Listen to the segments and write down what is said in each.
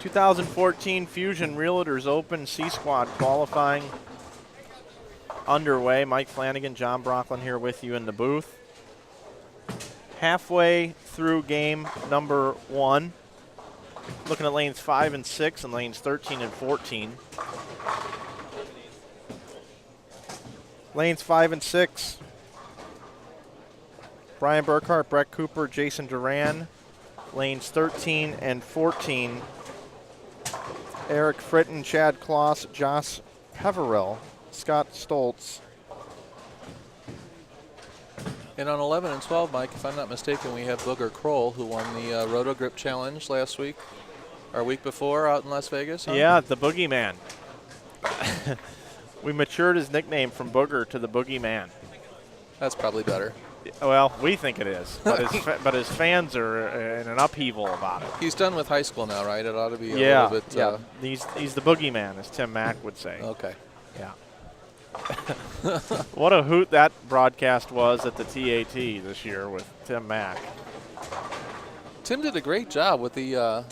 2014 Fusion Realtors Open C-Squad qualifying underway. Mike Flanagan, John Brockland here with you in the booth. Halfway through game number 1. Looking at lanes 5 and 6 and lanes 13 and 14. Lanes 5 and 6. Brian Burkhart, Brett Cooper, Jason Duran. Lanes 13 and 14. Eric Fritton, Chad Kloss, Josh Heverill, Scott Stoltz. And on 11 and 12, Mike, if I'm not mistaken, we have Booger Kroll, who won the Roto Grip Challenge last week, or week before out in Las Vegas. Huh? Yeah, the Boogeyman. We matured his nickname from Booger to the Boogeyman. That's probably better. Well, we think it is, but his fans are in an upheaval about it. He's done with high school now, right? It ought to be a little bit. Yeah, he's the Boogeyman, as Tim Mack would say. Okay. Yeah. What a hoot that broadcast was at the TAT this year with Tim Mack. Tim did a great job with the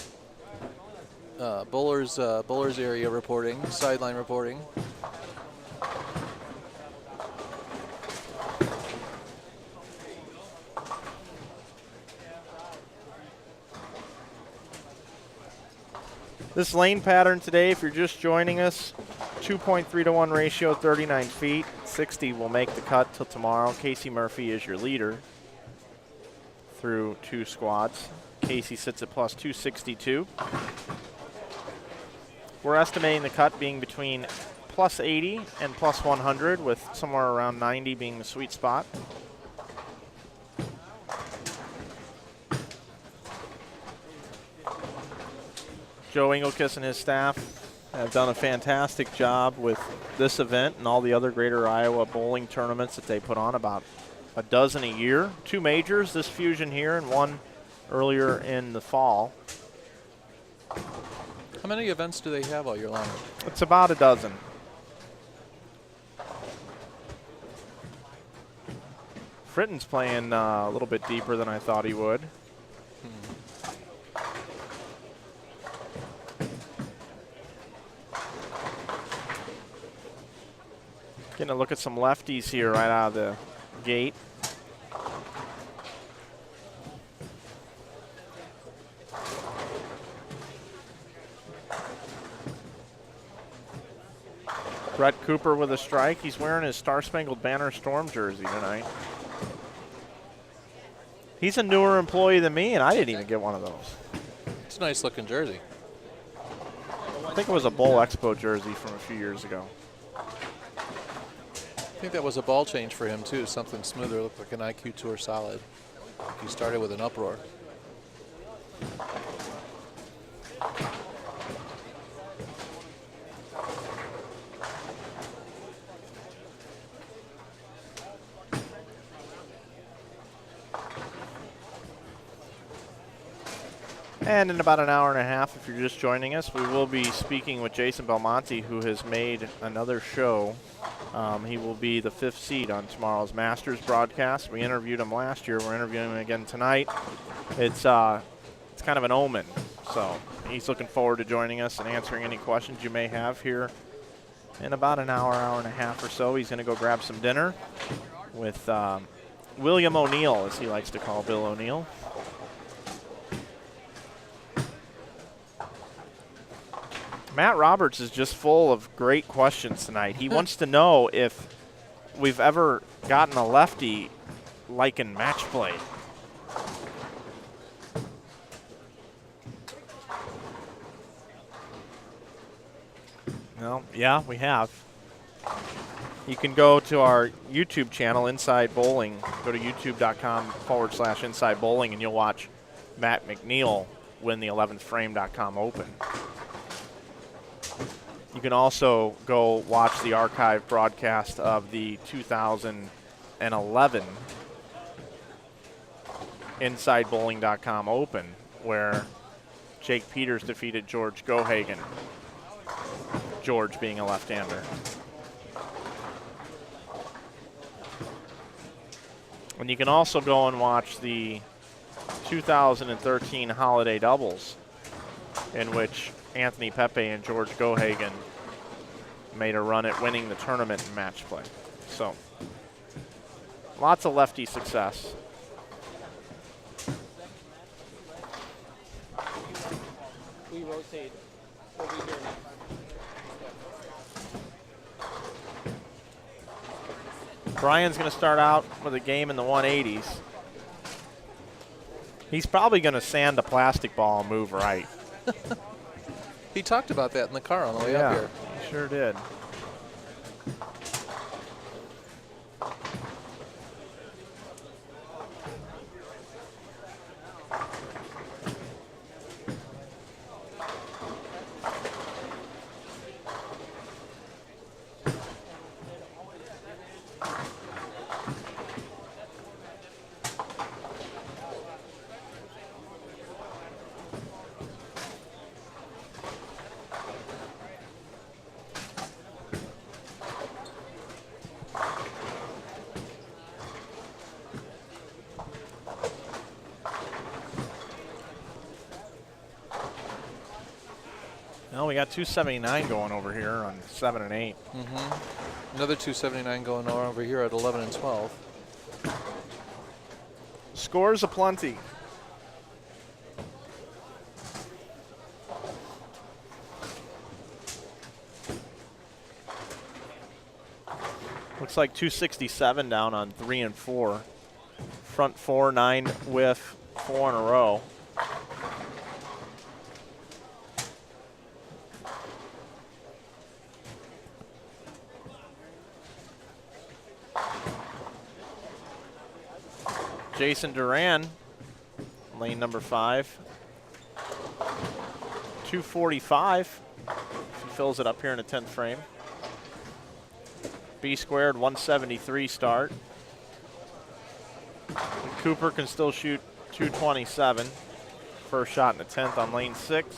bowlers area reporting, sideline reporting. This lane pattern today, if you're just joining us, 2.3 to 1 ratio, 39 feet. 60 will make the cut till tomorrow. Casey Murphy is your leader through 2 squads. Casey sits at plus 262. We're estimating the cut being between plus 80 and plus 100, with somewhere around 90 being the sweet spot. Joe Engelkiss and his staff have done a fantastic job with this event and all the other Greater Iowa bowling tournaments that they put on, about a dozen a year. 2 majors, this Fusion here, and 1 earlier in the fall. How many events do they have all year long? It's about a dozen. Fritton's playing a little bit deeper than I thought he would. Getting a look at some lefties here right out of the gate. Brett Cooper with a strike. He's wearing his Star Spangled Banner Storm jersey tonight. He's a newer employee than me, and I didn't even get one of those. It's a nice looking jersey. I think it was a Bowl Expo jersey from a few years ago. I think that was a ball change for him too, something smoother, looked like an IQ Tour Solid. He started with an uproar. And in about an hour and a half, if you're just joining us, we will be speaking with Jason Belmonte, who has made another show. He will be the 5th seed on tomorrow's Masters broadcast. We interviewed him last year. We're interviewing him again tonight. It's kind of an omen. So he's looking forward to joining us and answering any questions you may have here in about an hour, hour and a half or so. He's going to go grab some dinner with William O'Neill, as he likes to call Bill O'Neill. Matt Roberts is just full of great questions tonight. He wants to know if we've ever gotten a lefty like in match play. Well, yeah, we have. You can go to our YouTube channel, Inside Bowling. Go to youtube.com/Inside Bowling, and you'll watch Matt McNeil win the 11thframe.com Open. You can also go watch the archive broadcast of the 2011 InsideBowling.com Open, where Jake Peters defeated George Gohagen, George being a left-hander. And you can also go and watch the 2013 Holiday Doubles, in which Anthony Pepe and George Gohagen made a run at winning the tournament in match play. So lots of lefty success. We rotate. We'll be here next. Brian's going to start out with a game in the 180s. He's probably going to sand a plastic ball and move right. He talked about that in the car on the way up here. He sure did. Well, we got 279 going over here on 7 and 8. Another 279 going on over here at 11 and 12. Scores aplenty. Looks like 267 down on 3 and 4. Front 4, 9 whiff, 4 in a row. Jason Duran, lane number 5. 245. He fills it up here in the 10th frame. B squared 173 start. Cooper can still shoot 227. First shot in the 10th on lane 6.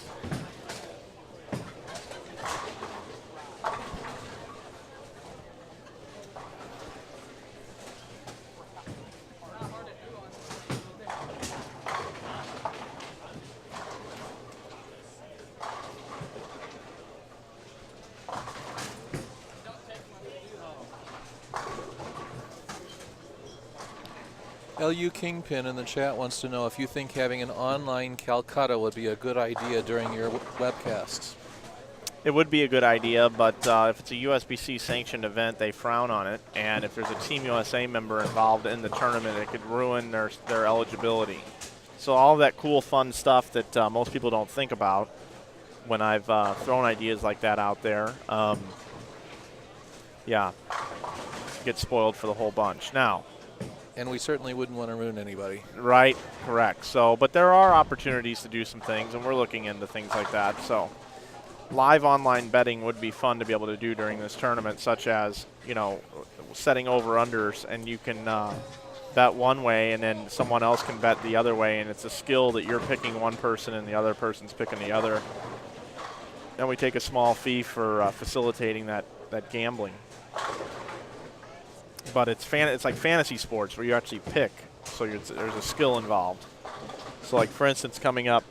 LU Kingpin in the chat wants to know if you think having an online Calcutta would be a good idea during your webcasts. It would be a good idea, but if it's a USBC sanctioned event, they frown on it. And if there's a Team USA member involved in the tournament, it could ruin their eligibility. So all that cool, fun stuff that most people don't think about when I've thrown ideas like that out there, yeah, get spoiled for the whole bunch. Now, and we certainly wouldn't want to ruin anybody. Right, correct. So, but there are opportunities to do some things, and we're looking into things like that. So, live online betting would be fun to be able to do during this tournament, such as, you know, setting over-unders, and you can bet one way, and then someone else can bet the other way, and it's a skill that you're picking one person and the other person's picking the other. Then we take a small fee for facilitating that gambling. But it's like fantasy sports where you actually pick, so there's a skill involved. So, like, for instance, coming up,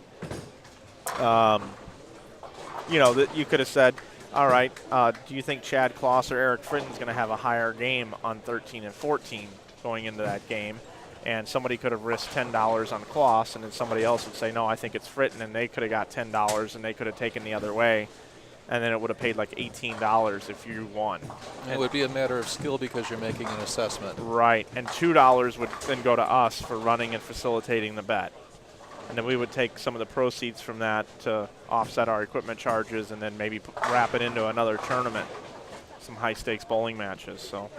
you know, that you could have said, all right, do you think Chad Kloss or Eric Fritton's going to have a higher game on 13 and 14 going into that game? And somebody could have risked $10 on Kloss, and then somebody else would say, no, I think it's Fritton, and they could have got $10, and they could have taken the other way. And then it would have paid like $18 if you won. It would be a matter of skill because you're making an assessment. Right, and $2 would then go to us for running and facilitating the bet. And then we would take some of the proceeds from that to offset our equipment charges and then maybe wrap it into another tournament, some high-stakes bowling matches. So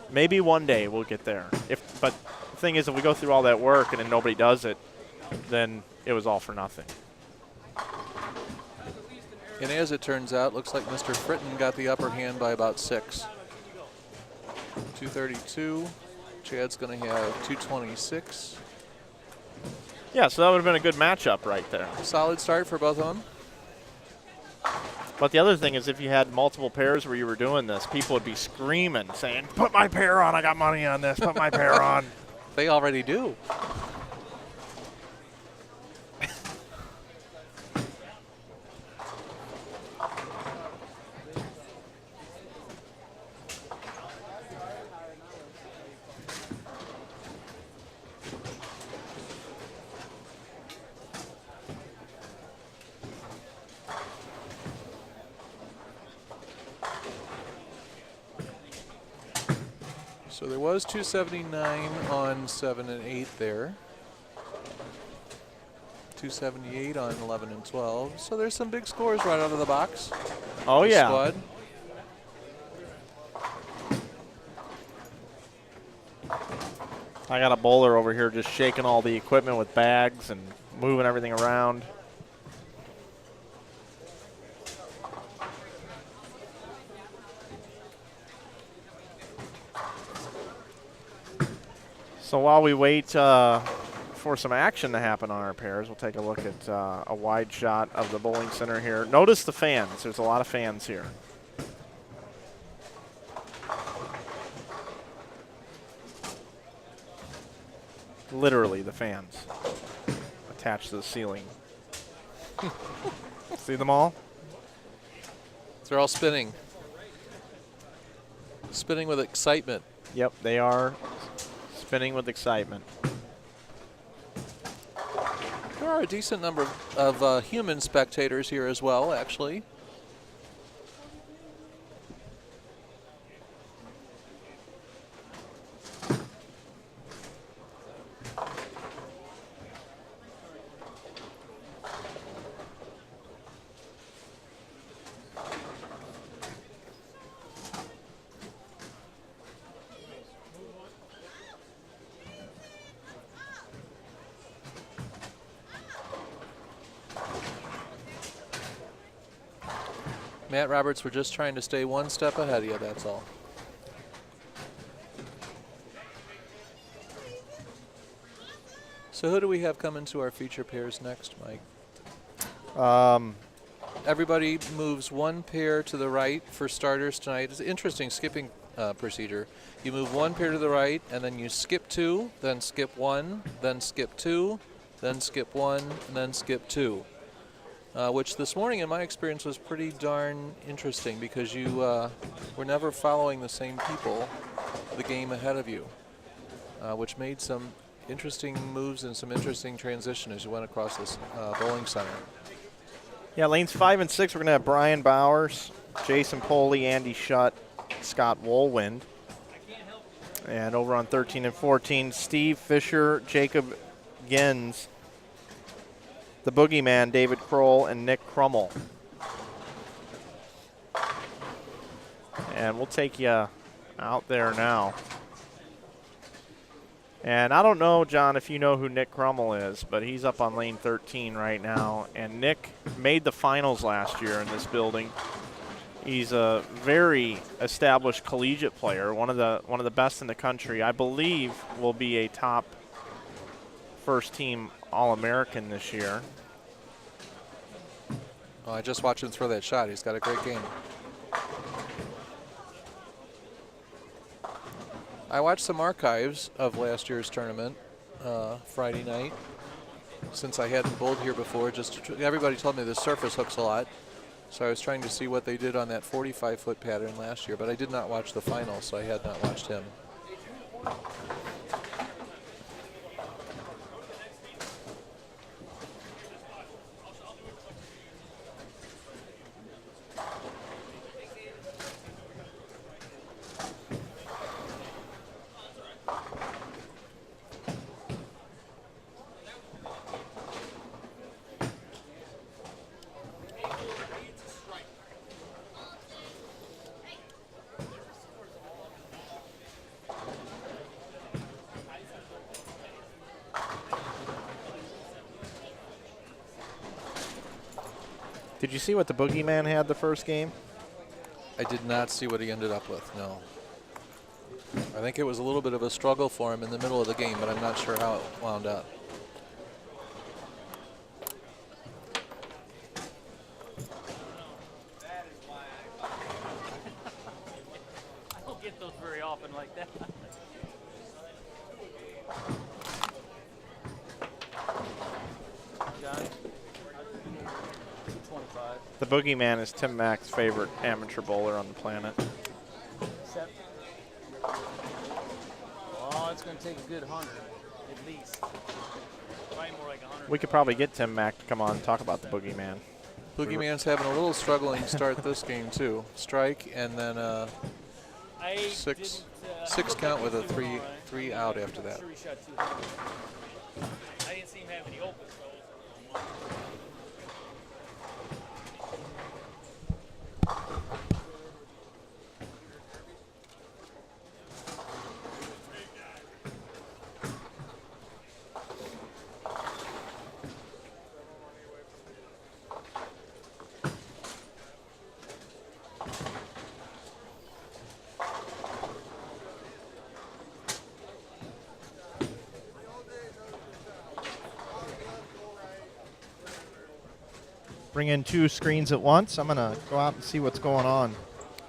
maybe one day we'll get there. But the thing is, if we go through all that work and then nobody does it, then it was all for nothing. And as it turns out, looks like Mr. Fritton got the upper hand by about 6. 232. Chad's going to have 226. Yeah, so that would have been a good matchup right there. Solid start for both of them. But the other thing is, if you had multiple pairs where you were doing this, people would be screaming, saying, put my pair on, I got money on this, put my pair on. They already do. So there was 279 on 7 and 8 there. 278 on 11 and 12. So there's some big scores right out of the box. Oh, yeah. Squad. I got a bowler over here just shaking all the equipment with bags and moving everything around. So while we wait for some action to happen on our pairs, we'll take a look at a wide shot of the bowling center here. Notice the fans. There's a lot of fans here. Literally the fans attached to the ceiling. See them all? They're all spinning. Spinning with excitement. Yep, they are spinning with excitement. There are a decent number of human spectators here as well, actually. Matt Roberts, we're just trying to stay one step ahead of you, that's all. So who do we have coming to our feature pairs next, Mike? Everybody moves one pair to the right for starters tonight. It's an interesting skipping procedure. You move one pair to the right, and then you skip 2, then skip 1, then skip 2, then skip 1, and then skip 2. Which this morning, in my experience, was pretty darn interesting because you were never following the same people the game ahead of you, which made some interesting moves and some interesting transition as you went across this bowling center. Yeah, lanes 5 and 6, we're going to have Brian Bowers, Jason Poley, Andy Schutt, Scott Woolwind. And over on 13 and 14, Steve Fisher, Jacob Gens, the Boogeyman, David Kroll, and Nick Crummell. And we'll take you out there now. And I don't know, John, if you know who Nick Crummell is, but he's up on lane 13 right now. And Nick made the finals last year in this building. He's a very established collegiate player, one of the best in the country. I believe will be a top first team All-American this year. Oh, I just watched him throw that shot. He's got a great game. I watched some archives of last year's tournament Friday night. Since I hadn't bowled here before, everybody told me the surface hooks a lot. So I was trying to see what they did on that 45-foot pattern last year, but I did not watch the final, so I had not watched him. Did you see what the Boogeyman had the first game? I did not see what he ended up with, no. I think it was a little bit of a struggle for him in the middle of the game, but I'm not sure how it wound up. I don't get those very often like that. The Boogeyman is Tim Mack's favorite amateur bowler on the planet. Oh, it's going to take a good 100, at least. Probably more like 100. We could probably get Tim Mack to come on and talk about the Boogeyman. Boogeyman's having a little struggling start this game too. Strike and then 6 count with a three out after that. Sure he shot 2. I didn't see him have any opens, though. Bring in 2 screens at once. I'm going to go out and see what's going on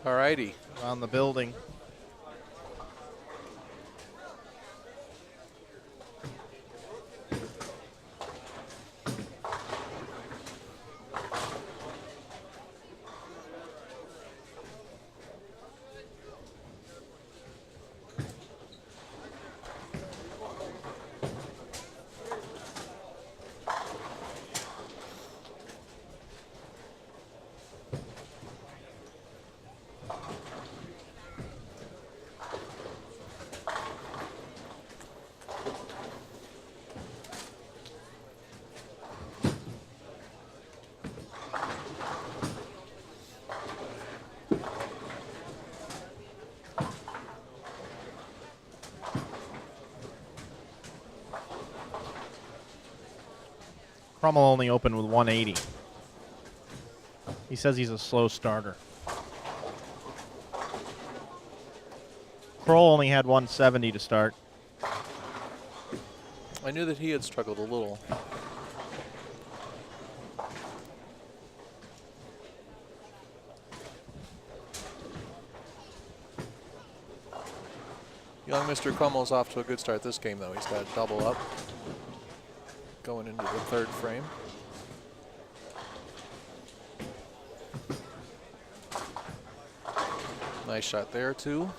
All righty. around the building. Crummel only opened with 180. He says he's a slow starter. Kroll only had 170 to start. I knew that he had struggled a little. Young Mr. Crummel's off to a good start this game, though. He's got a double up going into the 3rd frame. Nice shot there, too.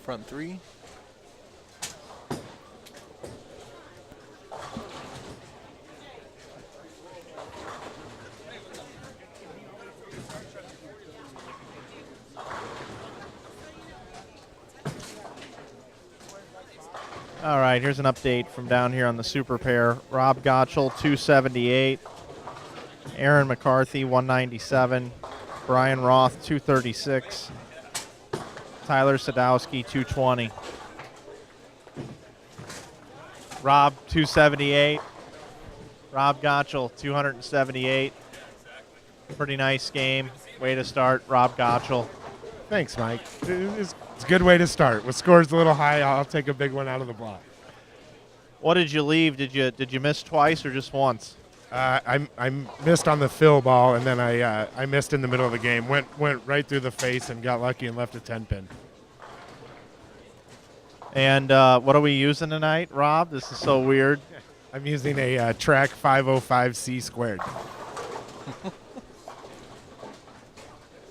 Front 3. All right, here's an update from down here on the super pair. Rob Gotchall, 278. Aaron McCarthy, 197. Brian Roth, 236. Tyler Sadowski, 220. Rob, 278. Rob Gotchall, 278. Pretty nice game. Way to start, Rob Gotchall. Thanks, Mike. It's a good way to start. With scores a little high, I'll take a big one out of the block. What did you leave? Did you miss twice or just once? I missed on the fill ball, and then I missed in the middle of the game. Went right through the face and got lucky and left a 10-pin. And what are we using tonight, Rob? This is so weird. I'm using a Track 505C squared.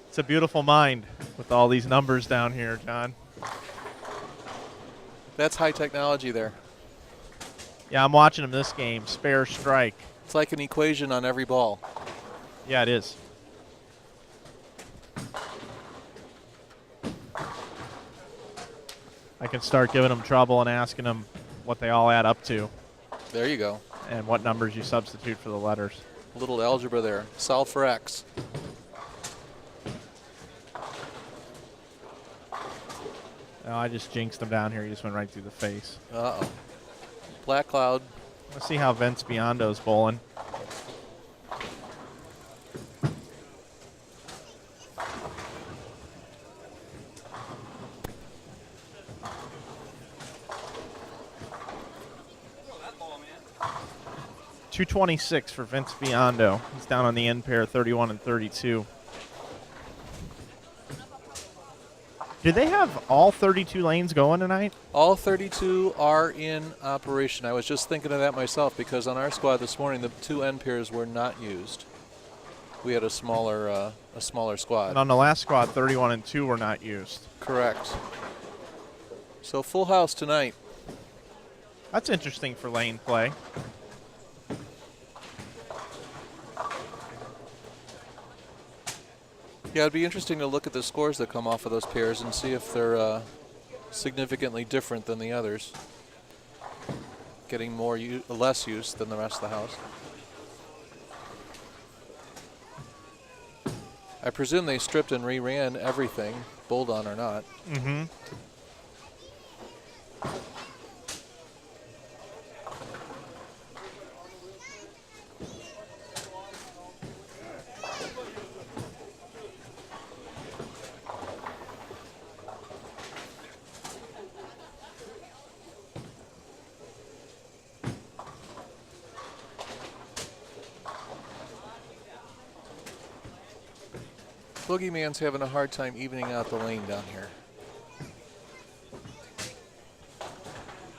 It's a beautiful mind with all these numbers down here, John. That's high technology there. Yeah, I'm watching him this game. Spare strike. It's like an equation on every ball. Yeah, it is. I can start giving them trouble and asking them what they all add up to There you go. and what numbers you substitute for the letters. A little algebra there. Solve for X. Oh, I just jinxed him down here. He just went right through the face. Uh-oh. Black cloud. Let's see how Vince Biondo's bowling. .226 for Vince Biondo. He's down on the end pair, 31 and 32. Do they have all 32 lanes going tonight? All 32 are in operation. I was just thinking of that myself because on our squad this morning, the 2 end pairs were not used. We had a smaller squad. And on the last squad, 31 and 2 were not used. Correct. So full house tonight. That's interesting for lane play. Yeah, it'd be interesting to look at the scores that come off of those pairs and see if they're significantly different than the others. Getting less use than the rest of the house. I presume they stripped and reran everything, bolt on or not. Mm-hmm. Boogeyman's having a hard time evening out the lane down here.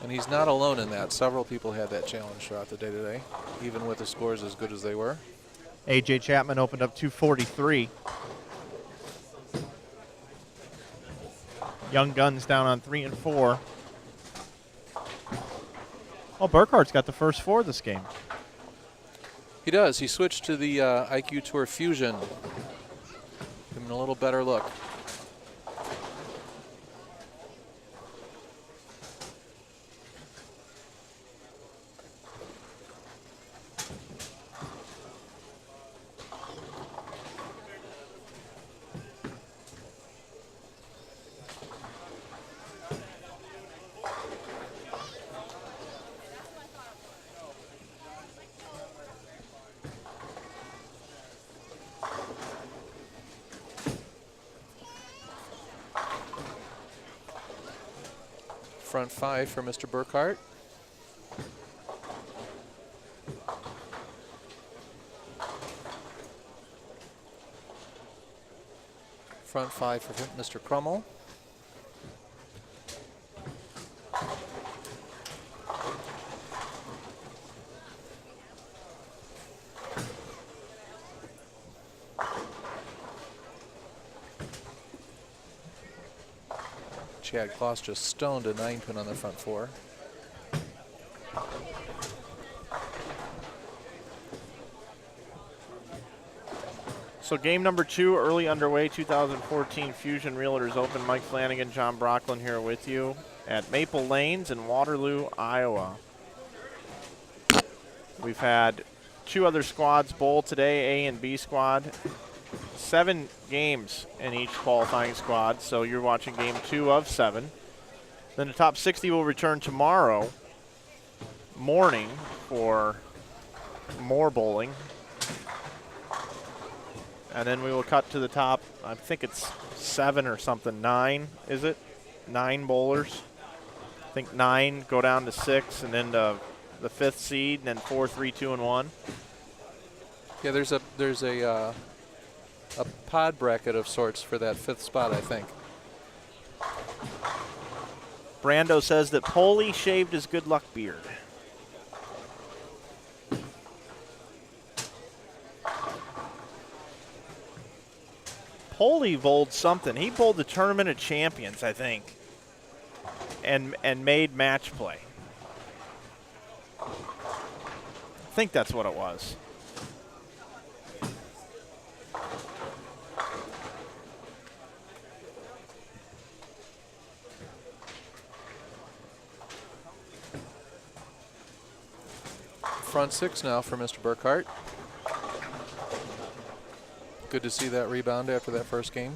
And he's not alone in that. Several people had that challenge throughout the day today, even with the scores as good as they were. A.J. Chapman opened up 243. Young Guns down on 3 and 4. Oh, Burkhardt's got the first 4 this game. He does. He switched to the IQ Tour Fusion. Give him a little better look. Front 5 for Mr. Burkhart. Front 5 for Mr. Crummell. Chad Kloss just stoned a 9-pin on the front 4. So game number 2, early underway, 2014 Fusion Realtors Open. Mike Flanagan, John Brockland here with you at Maple Lanes in Waterloo, Iowa. We've had 2 other squads bowl today, A and B squad. 7 games in each qualifying squad, so you're watching game 2 of 7. Then the top 60 will return tomorrow morning for more bowling. And then we will cut to the top, I think it's 7 or something, 9, is it? 9 bowlers. I think 9 go down to 6, and then the 5th seed, and then 4, 3, 2, and 1. Yeah, there's a pod bracket of sorts for that 5th spot, I think. Brando says that Poley shaved his good luck beard. Poley bowled something. He bowled the Tournament of Champions, I think, and made match play. I think that's what it was. Front 6 now for Mr. Burkhart. Good to see that rebound after that first game.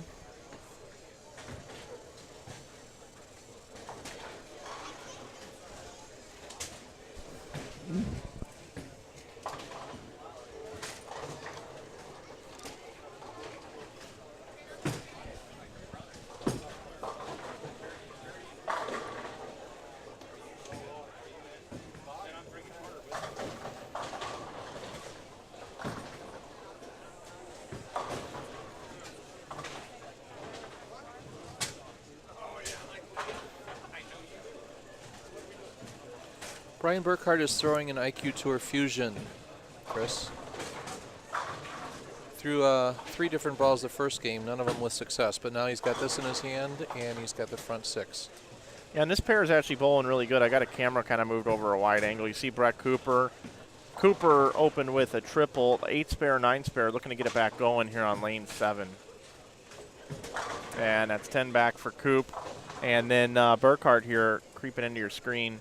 Brian Burkhart is throwing an IQ Tour Fusion, Chris. Threw 3 different balls the first game, none of them with success, but now he's got this in his hand and he's got the front 6. Yeah, and this pair is actually bowling really good. I got a camera kind of moved over a wide angle. You see Brett Cooper. Cooper opened with a triple, 8 spare, 9 spare, looking to get it back going here on lane 7. And that's 10 back for Coop. And then Burkhart here creeping into your screen.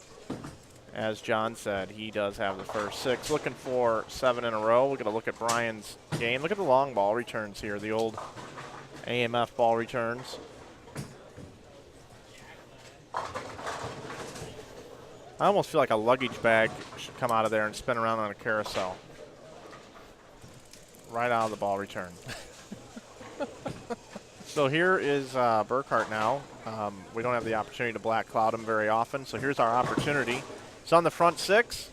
As John said, he does have the first 6. Looking for 7 in a row. We're going to look at Brian's game. Look at the long ball returns here, the old AMF ball returns. I almost feel like a luggage bag should come out of there and spin around on a carousel. Right out of the ball return. So here is Burkhart now. We don't have the opportunity to black cloud him very often, so here's our opportunity. It's on the front 6.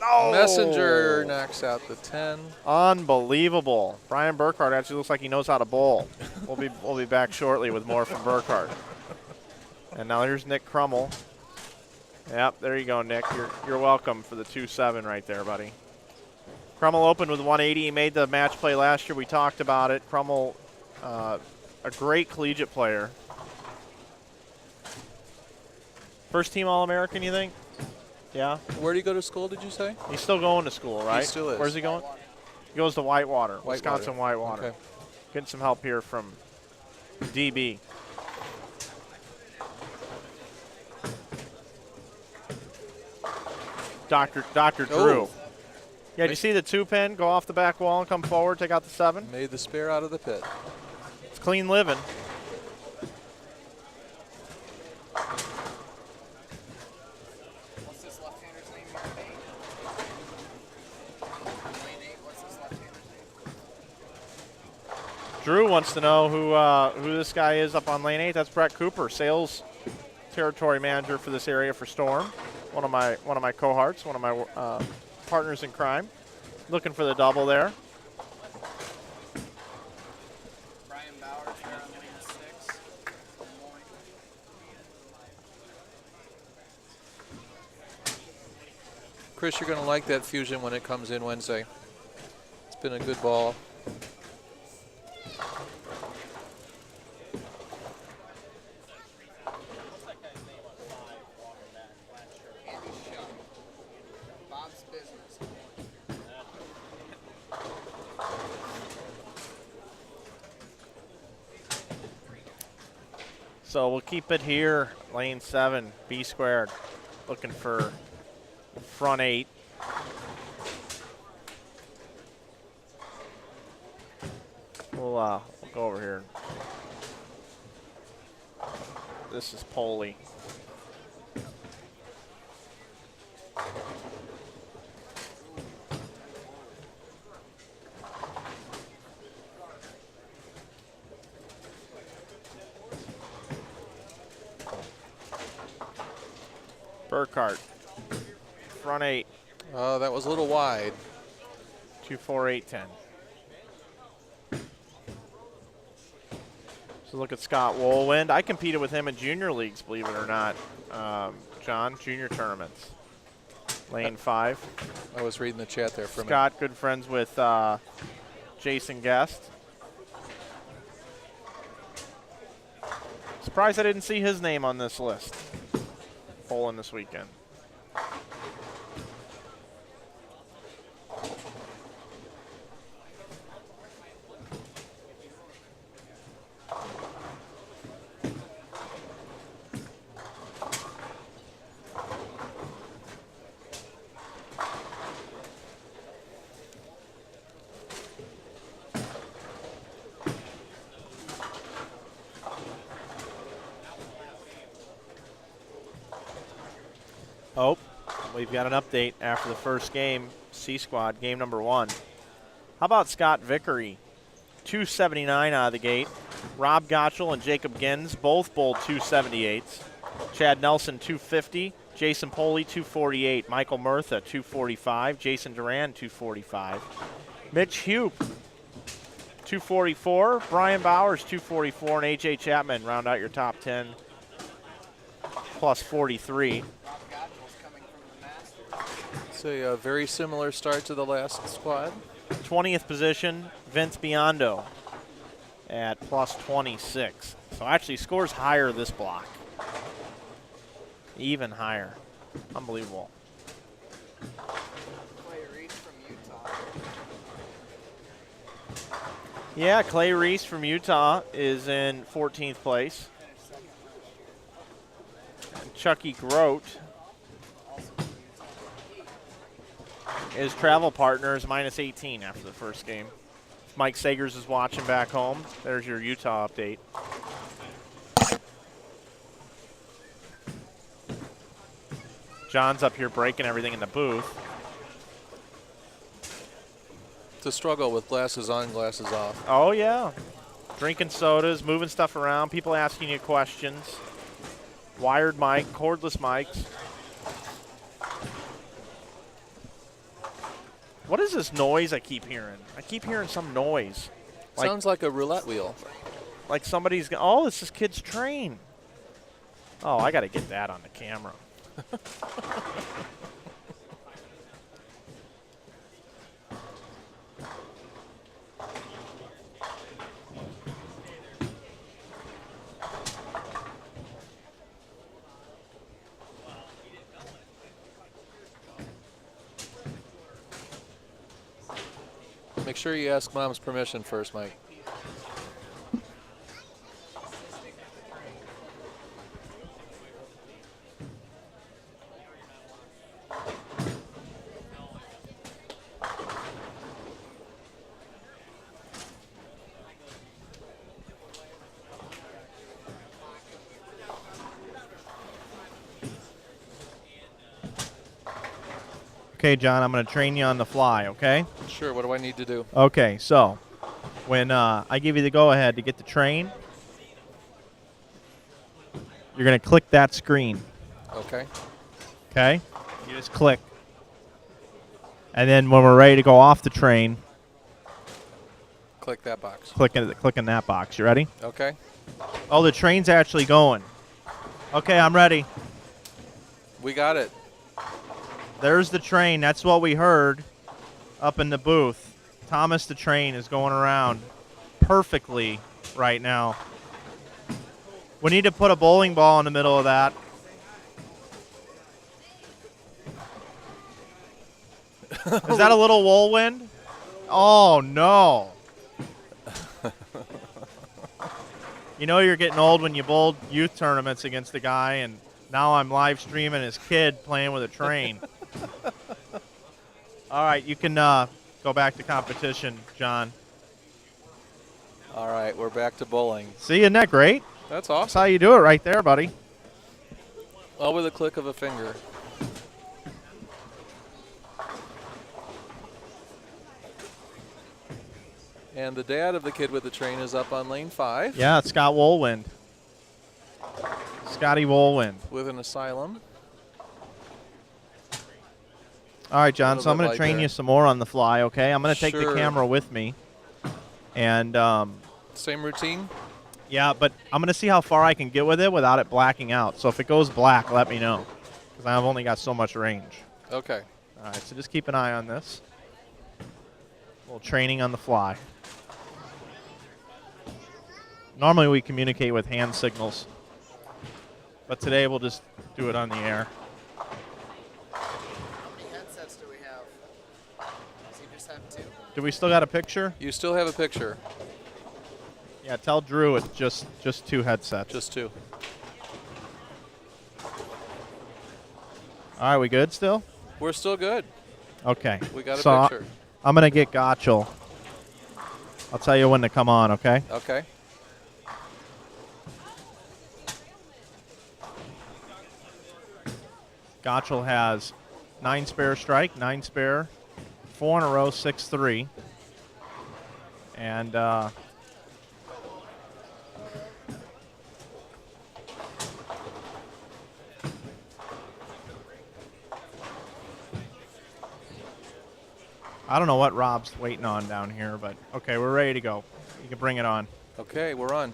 Oh! Messenger knocks out the 10. Unbelievable. Brian Burkhart actually looks like he knows how to bowl. We'll be back shortly with more from Burkhart. And now here's Nick Crummell. Yep, there you go, Nick. You're welcome for the 2-7 right there, buddy. Crummell opened with 180. He made the match play last year. We talked about it. Crummell, a great collegiate player. First team All-American, you think? Yeah. Where did he go to school, did you say? He's still going to school, right? He still is. Where's he going? He goes to Whitewater, Wisconsin Whitewater. Okay. Getting some help here from DB. Dr. Drew. Oh. Yeah, did you see the 2-pin go off the back wall and come forward, take out the 7? Made the spare out of the pit. It's clean living. What's this left-hander's name? Lane 8. What's this left-hander's name? Drew wants to know who this guy is up on lane 8. That's Brett Cooper, sales territory manager for this area for Storm. One of my cohorts, one of my partners in crime. Looking for the double there. Brian Bowers there on lane 6. Chris, you're going to like that fusion when it comes in Wednesday. It's been a good ball. Bob's business. So we'll keep it here, lane 7, B squared. Looking for front 8. We'll go over here. This is Poley. Burkhart, front 8. Oh, that was a little wide. 2, 4, 8, 10. So look at Scott Woolwind. I competed with him in junior leagues, believe it or not, John, junior tournaments. Lane 5. I was reading the chat there for a minute. Scott, good friends with Jason Guest. Surprised I didn't see his name on this list. Bowling this weekend. Oh, we've got an update after the first game, C Squad, game number 1. How about Scott Vickery? 279 out of the gate. Rob Gotchall and Jacob Gins both bowled 278s. Chad Nelson, 250. Jason Poley, 248. Michael Murtha, 245. Jason Duran, 245. Mitch Hugh, 244. Brian Bowers, 244. And A.J. Chapman round out your top 10, plus 43. It's a very similar start to the last squad. 20th position, Vince Biondo at plus 26. So actually scores higher this block. Even higher. Unbelievable. Clay Reese from Utah. Yeah, Clay Reese from Utah is in 14th place. Finished second Chucky Grote. His travel partner is minus 18 after the first game. Mike Sagers is watching back home. There's your Utah update. John's up here breaking everything in the booth. It's a struggle with glasses on, glasses off. Oh, yeah. Drinking sodas, moving stuff around, people asking you questions. Wired mic, cordless mics. What is this noise I keep hearing? I keep hearing some noise. Sounds like a roulette wheel. Like somebody's, oh, it's this kid's train. Oh, I got to get that on the camera. Make sure you ask Mom's permission first, Mike. Okay, John, I'm going to train you on the fly, okay? Sure, what do I need to do? Okay, so when I give you the go-ahead to get the train, you're going to click that screen, Okay. okay? You just click. And then when we're ready to go off the train, Click that box. click in that box. You ready? Okay. Oh, the train's actually going. Okay, I'm ready. We got it. There's the train. That's what we heard up in the booth. Thomas the train is going around perfectly right now. We need to put a bowling ball in the middle of that. Is that a little whirlwind? Oh, no. You know you're getting old when you bowled youth tournaments against a guy, and now I'm live streaming his kid playing with a train. All right, you can go back to competition, John. All right, we're back to bowling. See, isn't that great? That's That's awesome. how you do it right there, buddy. All with a click of a finger. And the dad of the kid with the train is up on lane 5 Yeah, it's Scott Woolwind. Scotty Woolwind. with an asylum. All right, John, Little so I'm bit going to light train there. you some more on the fly, okay? I'm going to take the Sure. camera with me. And, Same routine? yeah, but I'm going to see how far I can get with it without it blacking out. So if it goes black, let me know, because I've only got so much range. Okay. All right, so just keep an eye on this. A little training on the fly. Normally we communicate with hand signals, but today we'll just do it on the air. How many headsets do we have? Does he just have 2? Do we still got a picture? You still have a picture. Yeah, tell Drew it's just 2 headsets. Just 2. All right, we good still? We're still good. Okay. We got a So picture. I'm going to get Gotchall. I'll tell you when to come on, okay? Okay. Gotchall has 9 spare strike, 9 spare, 4 in a row, 6-3. And I don't know what Rob's waiting on down here, but okay, we're ready to go. You can bring it on. Okay, we're on.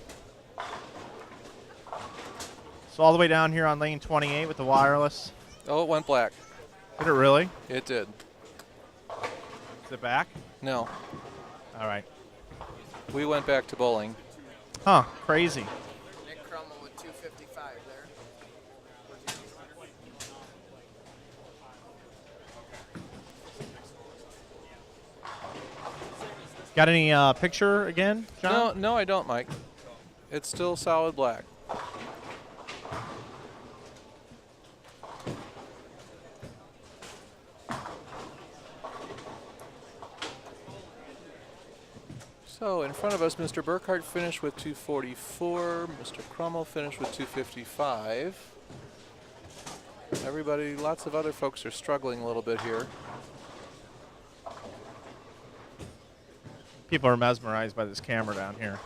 So all the way down here on lane 28 with the wireless. Oh, it went black. Did it really? It did. Is it back? No. All right. We went back to bowling. Huh, crazy. Nick Crummell with 255 there. Got any picture again, John? No, I don't, Mike. It's still solid black. So in front of us, Mr. Burkhardt finished with 244. Mr. Crummell finished with 255. Everybody, lots of other folks are struggling a little bit here. People are mesmerized by this camera down here.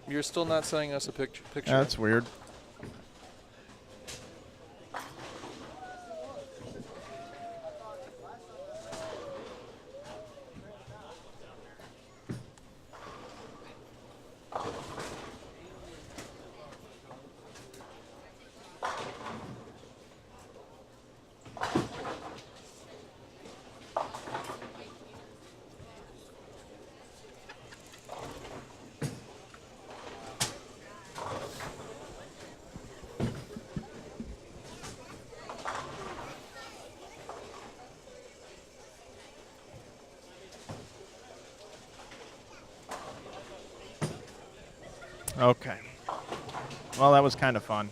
You're still not sending us a picture. That's weird. Okay. Well, that was kind of fun.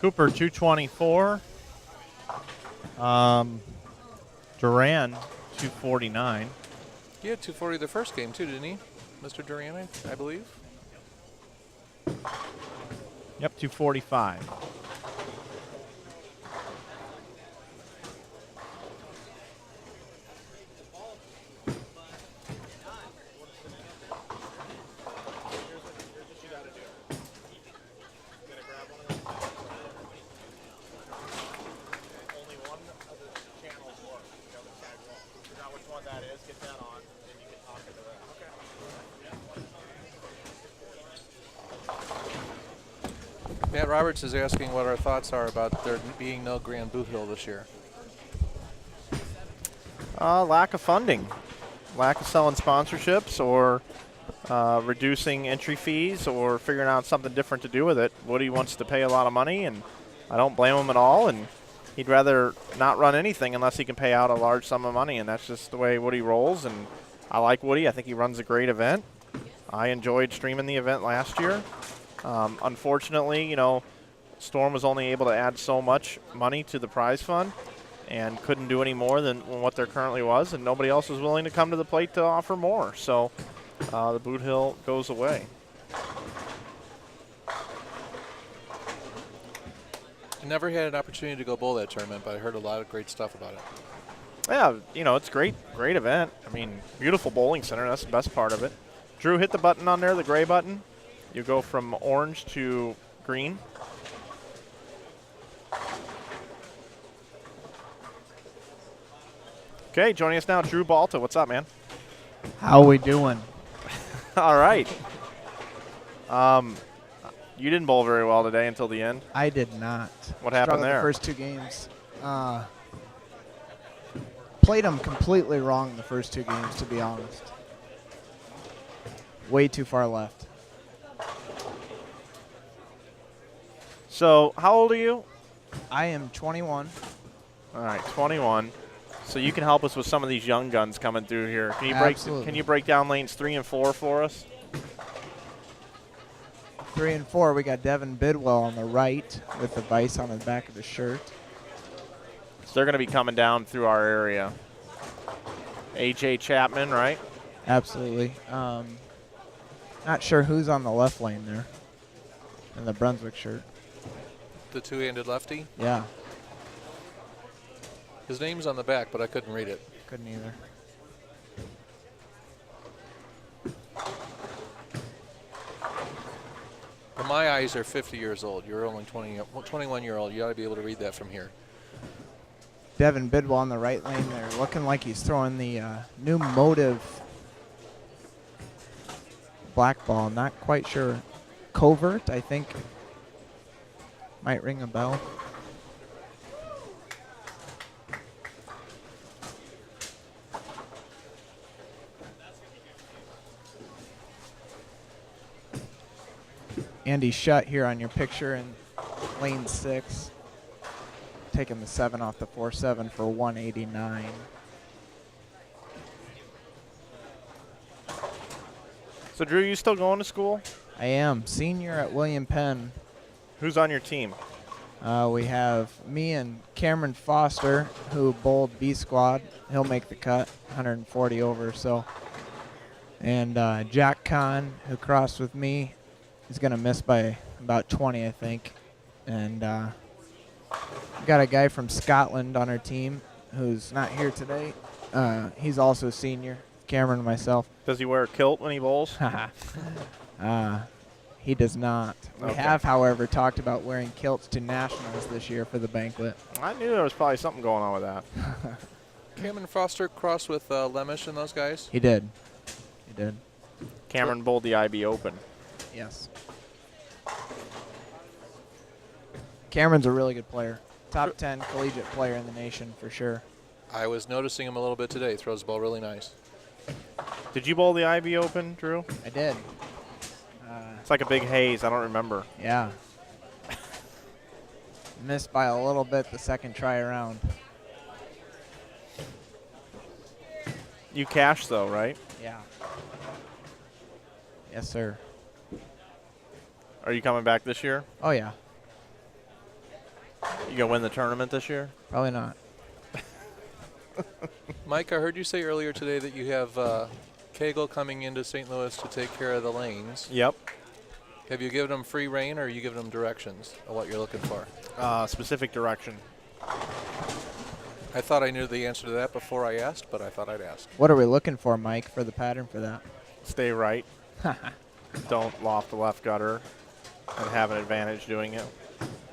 Cooper 224. Duran 249. He had 240 the first game too, didn't he, Mr. Duran? I believe. Yep, 245. Matt Roberts is asking what our thoughts are about there being no Grand Boot Hill this year. Lack of funding, lack of selling sponsorships, or reducing entry fees, or figuring out something different to do with it. Woody wants to pay a lot of money, and I don't blame him at all. And he'd rather not run anything unless he can pay out a large sum of money, and that's just the way Woody rolls. And I like Woody. I think he runs a great event. I enjoyed streaming the event last year. Unfortunately, you know, Storm was only able to add so much money to the prize fund and couldn't do any more than what there currently was, and nobody else was willing to come to the plate to offer more. So the Boot Hill goes away. I never had an opportunity to go bowl that tournament, but I heard a lot of great stuff about it. Yeah, you know, it's great event. I mean, beautiful bowling center. That's the best part of it. Drew, hit the button on there, the gray button. You go from orange to green. Okay, joining us now, Drew Balta. What's up, man? How we doing? All right. You didn't bowl very well today until the end. I did not. What happened Struggled there? The first two games. Played them completely wrong the first two games, to be honest. Way too far left. So, how old are you? I am 21. All right, 21. So you can help us with some of these young guns coming through here. Absolutely. Can you break down lanes 3 and 4 for us? 3 and 4, we got Devin Bidwell on the right with the vice on the back of his shirt. So they're going to be coming down through our area. AJ Chapman, right? Absolutely. Not sure who's on the left lane there in the Brunswick shirt. The two-handed lefty? Yeah, His name's on the back, but I couldn't read it. couldn't either. But my eyes are 50 years old. You're only 21-year-old. You ought to be able to read that from here. Devin Bidwell on the right lane there, looking like he's throwing the new Motive black ball. Not quite sure. Covert, I think. Might ring a bell. Andy Shutt here on your picture in lane 6. Taking the 7 off the 4-7 for 189. So, Drew, you still going to school? I am senior at William Penn. Who's on your team? We have me and Cameron Foster, who bowled B squad. He'll make the cut, 140 over. So, and Jack Kahn, who crossed with me, is going to miss by about 20, I think. And we got a guy from Scotland on our team who's not here today. He's also a senior, Cameron and myself. Does he wear a kilt when he bowls? He does not. We Okay. have, however, talked about wearing kilts to nationals this year for the banquet. I knew there was probably something going on with that. Cameron Foster crossed with Lemish and those guys. He did. He did. Cameron bowled the IB Open. Yes. Cameron's a really good player. Top 10 collegiate player in the nation for sure. I was noticing him a little bit today. Throws the ball really nice. Did you bowl the IB Open, Drew? I did. It's like a big haze. I don't remember. Yeah. Missed by a little bit the second try around. You cashed, though, right? Yeah. Yes, sir. Are you coming back this year? Oh, yeah. You going to win the tournament this year? Probably not. Mike, I heard you say earlier today that you have Cagle coming into St. Louis to take care of the lanes. Yep. Have you given them free rein, or are you giving them directions of what you're looking for? Specific direction. I thought I knew the answer to that before I asked, but I thought I'd ask. What are we looking for, Mike, for the pattern for that? Stay right. Don't loft the left gutter and have an advantage doing it.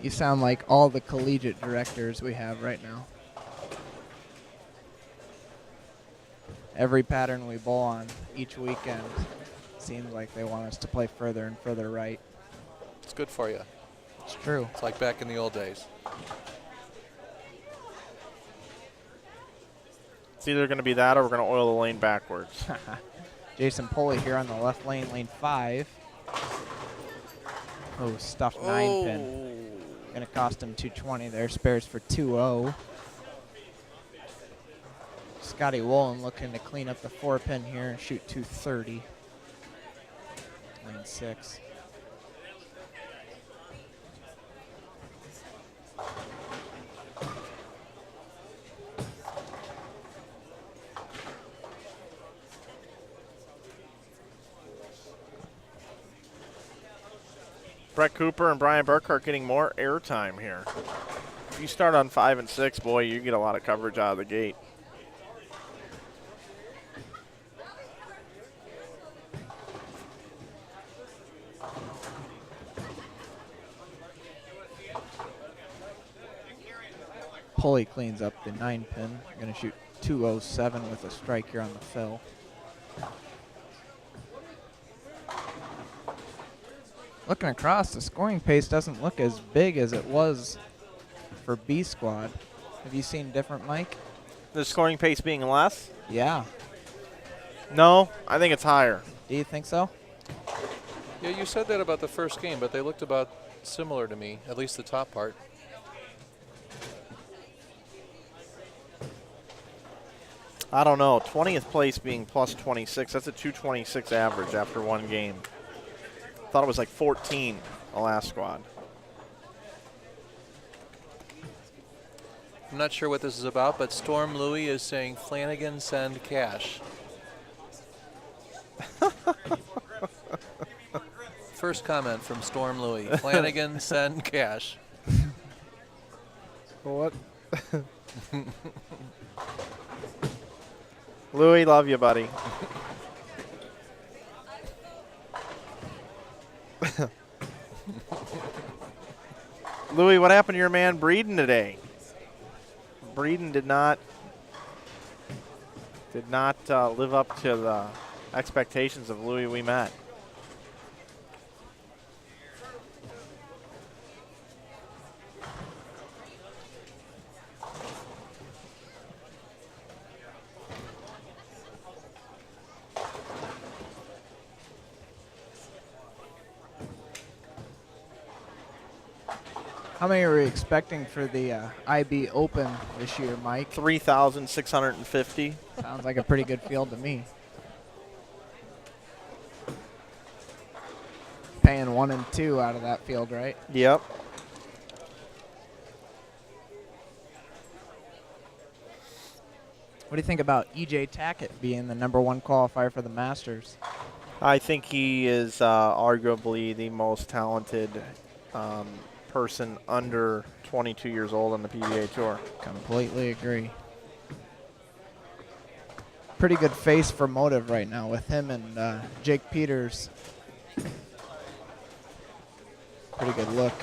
You sound like all the collegiate directors we have right now. Every pattern we bowl on each weekend seems like they want us to play further and further right. It's good for you. It's true. It's like back in the old days. It's either going to be that or we're going to oil the lane backwards. Jason Pulley here on the left lane, lane 5. Oh, stuffed 9 pin. Going to cost him 220 there. Spares for 2-0. Scotty Wollen looking to clean up the 4 pin here and shoot 230. Lane 6. Brett Cooper and Brian Burkhart getting more airtime here. If you start on 5 and 6, boy, you get a lot of coverage out of the gate. Pulley cleans up the 9 pin. Going to shoot 207 with a strike here on the fill. Looking across, the scoring pace doesn't look as big as it was for B squad. Have you seen different, Mike? The scoring pace being less? Yeah. No, I think it's higher. Do you think so? Yeah, you said that about the first game, but they looked about similar to me, at least the top part. I don't know. 20th place being plus 26. That's a 226 average after one game. Thought it was like 14 the last squad. I'm not sure what this is about, but Storm Louie is saying Flanagan send cash. First comment from Storm Louie. Flanagan send cash. What? Louie, love you, buddy. Louie, what happened to your man Breeden today? Breeden did not live up to the expectations of Louie we met. How many are we expecting for the IB Open this year, Mike? 3,650. Sounds like a pretty good field to me. paying 1 and 2 out of that field, right? Yep. What do you think about E.J. Tackett being the #1 qualifier for the Masters? I think he is arguably the most talented person under 22 years old on the PBA Tour. Completely agree. Pretty good face for motive right now with him and Jake Peters. Pretty good look.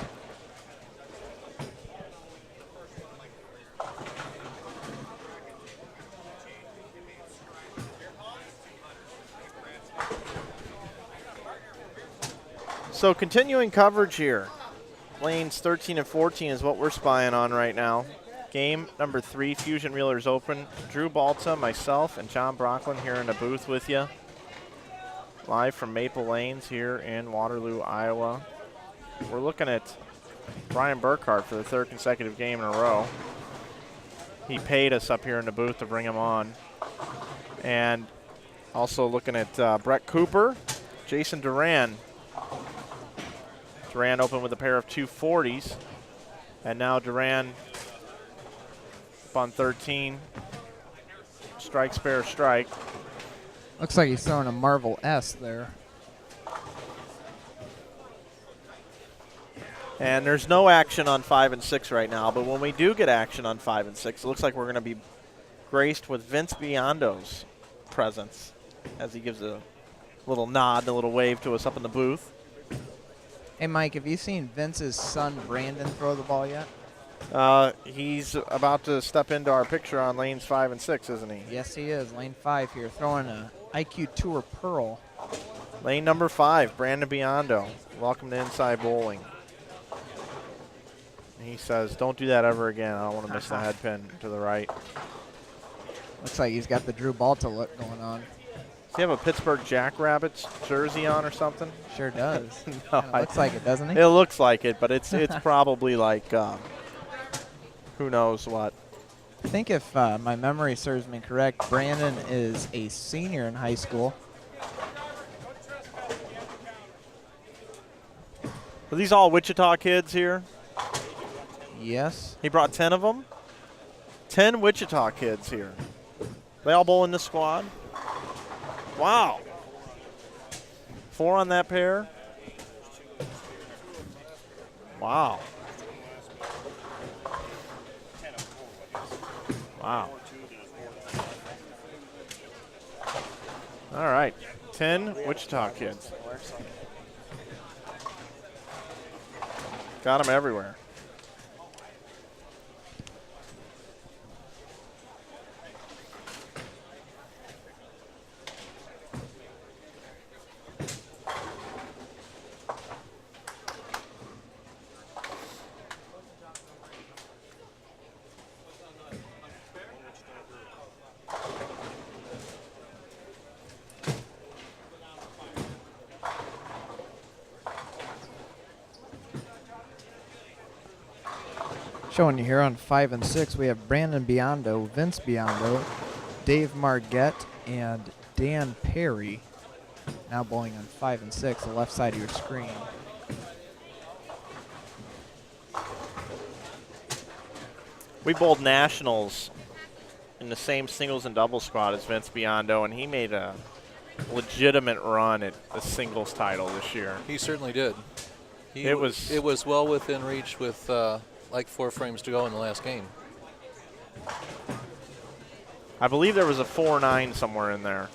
So continuing coverage here. Lanes 13 and 14 is what we're spying on right now. Game number 3, Fusion Realtors Open. Drew Balta, myself, and John Brockland here in the booth with you. Live from Maple Lanes here in Waterloo, Iowa. We're looking at Brian Burkhart for the 3rd consecutive game in a row. He paid us up here in the booth to bring him on. And also looking at Brett Cooper, Jason Duran. Duran opened with a pair of 240s. And now Duran up on 13. Strike, spare, strike. Looks like he's throwing a Marvel S there. And there's no action on 5 and 6 right now, but when we do get action on 5 and 6, it looks like we're going to be graced with Vince Biondo's presence as he gives a little nod and a little wave to us up in the booth. Hey, Mike, have you seen Vince's son, Brandon, throw the ball yet? He's about to step into our picture on lanes 5 and 6, isn't he? Yes, he is. Lane 5 here, throwing a IQ Tour Pearl. Lane number 5, Brandon Biondo. Welcome to Inside Bowling. He says, don't do that ever again. I don't want to miss the head pin to the right. Looks like he's got the Drew Balta look going on. Does he have a Pittsburgh Jackrabbits jersey on or something? Sure does. No, looks like it, doesn't he? It looks like it, but it's probably like who knows what. I think if my memory serves me correct, Brandon is a senior in high school. Are these all Wichita kids here? Yes. He brought 10 of them? 10 Wichita kids here. They all bowl in this squad? Wow. 4 on that pair? Wow. Wow. All right. 10 Wichita kids. Got them everywhere. Showing you here on 5 and 6, we have Brandon Biondo, Vince Biondo, Dave Margette, and Dan Perry. Now bowling on 5 and 6, the left side of your screen. We bowled nationals in the same singles and doubles squad as Vince Biondo, and he made a legitimate run at the singles title this year. He certainly did. It was well within reach with like 4 frames to go in the last game. I believe there was a 4-9 somewhere in there,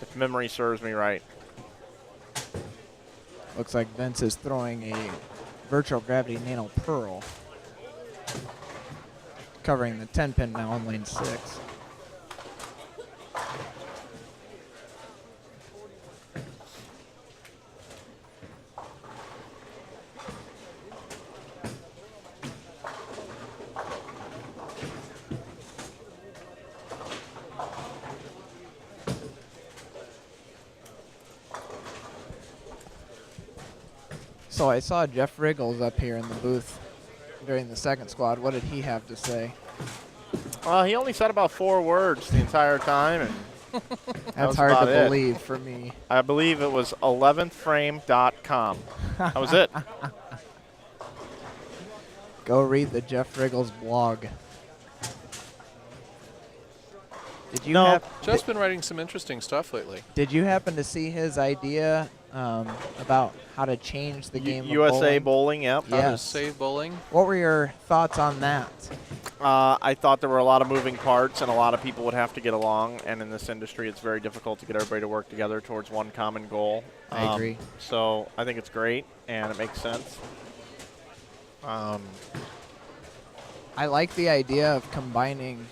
if memory serves me right. Looks like Vince is throwing a virtual gravity nano pearl, covering the 10 pin now on lane 6. So I saw Jeff Riggles up here in the booth during the second squad. What did he have to say? He only said about 4 words the entire time, and That's was hard about to it. believe for me. I believe it was 11thframe.com. That was it. Go read the Jeff Riggles blog. Did you No. Jeff's been writing some interesting stuff lately. Did you happen to see his idea about how to change the game of USA bowling? Bowling, yep. How to Yes. save bowling. What were your thoughts on that? I thought there were a lot of moving parts and a lot of people would have to get along. And in this industry, it's very difficult to get everybody to work together towards one common goal. I agree. So I think it's great and it makes sense. I like the idea of combining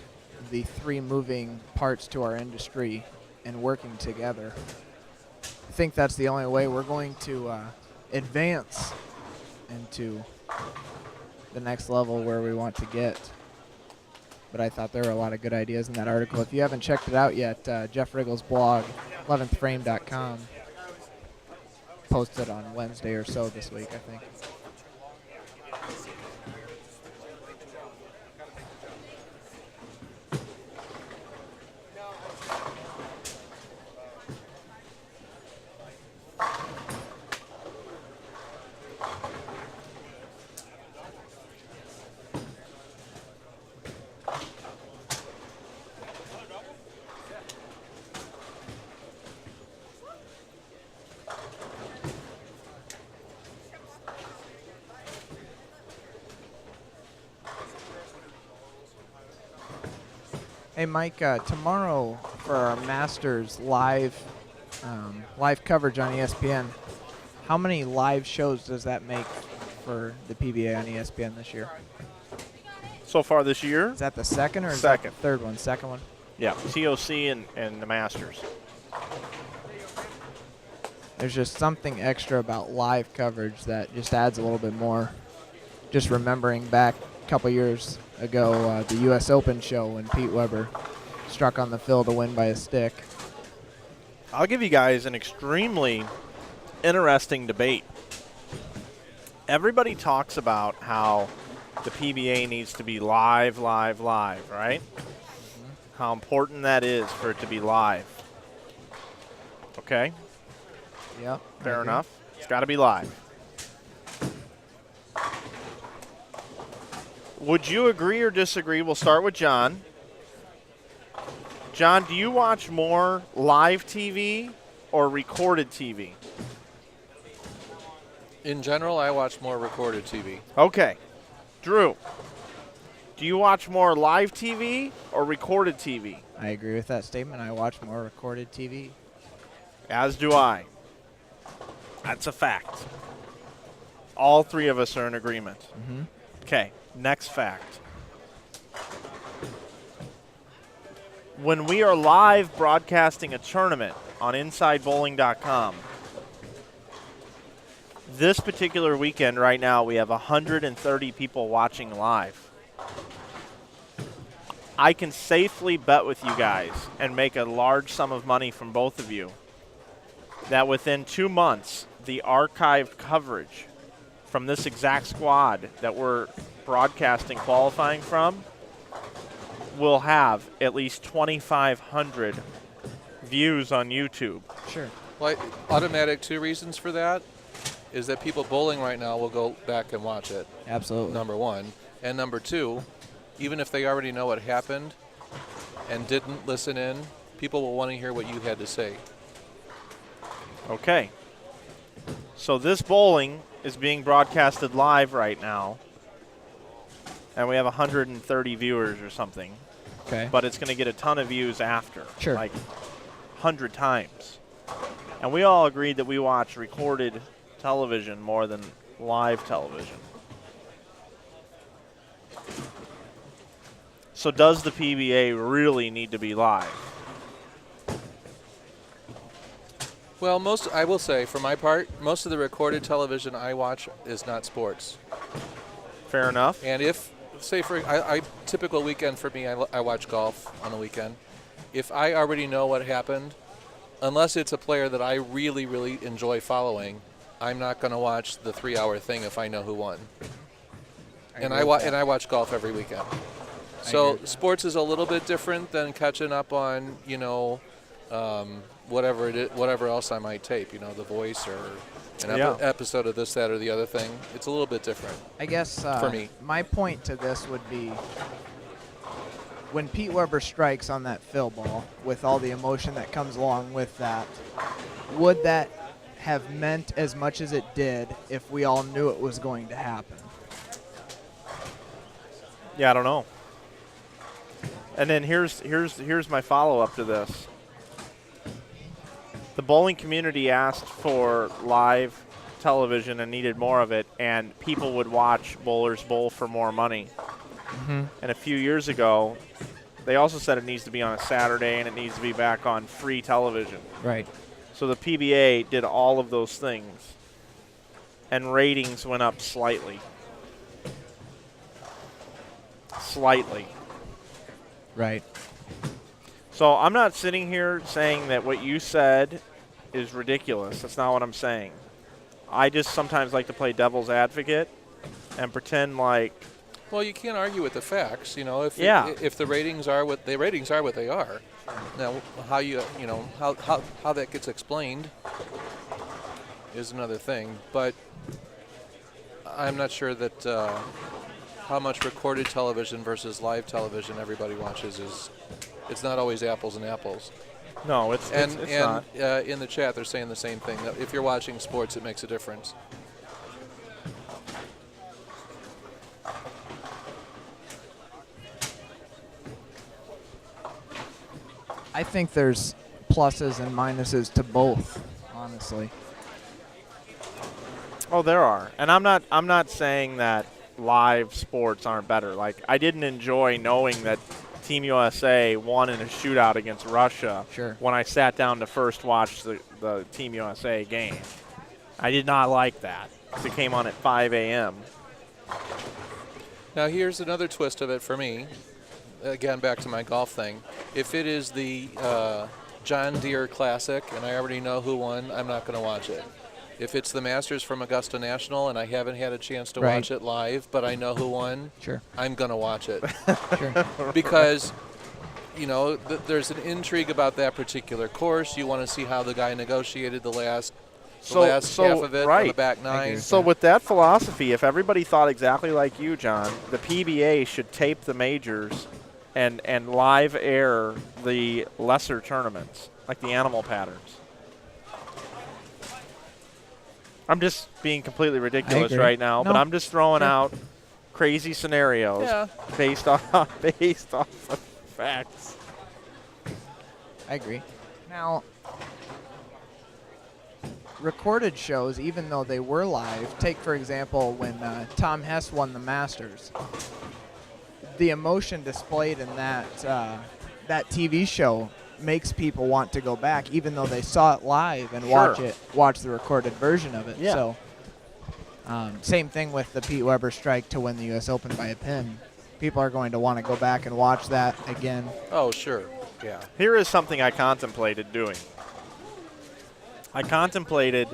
the three moving parts to our industry and working together. I think that's the only way we're going to advance into the next level where we want to get. But I thought there were a lot of good ideas in that article. If you haven't checked it out yet, Jeff Riggles' blog, 11thframe.com, posted on Wednesday or so this week, I think. Hey, Mike, tomorrow for our Masters live coverage on ESPN, how many live shows does that make for the PBA on ESPN this year? So far this year, Is that the second or is that the Second. third one? Second one? yeah, TOC and the Masters. There's just something extra about live coverage that just adds a little bit more. Just remembering back a couple years ago, the U.S. Open show when Pete Weber struck on the fill to win by a stick. I'll give you guys an extremely interesting debate. Everybody talks about how the PBA needs to be live, right? How important that is for it to be live. Okay, Yep. fair enough. It's got to be live. Would you agree or disagree? We'll start with John. John, do you watch more live TV or recorded TV? In general, I watch more recorded TV. Okay. Drew, do you watch more live TV or recorded TV? I agree with that statement. I watch more recorded TV. As do I. That's a fact. All three of us are in agreement. Mm-hmm. Okay, next fact. When we are live broadcasting a tournament on InsideBowling.com, this particular weekend right now we have 130 people watching live. I can safely bet with you guys and make a large sum of money from both of you that within 2 months, the archived coverage from this exact squad that we're broadcasting qualifying from will have at least 2,500 views on YouTube. Sure. Well, automatic two reasons for that is that people bowling right now will go back and watch it, Absolutely. number one. And number two, even if they already know what happened and didn't listen in, people will want to hear what you had to say. Okay. So this bowling is being broadcasted live right now, and we have 130 viewers or something. Okay. But it's going to get a ton of views after. Sure. Like 100 times. And we all agreed that we watch recorded television more than live television. So does the PBA really need to be live? Well, I will say, for my part, most of the recorded television I watch is not sports. Fair enough. And if, say, typical weekend for me, I watch golf on the weekend. If I already know what happened, unless it's a player that I really, really enjoy following, I'm not going to watch the 3-hour thing if I know who won. And I watch golf every weekend. So sports is a little bit different than catching up on, whatever else I might tape, The Voice or an episode of this, that, or the other thing. It's a little bit different. I guess for me, my point to this would be when Pete Weber strikes on that fill ball with all the emotion that comes along with that, would that have meant as much as it did if we all knew it was going to happen? Yeah, I don't know. And then here's my follow-up to this. The bowling community asked for live television and needed more of it, and people would watch bowlers bowl for more money. Mm-hmm. And a few years ago, they also said it needs to be on a Saturday and it needs to be back on free television. Right. So the PBA did all of those things, and ratings went up slightly. Slightly. Right. So I'm not sitting here saying that what you said is ridiculous. That's not what I'm saying. I just sometimes like to play devil's advocate and pretend like. Well, you can't argue with the facts, If the ratings are what they are. Now, how how that gets explained is another thing. But I'm not sure that how much recorded television versus live television everybody watches is. It's not always apples and apples. No, it's not. In the chat, they're saying the same thing. That if you're watching sports, it makes a difference. I think there's pluses and minuses to both, honestly. Oh, there are. And I'm not saying that live sports aren't better. Like, I didn't enjoy knowing that Team USA won in a shootout against Russia when I sat down to first watch the Team USA game. I did not like that because it came on at 5 a.m. Now, here's another twist of it for me. Again, back to my golf thing. If it is the John Deere Classic and I already know who won, I'm not going to watch it. If it's the Masters from Augusta National and I haven't had a chance to watch it live, but I know who won, I'm going to watch it. Because, there's an intrigue about that particular course. You want to see how the guy negotiated the last half of it on the back nine. So with that philosophy, if everybody thought exactly like you, John, the PBA should tape the majors and live air the lesser tournaments, like the animal patterns. I'm just being completely ridiculous right now, but I'm just throwing out crazy scenarios based off of facts. I agree. Now, recorded shows, even though they were live, take for example when Tom Hess won the Masters. The emotion displayed in that TV show makes people want to go back, even though they saw it live and watch the recorded version of it. So, same thing with the Pete Weber strike to win the U.S. Open by a pin. People are going to want to go back and watch that again. Oh, sure. Yeah. Here is something I contemplated doing. I contemplated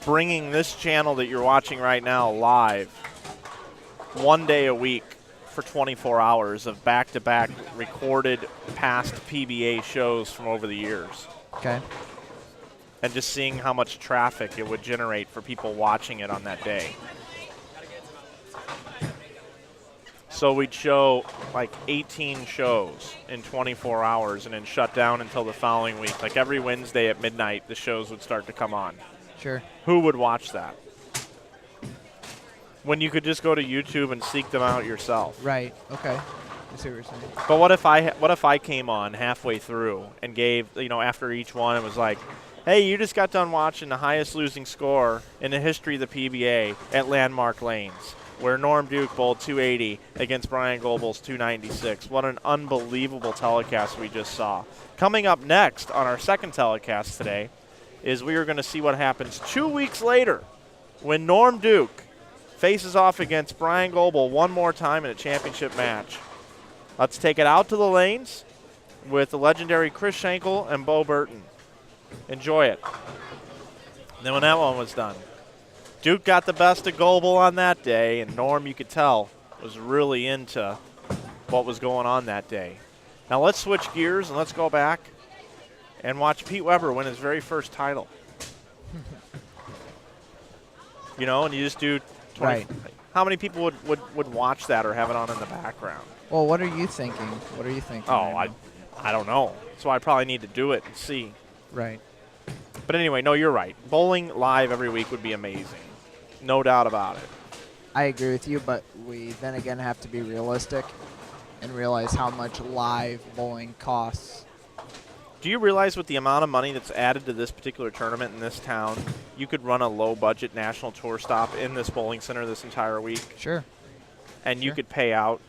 bringing this channel that you're watching right now live 1 day a week for 24 hours of back-to-back recorded past PBA shows from over the years. Okay. And just seeing how much traffic it would generate for people watching it on that day. So we'd show like 18 shows in 24 hours and then shut down until the following week. Like every Wednesday at midnight, the shows would start to come on. Sure. Who would watch that? When you could just go to YouTube and seek them out yourself. Right. Okay. I see what you're saying. But what if I came on halfway through and gave, after each one, it was like, hey, you just got done watching the highest losing score in the history of the PBA at Landmark Lanes, where Norm Duke bowled 280 against Brian Goebel's 296. What an unbelievable telecast we just saw. Coming up next on our second telecast today is we are going to see what happens 2 weeks later when Norm Duke faces off against Brian Goebel one more time in a championship match. Let's take it out to the lanes with the legendary Chris Schenkel and Bo Burton. Enjoy it. And then when that one was done, Duke got the best of Goebel on that day, and Norm, you could tell, was really into what was going on that day. Now let's switch gears and let's go back and watch Pete Weber win his very first title. You know, and you just do 20. Right. How many people would watch that or have it on in the background? Well, what are you thinking? What are you thinking? Oh, right I don't know. So I probably need to do it and see. now? Right. But anyway, no, you're right. Bowling live every week would be amazing. No doubt about it. I agree with you, but we then again have to be realistic and realize how much live bowling costs. Do you realize with the amount of money that's added to this particular tournament in this town, you could run a low-budget national tour stop in this bowling center this entire week? Sure. And you Sure. could pay out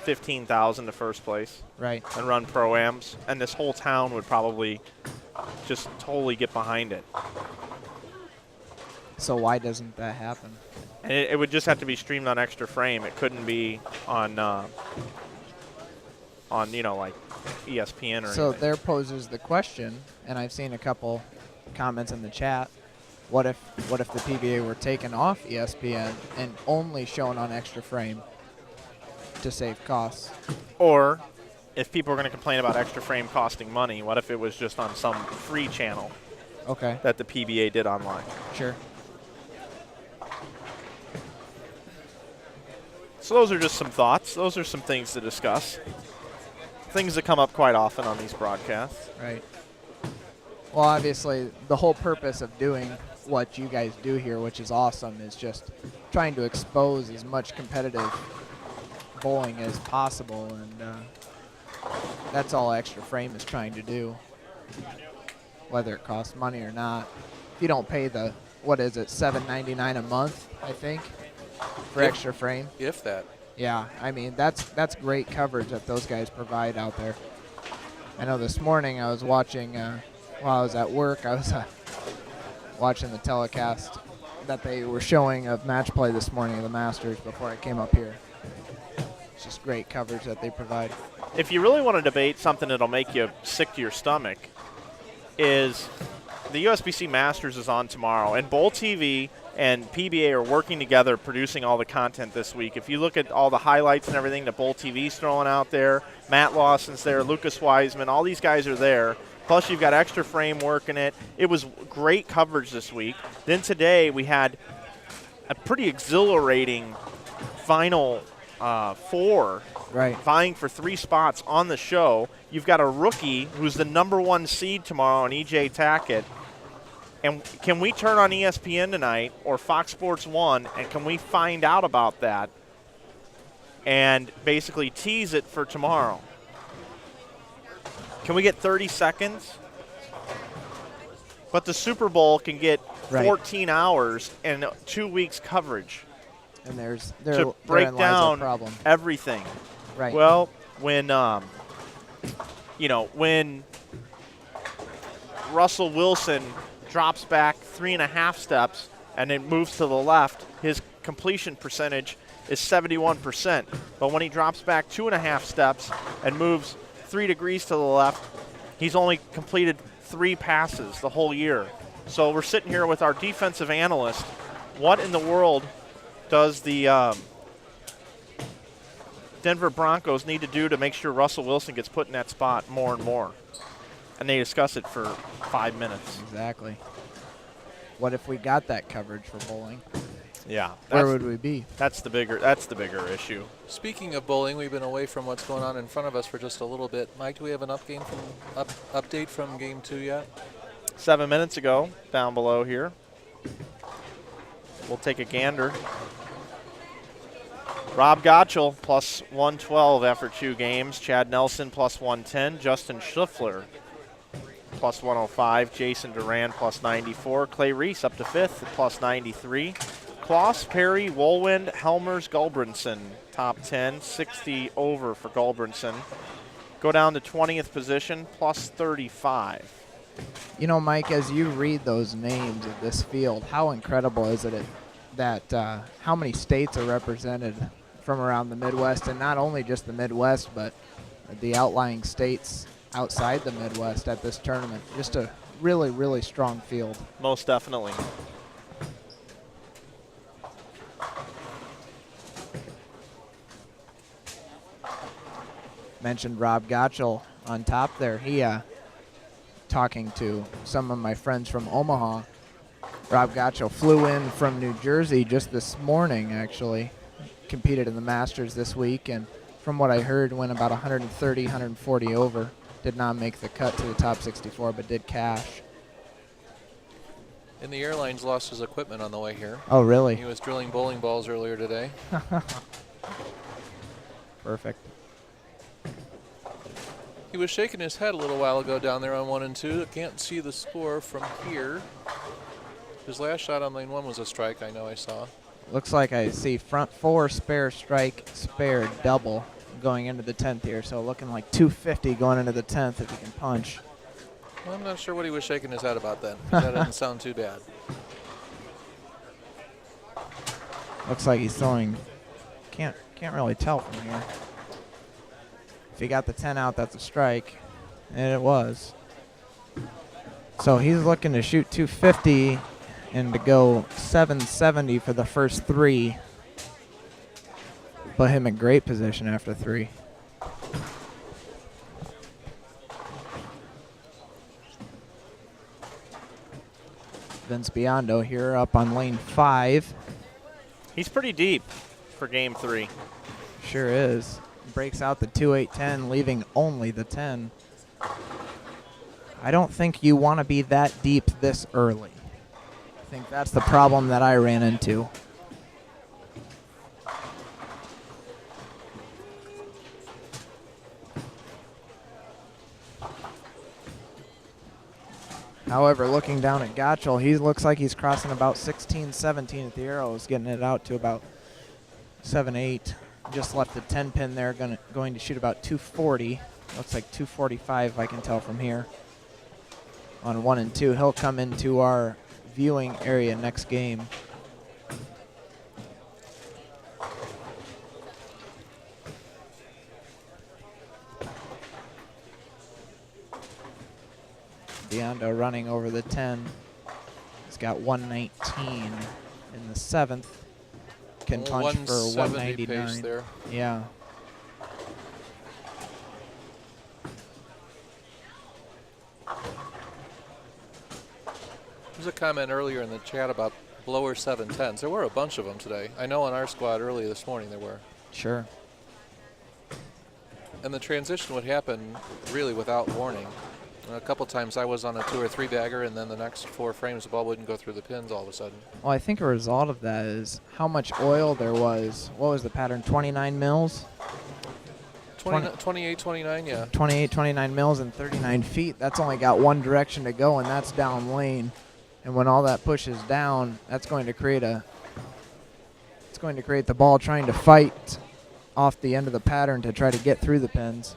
$15,000 to first place Right. and run pro-ams, and this whole town would probably just totally get behind it. So why doesn't that happen? And it would just have to be streamed on Extra Frame. It couldn't be on you know, like ESPN or So anything. there poses the question, and I've seen a couple comments in the chat. What if the PBA were taken off ESPN and only shown on Extra Frame to save costs? Or if people are going to complain about Extra Frame costing money, what if it was just on some free channel Okay. that the PBA did online? Sure. So those are just some thoughts. Those are some things to discuss. Things that come up quite often on these broadcasts. Right. Well, obviously, the whole purpose of doing what you guys do here, which is awesome, is just trying to expose as much competitive bowling as possible, and that's all Extra Frame is trying to do, whether it costs money or not. If you don't pay the, what is it, $7.99 a month, I think, for Yep. Extra Frame. If that. Yeah, I mean, that's great coverage that those guys provide out there. I know this morning I was watching, while I was at work, I was watching the telecast that they were showing of match play this morning of the Masters before I came up here. It's just great coverage that they provide. If you really want to debate something that'll make you sick to your stomach, is the USBC Masters is on tomorrow, and Bowl TV and PBA are working together producing all the content this week. If you look at all the highlights and everything that Bowl TV's throwing out there, Matt Lawson's there, Lucas Wiseman, all these guys are there. Plus you've got Extra Frame working it. It was great coverage this week. Then today we had a pretty exhilarating final four, Right. vying for 3 spots on the show. You've got a rookie who's the #1 seed tomorrow in EJ Tackett. And can we turn on ESPN tonight or Fox Sports 1, and can we find out about that and basically tease it for tomorrow? Can we get 30 seconds? But the Super Bowl can get Right. 14 hours and 2 weeks coverage And to therein break lies our down problem. everything. Right. Well, when when Russell Wilson drops back 3.5 steps and then moves to the left, his completion percentage is 71%. But when he drops back 2.5 steps and moves 3 degrees to the left, he's only completed 3 passes the whole year. So we're sitting here with our defensive analyst. What in the world does the Denver Broncos need to do to make sure Russell Wilson gets put in that spot more and more? And they discuss it for 5 minutes. Exactly. What if we got that coverage for bowling? Yeah, Where would we be? that's the bigger issue. Speaking of bowling, we've been away from what's going on in front of us for just a little bit. Mike, do we have an update from Game 2 yet? 7 minutes ago, down below here. We'll take a gander. Rob Gotchall plus 112 after 2 games. Chad Nelson plus 110. Justin Schliffler plus 105. Jason Duran plus 94. Clay Reese up to 5th at plus 93. Kloss, Perry, Woolwind, Helmers, Gulbranson top 10. 60 over for Gulbranson. Go down to 20th position plus 35. You know, Mike, as you read those names of this field, how incredible is it that how many states are represented from around the Midwest, and not only just the Midwest, but the outlying states outside the Midwest at this tournament. Just a really, really strong field. Most definitely. Mentioned Rob Gotchall on top there. He talking to some of my friends from Omaha. Rob Gotchall flew in from New Jersey just this morning, actually. Competed in the Masters this week, and from what I heard, went about 130, 140 over. Did not make the cut to the top 64, but did cash. And the airlines lost his equipment on the way here. Oh, really? He was drilling bowling balls earlier today. Perfect. He was shaking his head a little while ago down there on 1 and 2. I can't see the score from here. His last shot on lane 1 was a strike, I know I saw. Looks like I see front 4, spare, strike, spare, double going into the 10th here. So looking like 250 going into the 10th if he can punch. Well, I'm not sure what he was shaking his head about then. That doesn't sound too bad. Looks like he's throwing. Can't really tell from here. If he got the 10 out, that's a strike, and it was. So he's looking to shoot 250 and to go 770 for the first 3. Put him in great position after 3. Vince Biondo here up on lane 5. He's pretty deep for game 3. Sure is. Breaks out the 2-8-10, leaving only the 10. I don't think you want to be that deep this early. I think that's the problem that I ran into. However, looking down at Gotchall, he looks like he's crossing about 16, 17 at the arrows, getting it out to about 7, 8. Just left the 10 pin there, going to shoot about 240. Looks like 245 I can tell from here. On 1 and 2, he'll come into our viewing area next game. Biondo running over the 10. He's got 119 in the 7th. Can punch for 199. Pace there. Yeah. There's a comment earlier in the chat about blower 710s. There were a bunch of them today. I know on our squad early this morning there were. Sure. And the transition would happen really without warning. A couple times I was on a 2 or 3 bagger, and then the next 4 frames the ball wouldn't go through the pins all of a sudden. Well, I think a result of that is how much oil there was. What was the pattern? 29 mils? 28, 29, yeah. 28, 29 mils and 39 feet. That's only got one direction to go, and that's down lane. And when all that pushes down, that's going to create the ball trying to fight off the end of the pattern to try to get through the pins.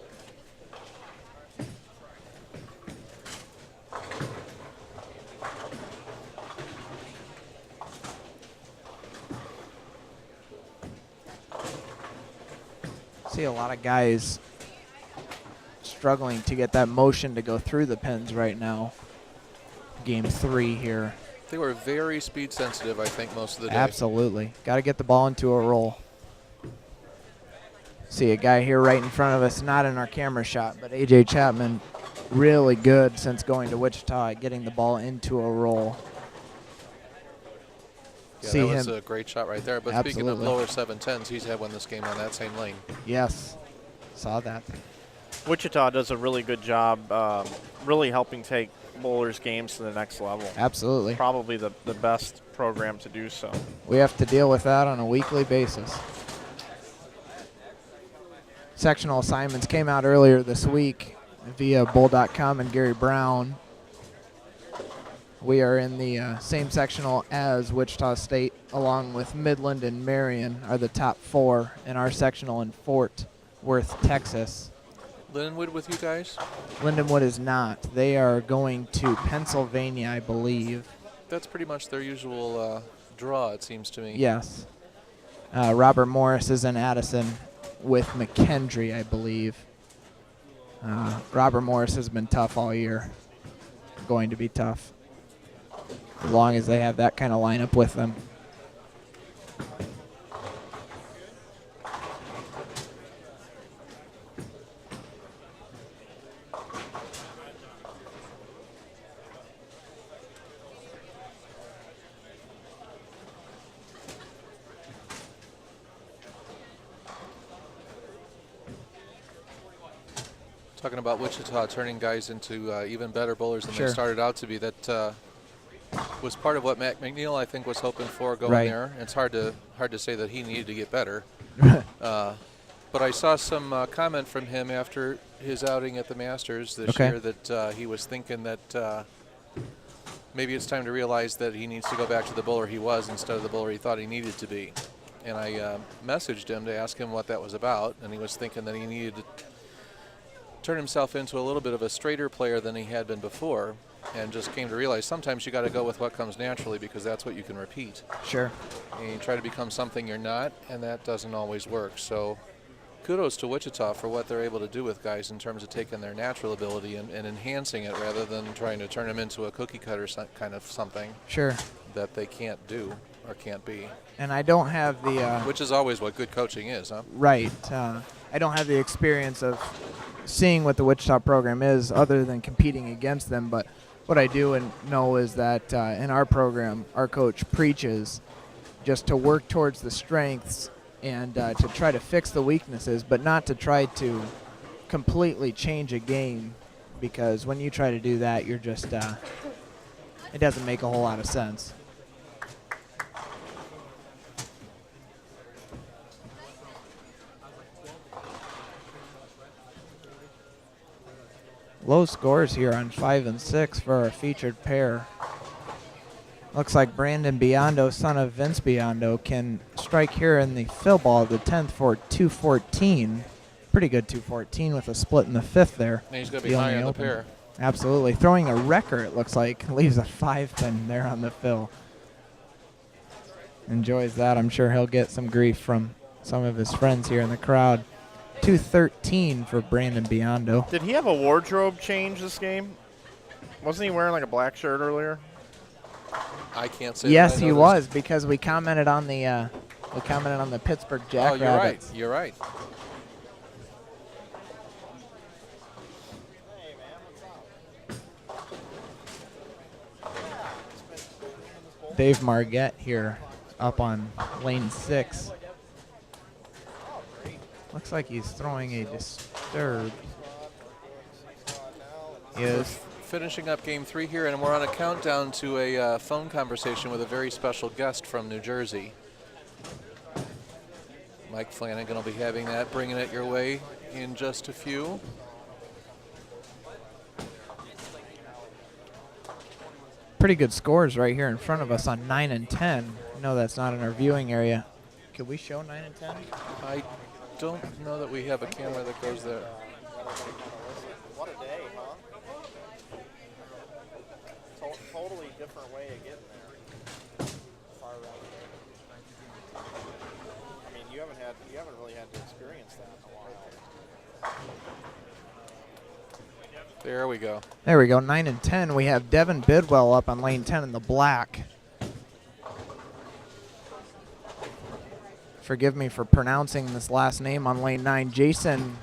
See a lot of guys struggling to get that motion to go through the pins right now. Game 3 here. They were very speed sensitive, I think, most of the day. Absolutely. Got to get the ball into a roll. See a guy here right in front of us, not in our camera shot, but AJ Chapman, really good since going to Wichita at getting the ball into a roll. Yeah, See that was him. a great shot right there. But speaking of lower 710s, he's had one this game on that same lane. Yes, saw that. Wichita does a really good job really helping take bowlers' games to the next level. Absolutely. Probably the best program to do so. We have to deal with that on a weekly basis. Sectional assignments came out earlier this week via Bowl.com and Gary Brown. We are in the same sectional as Wichita State, along with Midland and Marion are the top 4 in our sectional in Fort Worth, Texas. Lindenwood with you guys? Lindenwood is not. They are going to Pennsylvania, I believe. That's pretty much their usual draw, it seems to me. Yes. Robert Morris is in Addison with McKendree, I believe. Robert Morris has been tough all year. Going to be tough. As long as they have that kind of lineup with them. talking about Wichita turning guys into even better bowlers than they started out to be. That was part of what Matt McNeil, I think, was hoping for going there. It's hard to say that he needed to get better. But I saw some comment from him after his outing at the Masters this year that he was thinking that maybe it's time to realize that he needs to go back to the bowler he was instead of the bowler he thought he needed to be. And I messaged him to ask him what that was about, and he was thinking that he needed to turn himself into a little bit of a straighter player than he had been before, and just came to realize sometimes you got to go with what comes naturally because that's what you can repeat. Sure. And you try to become something you're not, and that doesn't always work. So kudos to Wichita for what they're able to do with guys in terms of taking their natural ability and enhancing it rather than trying to turn them into a cookie cutter kind of something. Sure. That they can't do or can't be. And I don't have the... which is always what good coaching is, huh? Right. I don't have the experience of seeing what the Wichita program is other than competing against them, but what I do know is that in our program, our coach preaches just to work towards the strengths and to try to fix the weaknesses, but not to try to completely change a game, because when you try to do that, you're just, it doesn't make a whole lot of sense. Low scores here on 5 and 6 for our featured pair. Looks like Brandon Biondo, son of Vince Biondo, can strike here in the fill ball of the 10th for 214. Pretty good 214 with a split in the 5th there. And he's going to be high on the pair. Absolutely. Throwing a wrecker, it looks like. Leaves a 5-pin there on the fill. Enjoys that. I'm sure he'll get some grief from some of his friends here in the crowd. 213 for Brandon Biondo. Did he have a wardrobe change this game? Wasn't he wearing like a black shirt earlier? I can't say. Yes, he was, because we commented on the Pittsburgh Jackrabbits. You're right. Dave Margette here up on lane 6. Looks like he's throwing a disturb. He is. Finishing up game 3 here, and we're on a countdown to a phone conversation with a very special guest from New Jersey. Mike Flanagan will be having that, bringing it your way in just a few. Pretty good scores right here in front of us on 9 and 10. No, that's not in our viewing area. Could we show 9 and 10? I don't know that we have a camera that goes there. What a day, huh? Totally different way of getting there. Far right. I mean, you haven't really had to experience that in a while. There we go. There we go, 9 and 10. We have Devin Bidwell up on lane 10 in the black. Forgive me for pronouncing this last name on lane 9. Jason.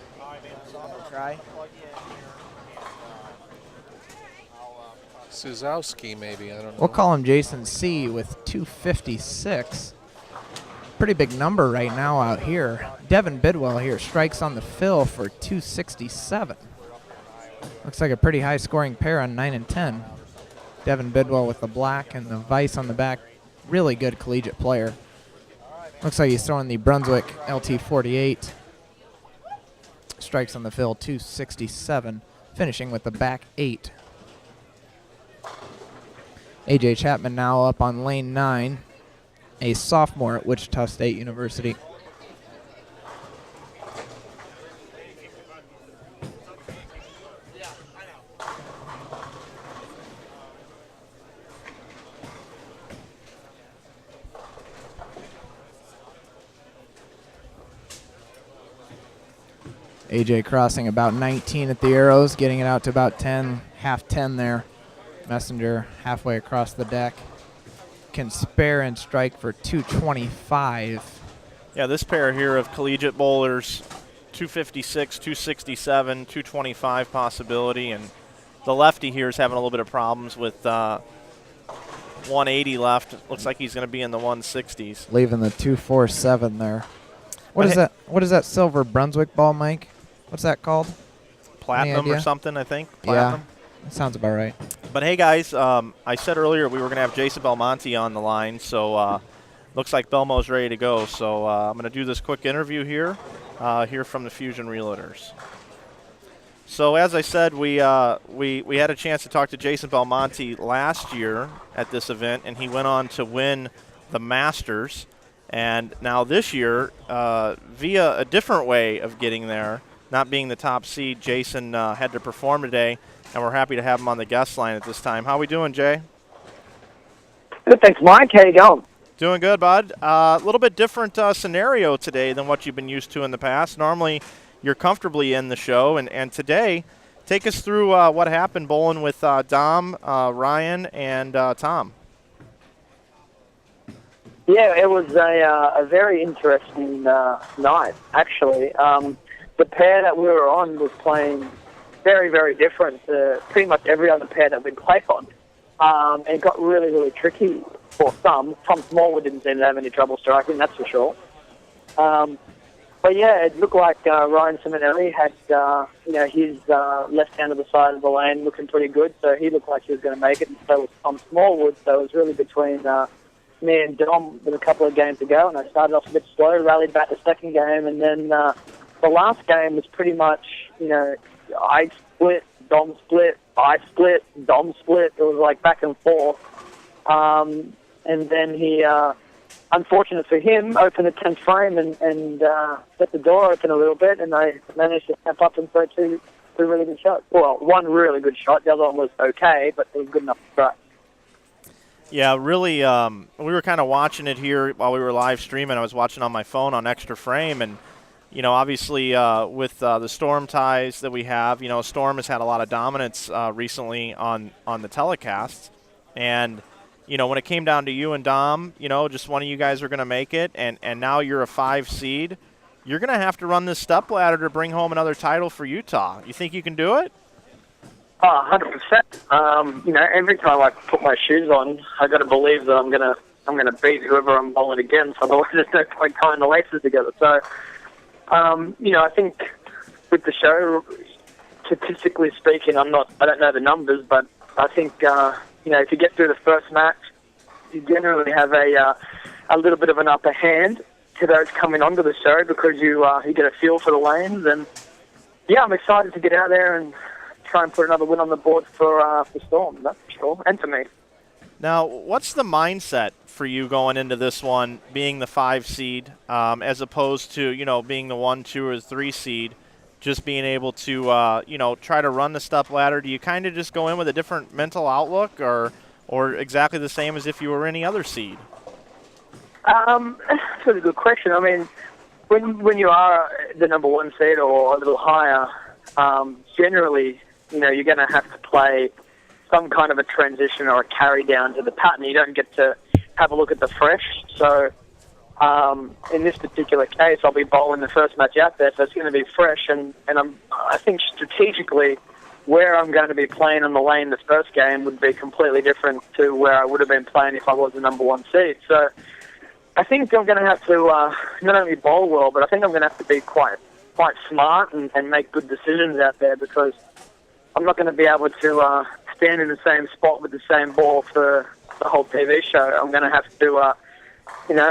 Try. Suzowski, maybe. I don't know. We'll call him Jason C with 256. Pretty big number right now out here. Devin Bidwell here strikes on the fill for 267. Looks like a pretty high scoring pair on 9 and 10. Devin Bidwell with the black and the vice on the back. Really good collegiate player. Looks like he's throwing the Brunswick LT48. Strikes on the fill 267. Finishing with the back 8. AJ Chapman now up on lane 9, a sophomore at Wichita State University. AJ crossing about 19 at the arrows, getting it out to about 10, half 10 there. Messenger halfway across the deck. Can spare and strike for 225. Yeah, this pair here of collegiate bowlers, 256, 267, 225 possibility. And the lefty here is having a little bit of problems with 180 left. Looks like he's going to be in the 160s. Leaving the 247 there. What is that silver Brunswick ball, Mike? What's that called? platinum or idea? something, I think. Platinum. Yeah, that sounds about right. But hey, guys, I said earlier we were going to have Jason Belmonte on the line, so looks like Belmo's ready to go. So I'm going to do this quick interview here from the Fusion Realtors. So as I said, we had a chance to talk to Jason Belmonte last year at this event, and he went on to win the Masters. And now this year, via a different way of getting there, not being the top seed, Jason had to perform today, and we're happy to have him on the guest line at this time. How we doing, Jay? Good, thanks, Mike. How you going? Doing good, bud. A little bit different scenario today than what you've been used to in the past. Normally, you're comfortably in the show, and today, take us through what happened bowling with Dom, Ryan, and Tom. Yeah, it was a very interesting night, actually. The pair that we were on was playing very, very different to pretty much every other pair that we played on. And it got really, really tricky for some. Tom Smallwood didn't seem to have any trouble striking, that's for sure. But yeah, it looked like Ryan Simonelli had, his left hand of the side of the lane looking pretty good, so he looked like he was going to make it, and so was Tom Smallwood. So it was really between me and Dom with a couple of games to go, and I started off a bit slow, rallied back the second game, and then the last game was pretty much, I split, Dom split, I split, Dom split. It was like back and forth. And then he... unfortunate for him, opened the 10th frame and set the door open a little bit, and I managed to step up and throw two really good shots. Well, one really good shot, the other one was okay, but it was good enough to strike. Yeah, really, we were kind of watching it here while we were live streaming. I was watching on my phone on Extra Frame, and, obviously with the Storm ties that we have, Storm has had a lot of dominance recently on the telecasts, and when it came down to you and Dom, just one of you guys are going to make it, and now you're a 5 seed. You're going to have to run this step ladder to bring home another title for Utah. You think you can do it? 100%. Every time I put my shoes on, I got to believe that I'm gonna beat whoever I'm bowling against. Otherwise, there's no point tying the laces together. So, I think with the show, statistically speaking, I don't know the numbers, but I think. If you get through the first match, you generally have a little bit of an upper hand to those coming onto the show because you get a feel for the lanes. And, yeah, I'm excited to get out there and try and put another win on the board for Storm, that's for sure, and for me. Now, what's the mindset for you going into this one, being the 5 seed, as opposed to, being the 1, 2, or 3 seed? Just being able to, try to run the step ladder. Do you kind of just go in with a different mental outlook or exactly the same as if you were any other seed? That's a really good question. I mean, when you are the number 1 seed or a little higher, generally, you're going to have to play some kind of a transition or a carry down to the pattern. You don't get to have a look at the fresh. So, in this particular case, I'll be bowling the first match out there, so it's going to be fresh. And I think strategically, where I'm going to be playing on the lane this first game would be completely different to where I would have been playing if I was the number 1 seed. So I think I'm going to have to not only bowl well, but I think I'm going to have to be quite smart and make good decisions out there because I'm not going to be able to stand in the same spot with the same ball for the whole TV show. I'm going to have to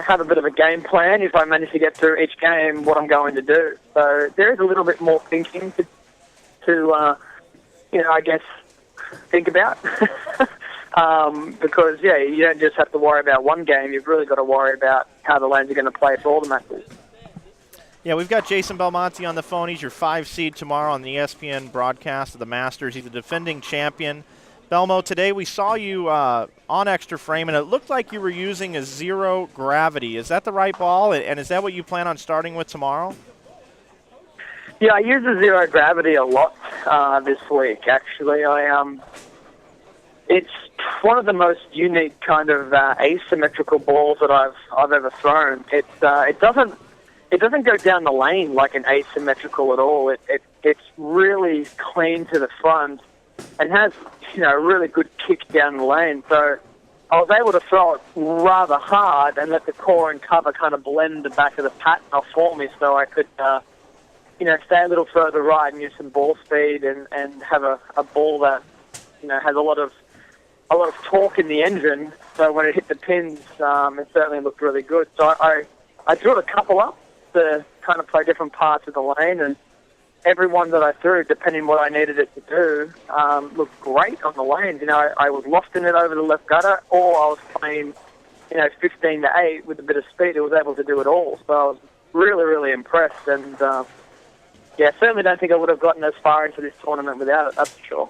have a bit of a game plan if I manage to get through each game, what I'm going to do. So there is a little bit more thinking to I guess, think about. Because, yeah, you don't just have to worry about one game. You've really got to worry about how the lanes are going to play for all the matches. Yeah, we've got Jason Belmonte on the phone. He's your 5 seed tomorrow on the ESPN broadcast of the Masters. He's the defending champion. Belmo, today we saw you on Extra Frame, and it looked like you were using a 0 gravity. Is that the right ball, and is that what you plan on starting with tomorrow? Yeah, I use the 0 gravity a lot this week, actually. It's one of the most unique kind of asymmetrical balls that I've ever thrown. It doesn't go down the lane like an asymmetrical at all. It's really clean to the front and has a really good kick down the lane. So I was able to throw it rather hard and let the core and cover kind of blend the back of the pattern off for me, so I could stay a little further right and use some ball speed and have a ball that, has a lot of torque in the engine. So when it hit the pins, it certainly looked really good. So I drew a couple up to kind of play different parts of the lane, and every one that I threw, depending on what I needed it to do, looked great on the lanes. I was lost in it over the left gutter, or I was playing, 15 to 8 with a bit of speed. It was able to do it all. So I was really, really impressed. And, certainly don't think I would have gotten as far into this tournament without it, that's for sure.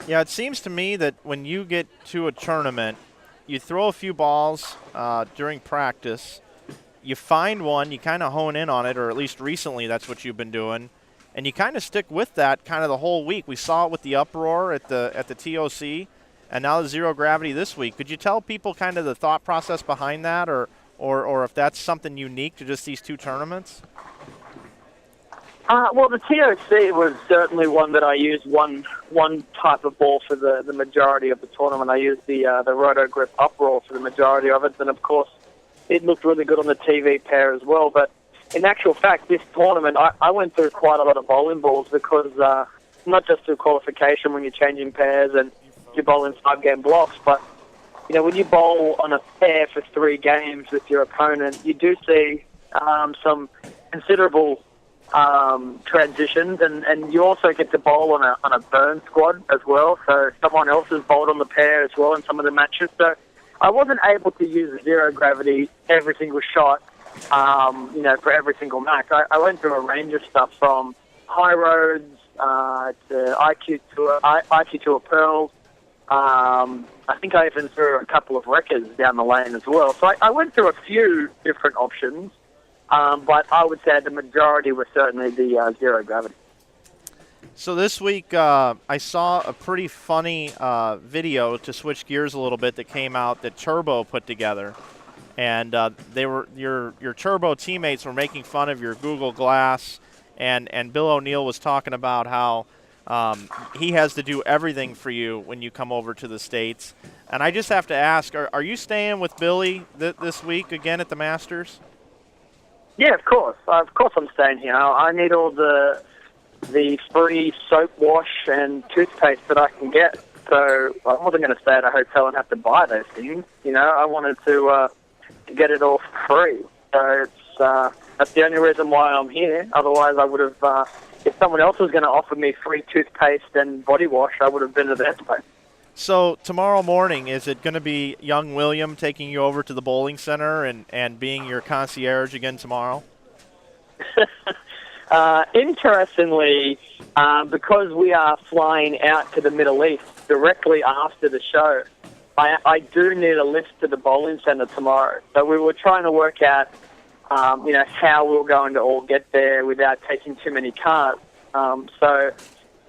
Yeah, it seems to me that when you get to a tournament, you throw a few balls during practice, you find one, you kind of hone in on it, or at least recently that's what you've been doing, and you kind of stick with that kind of the whole week. We saw it with the uproar at the TOC, and now the zero gravity this week. Could you tell people kind of the thought process behind that, or if that's something unique to just these two tournaments? Well, the TOC was certainly one that I used one type of ball for the majority of the tournament. I used the Roto Grip uproar for the majority of it, and of course it looked really good on the TV pair as well. But in actual fact, this tournament, I went through quite a lot of bowling balls because not just through qualification when you're changing pairs and you bowl in 5-game blocks, but when you bowl on a pair for 3 games with your opponent, you do see some considerable transitions, and you also get to bowl on a burn squad as well, so someone else has bowled on the pair as well in some of the matches. So I wasn't able to use zero gravity every single shot, for every single match. I went through a range of stuff from high roads to IQ Tour Pearls. I think I even threw a couple of wreckers down the lane as well. So I went through a few different options. But I would say the majority was certainly the zero gravity. So this week I saw a pretty funny video, to switch gears a little bit, that came out that Turbo put together. And they were your Turbo teammates were making fun of your Google Glass, and Bill O'Neill was talking about how he has to do everything for you when you come over to the States. And I just have to ask, are you staying with Billy this week again at the Masters? Yeah, of course. Of course I'm staying here. I need all the free soap wash and toothpaste that I can get. So I wasn't going to stay at a hotel and have to buy those things. I wanted to get it all for free. So that's the only reason why I'm here. Otherwise, I would have, if someone else was going to offer me free toothpaste and body wash, I would have been to their place. So tomorrow morning, is it going to be young William taking you over to the bowling center and being your concierge again tomorrow? Interestingly, because we are flying out to the Middle East directly after the show, I do need a lift to the bowling center tomorrow. So we were trying to work out, how we were going to all get there without taking too many cars. So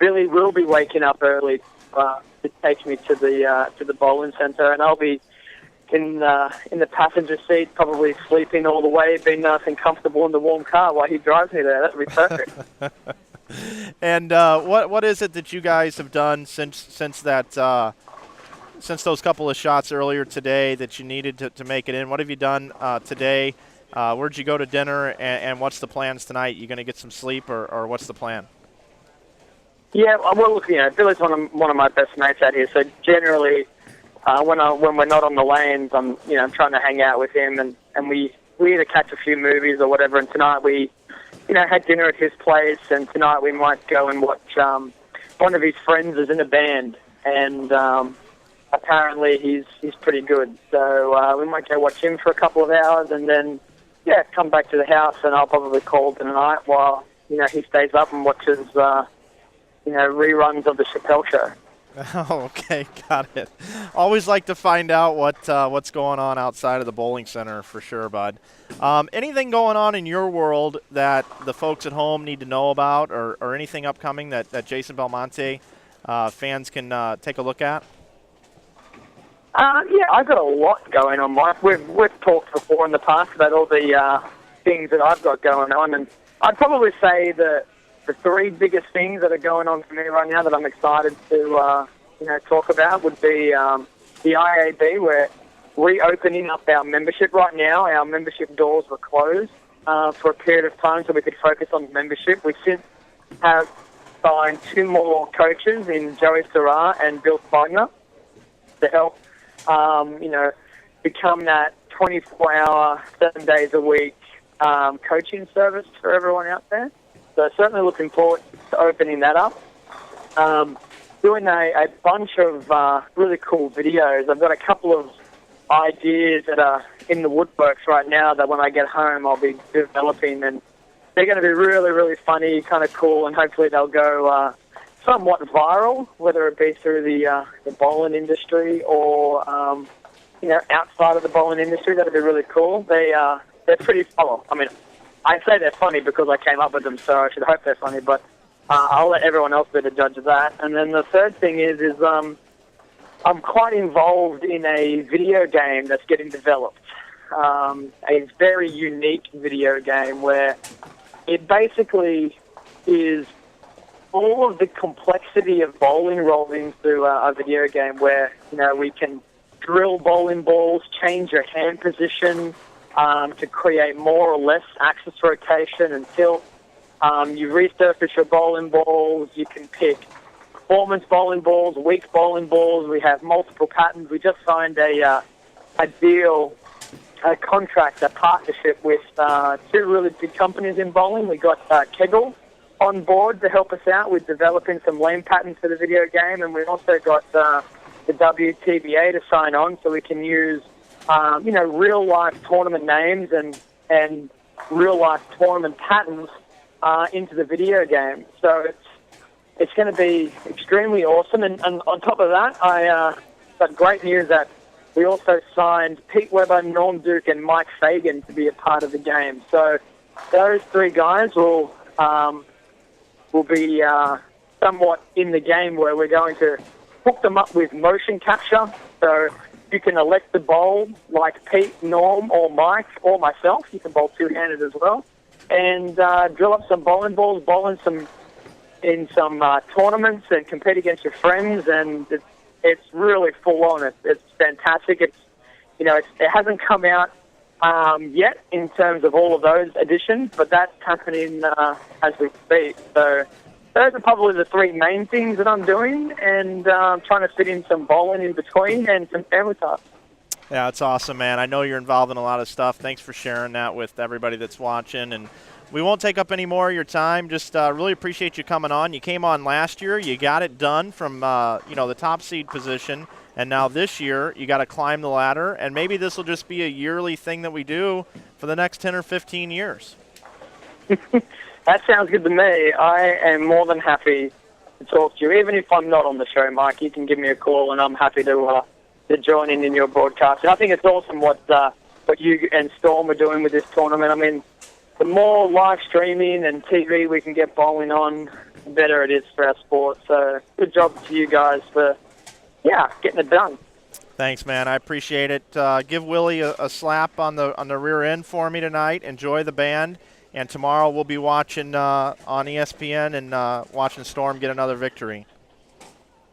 Billy will be waking up early to take me to the bowling center, and I'll be in the passenger seat, probably sleeping all the way, being nice and comfortable in the warm car while he drives me there. That'd be perfect. And what is it that you guys have done since those couple of shots earlier today that you needed to make it in? What have you done today? Where'd you go to dinner, and what's the plans tonight? You going to get some sleep, or what's the plan? Yeah, well, look, Billy's one of my best mates out here. So generally, when we're not on the lanes, I'm trying to hang out with him, and we either catch a few movies or whatever. And tonight we, had dinner at his place, and tonight we might go and watch. One of his friends is in a band, and apparently he's pretty good. So we might go watch him for a couple of hours, and then come back to the house, and I'll probably call tonight while he stays up and watches. Reruns of the Chappelle Show. Oh, okay, got it. Always like to find out what's going on outside of the bowling center, for sure, bud. Anything going on in your world that the folks at home need to know about, or anything upcoming that Jason Belmonte fans can take a look at? I've got a lot going on, Mike. We've talked before in the past about all the things that I've got going on, and I'd probably say that the 3 biggest things that are going on for me right now that I'm excited to talk about would be the IAB. We're reopening up our membership right now. Our membership doors were closed for a period of time so we could focus on membership. We since have signed 2 more coaches in Joey Serra and Bill Spagner to help, become that 24-hour, 7 days a week coaching service for everyone out there. So certainly looking forward to opening that up. Doing a bunch of really cool videos. I've got a couple of ideas that are in the woodworks right now that when I get home I'll be developing, and they're going to be really, really funny, kind of cool, and hopefully they'll go somewhat viral, whether it be through the bowling industry or outside of the bowling industry. That'd be really cool. They're pretty funny. I mean, I say they're funny because I came up with them, so I should hope they're funny, but I'll let everyone else be the judge of that. And then the third thing is I'm quite involved in a video game that's getting developed. A very unique video game where it basically is all of the complexity of bowling rolled into a video game where, we can drill bowling balls, change your hand position to create more or less axis rotation and tilt. You resurface your bowling balls. You can pick performance bowling balls, weak bowling balls. We have multiple patterns. We just signed a deal, a contract, a partnership with 2 really big companies in bowling. We got Kegel on board to help us out with developing some lane patterns for the video game, and we also got the WTBA to sign on so we can use real-life tournament names and real-life tournament patterns into the video game. So it's going to be extremely awesome. And on top of that, I got great news that we also signed Pete Weber, Norm Duke, and Mike Fagan to be a part of the game. So those 3 guys will be somewhat in the game, where we're going to hook them up with motion capture. So you can elect to bowl like Pete, Norm, or Mike, or myself. You can bowl 2-handed as well. And drill up some bowling balls, bowl in some tournaments, and compete against your friends. And it's really full on. It's fantastic. It hasn't come out yet in terms of all of those additions, but that's happening as we speak. So those are probably the 3 main things that I'm doing, and trying to fit in some bowling in between and some family time. Yeah, it's awesome, man. I know you're involved in a lot of stuff. Thanks for sharing that with everybody that's watching. And we won't take up any more of your time. Just really appreciate you coming on. You came on last year. You got it done from the top seed position. And now this year, you got to climb the ladder. And maybe this will just be a yearly thing that we do for the next 10 or 15 years. That sounds good to me. I am more than happy to talk to you. Even if I'm not on the show, Mike, you can give me a call, and I'm happy to join in your broadcast. And I think it's awesome what you and Storm are doing with this tournament. I mean, the more live streaming and TV we can get bowling on, the better it is for our sport. So good job to you guys for, getting it done. Thanks, man. I appreciate it. Give Willie a slap on the rear end for me tonight. Enjoy the band. And tomorrow we'll be watching on ESPN and watching Storm get another victory.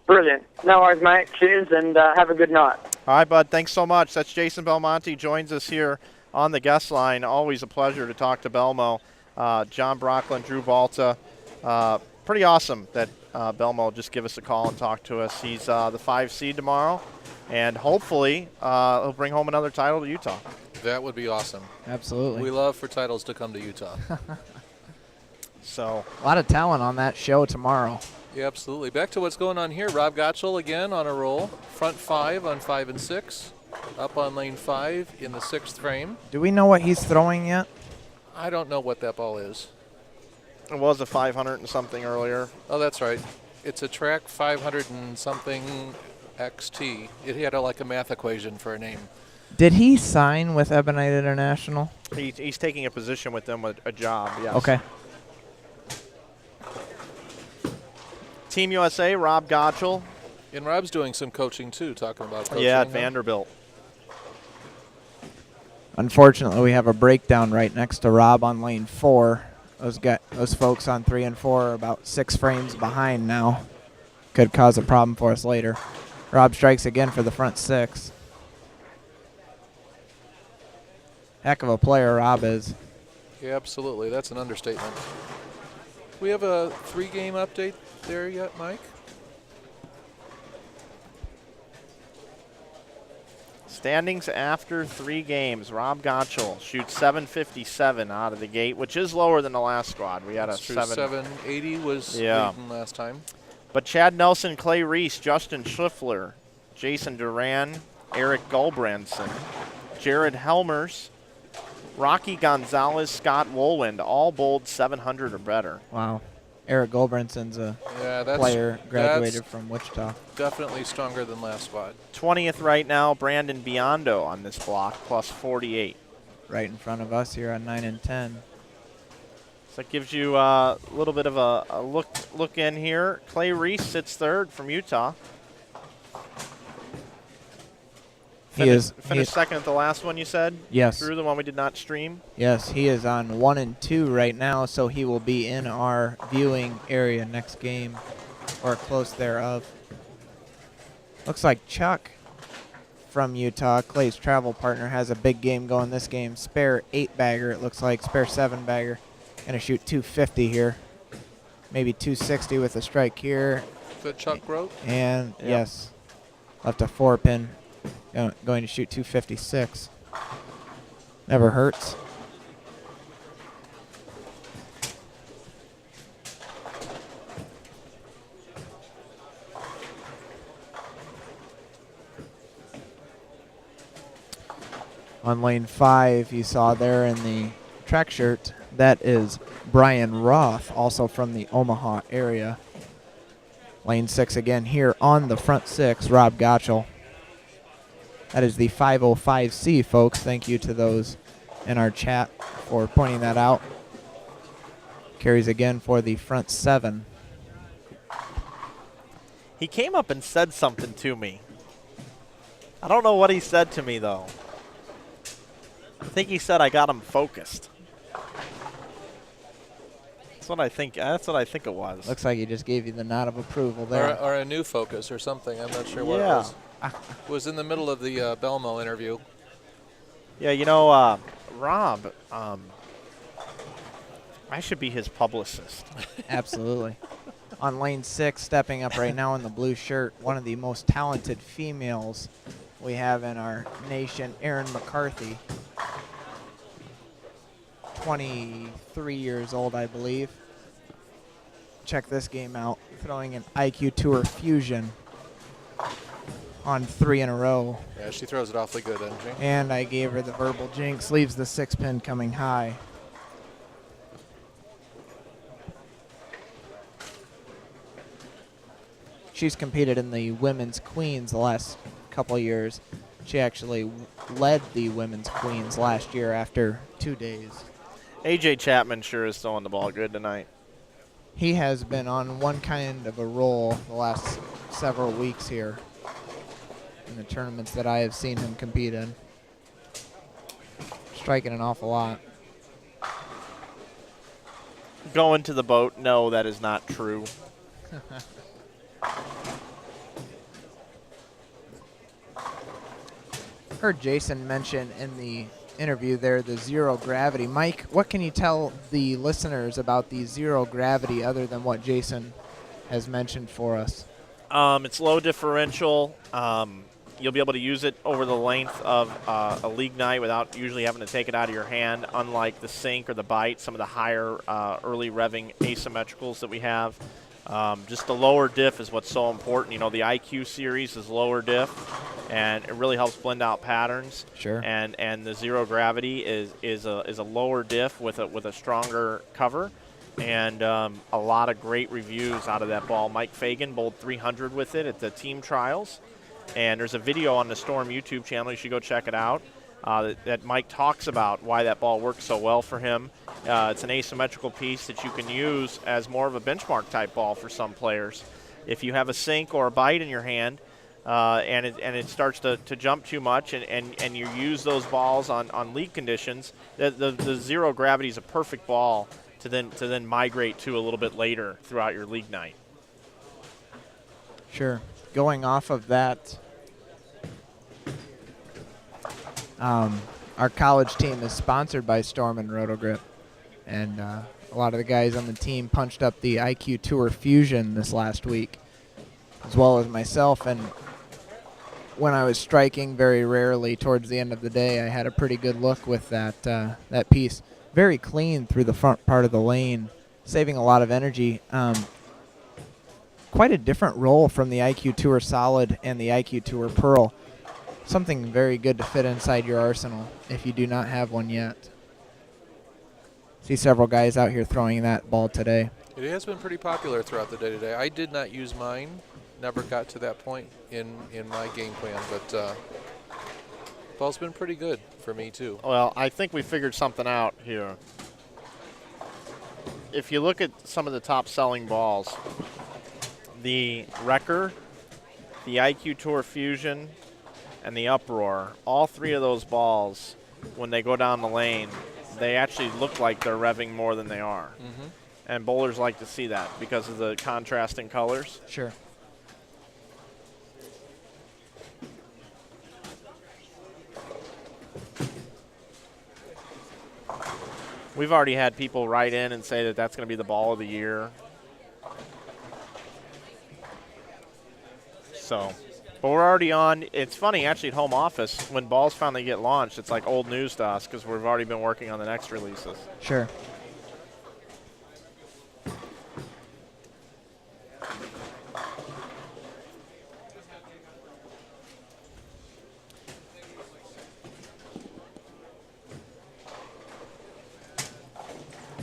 Brilliant. No worries, mate. Cheers, and have a good night. All right, bud. Thanks so much. That's Jason Belmonte. Joins us here on the guest line. Always a pleasure to talk to Belmo. John Brockland, Drew Balta. Pretty awesome that Belmo just give us a call and talk to us. He's the 5 seed tomorrow, and hopefully he'll bring home another title to Utah. That would be awesome. Absolutely. We love for titles to come to Utah. So a lot of talent on that show tomorrow. Yeah, absolutely. Back to what's going on here. Rob Gotchall again on a roll. Front 5 on 5 and 6. Up on lane 5 in the 6th frame. Do we know what he's throwing yet? I don't know what that ball is. it was a 500 and something earlier. Oh, that's right. It's a track 500 and something XT. It had like a math equation for a name. Did he sign with Ebonite International? He's taking a position with them with a job, yes. Okay. Team USA, Rob Gotchall. And Rob's doing some coaching too, talking about coaching. Yeah, at Vanderbilt. Unfortunately, we have a breakdown right next to Rob on lane 4. Those folks on 3 and 4 are about 6 frames behind now. Could cause a problem for us later. Rob strikes again for the front 6. Heck of a player Rob is. Yeah, absolutely. That's an understatement. We have a 3-game update there yet, Mike? Standings after 3 games. Rob Gotchall shoots 757 out of the gate, which is lower than the last squad. We had That's a true. 7. 780 was Yeah. leading last time. But Chad Nelson, Clay Reese, Justin Schliffler, Jason Duran, Eric Gulbrandson, Jared Helmers, Rocky Gonzalez, Scott Woolwind, all bowled 700 or better. Wow. Eric Goldbranson's a Yeah, player, graduated that's from Wichita. definitely stronger than last squad. 20th right now, Brandon Biondo on this block, plus 48. Right in front of us here on 9 and 10. So that gives you a little bit of a look in here. Clay Reese sits third from Utah. Finished second at the last one, you said? Yes. Through the one we did not stream? Yes, he is on 1 and 2 right now, so he will be in our viewing area next game, or close thereof. Looks like Chuck from Utah, Clay's travel partner, has a big game going this game. Spare 8-bagger, it looks like, spare 7-bagger. Gonna shoot 250 here. Maybe 260 with a strike here. Is that Chuck wrote? And Yep. yes, left a 4-pin. Going to shoot 256. Never hurts. On lane 5, you saw there in the track shirt, that is Brian Roth, also from the Omaha area. Lane 6 again here on the front 6, Rob Gotchall. That is the 505C, folks. Thank you to those in our chat for pointing that out. Carries again for the front 7. He came up and said something to me. I don't know what he said to me, though. I think he said I got him focused. That's what I think it was. Looks like he just gave you the nod of approval there. Or a new focus or something. I'm not sure what it Yeah. was. Was in the middle of the Belmo interview. Yeah, you know, Rob, I should be his publicist. Absolutely. On lane 6, stepping up right now in the blue shirt, one of the most talented females we have in our nation, Erin McCarthy. 23 years old, I believe. Check this game out. Throwing an IQ Tour Fusion on 3 in a row. Yeah, she throws it awfully good, doesn't she? And I gave her the verbal jinx. Leaves the 6-pin coming high. She's competed in the Women's Queens the last couple years. She actually led the Women's Queens last year after 2 days. AJ Chapman sure is throwing the ball good tonight. He has been on one kind of a roll the last several weeks here in the tournaments that I have seen him compete in. Striking an awful lot. Going to the boat, no, that is not true. Heard Jason mention in the interview there the zero gravity. Mike, what can you tell the listeners about the zero gravity other than what Jason has mentioned for us? It's low differential. You'll be able to use it over the length of a league night without usually having to take it out of your hand, unlike the sink or the bite, some of the higher early revving asymmetricals that we have. Just the lower diff is what's so important. You know, the IQ series is lower diff, and it really helps blend out patterns. Sure. And the zero gravity is a lower diff with a stronger cover, and a lot of great reviews out of that ball. Mike Fagan bowled 300 with it at the team trials, and there's a video on the Storm YouTube channel. You should go check it out. That Mike talks about why that ball works so well for him. It's an asymmetrical piece that you can use as more of a benchmark type ball for some players. If you have a sink or a bite in your hand and it starts to jump too much and you use those balls on league conditions, the zero gravity is a perfect ball to then migrate to a little bit later throughout your league night. Sure. Going off of that, our college team is sponsored by Storm and Rotogrip. And a lot of the guys on the team punched up the IQ Tour Fusion this last week, as well as myself. And when I was striking, very rarely towards the end of the day, I had a pretty good look with that piece. Very clean through the front part of the lane, saving a lot of energy. Quite a different roll from the IQ Tour Solid and the IQ Tour Pearl. Something very good to fit inside your arsenal if you do not have one yet. See several guys out here throwing that ball today. It has been pretty popular throughout the day today. I did not use mine. Never got to that point in my game plan, but ball's been pretty good for me too. Well, I think we figured something out here. If you look at some of the top selling balls, the Wrecker, the IQ Tour Fusion, and the Uproar, all three of those balls, when they go down the lane, they actually look like they're revving more than they are. Mm-hmm. And bowlers like to see that because of the contrasting colors. Sure. We've already had people write in and say that that's going to be the ball of the year. So, but we're already on. It's funny, actually, at home office, when balls finally get launched, it's like old news to us because we've already been working on the next releases. Sure.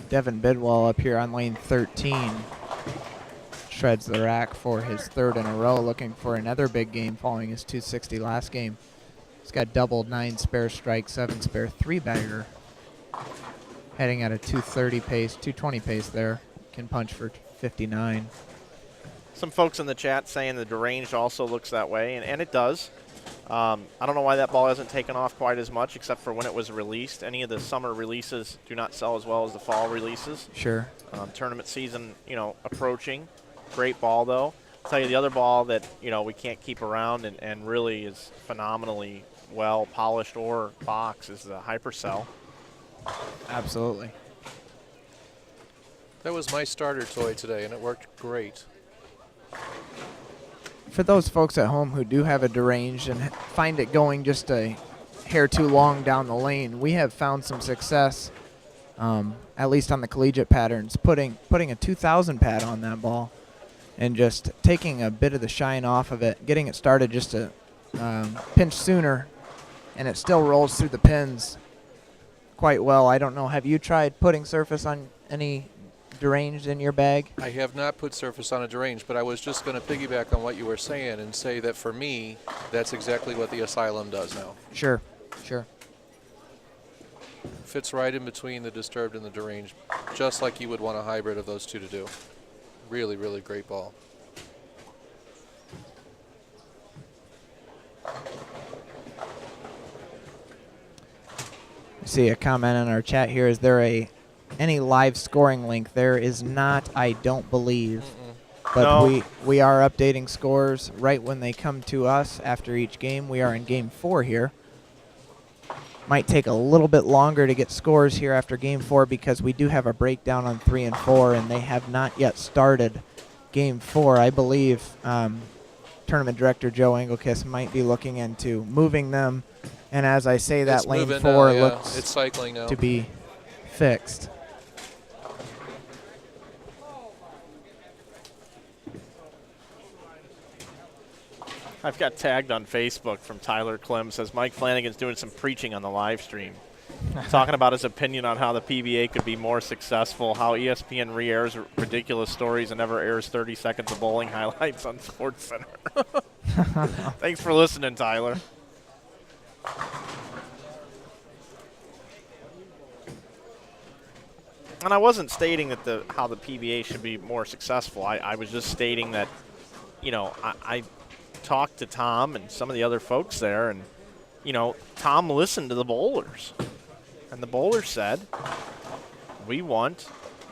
Devin Bidwell up here on lane 13. Shreds the rack for his third in a row, looking for another big game following his 260 last game. He's got doubled 9 spare strike, 7 spare 3-bagger. Heading at a 230 pace, 220 pace there. Can punch for 59. Some folks in the chat saying the deranged also looks that way, and it does. I don't know why that ball hasn't taken off quite as much, except for when it was released. Any of the summer releases do not sell as well as the fall releases. Sure. Tournament season, approaching. Great ball, though. I'll tell you the other ball that, we can't keep around and really is phenomenally well polished or box is the Hypercell. Absolutely. That was my starter toy today, and it worked great. For those folks at home who do have a deranged and find it going just a hair too long down the lane, we have found some success, at least on the collegiate patterns, putting a 2000 pad on that ball and just taking a bit of the shine off of it, getting it started just a pinch sooner, and it still rolls through the pins quite well. I don't know, have you tried putting surface on any deranged in your bag? I have not put surface on a deranged, but I was just going to piggyback on what you were saying and say that for me, that's exactly what the Asylum does now. Sure, sure. Fits right in between the disturbed and the deranged, just like you would want a hybrid of those two to do. Really, really great ball. I see a comment in our chat here. Is there any live scoring link? There is not, I don't believe. But no. we are updating scores right when they come to us after each game. We are in game 4 here. Might take a little bit longer to get scores here after game 4 because we do have a breakdown on 3 and 4, and they have not yet started game 4. I believe tournament director Joe Engelkiss might be looking into moving them, and as I say that, lane 4 looks it's cycling now to be fixed. I've got tagged on Facebook from Tyler Clem, says Mike Flanagan's doing some preaching on the live stream. Talking about his opinion on how the PBA could be more successful, how ESPN re-airs ridiculous stories and never airs 30 seconds of bowling highlights on SportsCenter. Thanks for listening, Tyler. And I wasn't stating that how the PBA should be more successful. I was just stating that, I talked to Tom and some of the other folks there, and, Tom listened to the bowlers. And the bowlers said, we want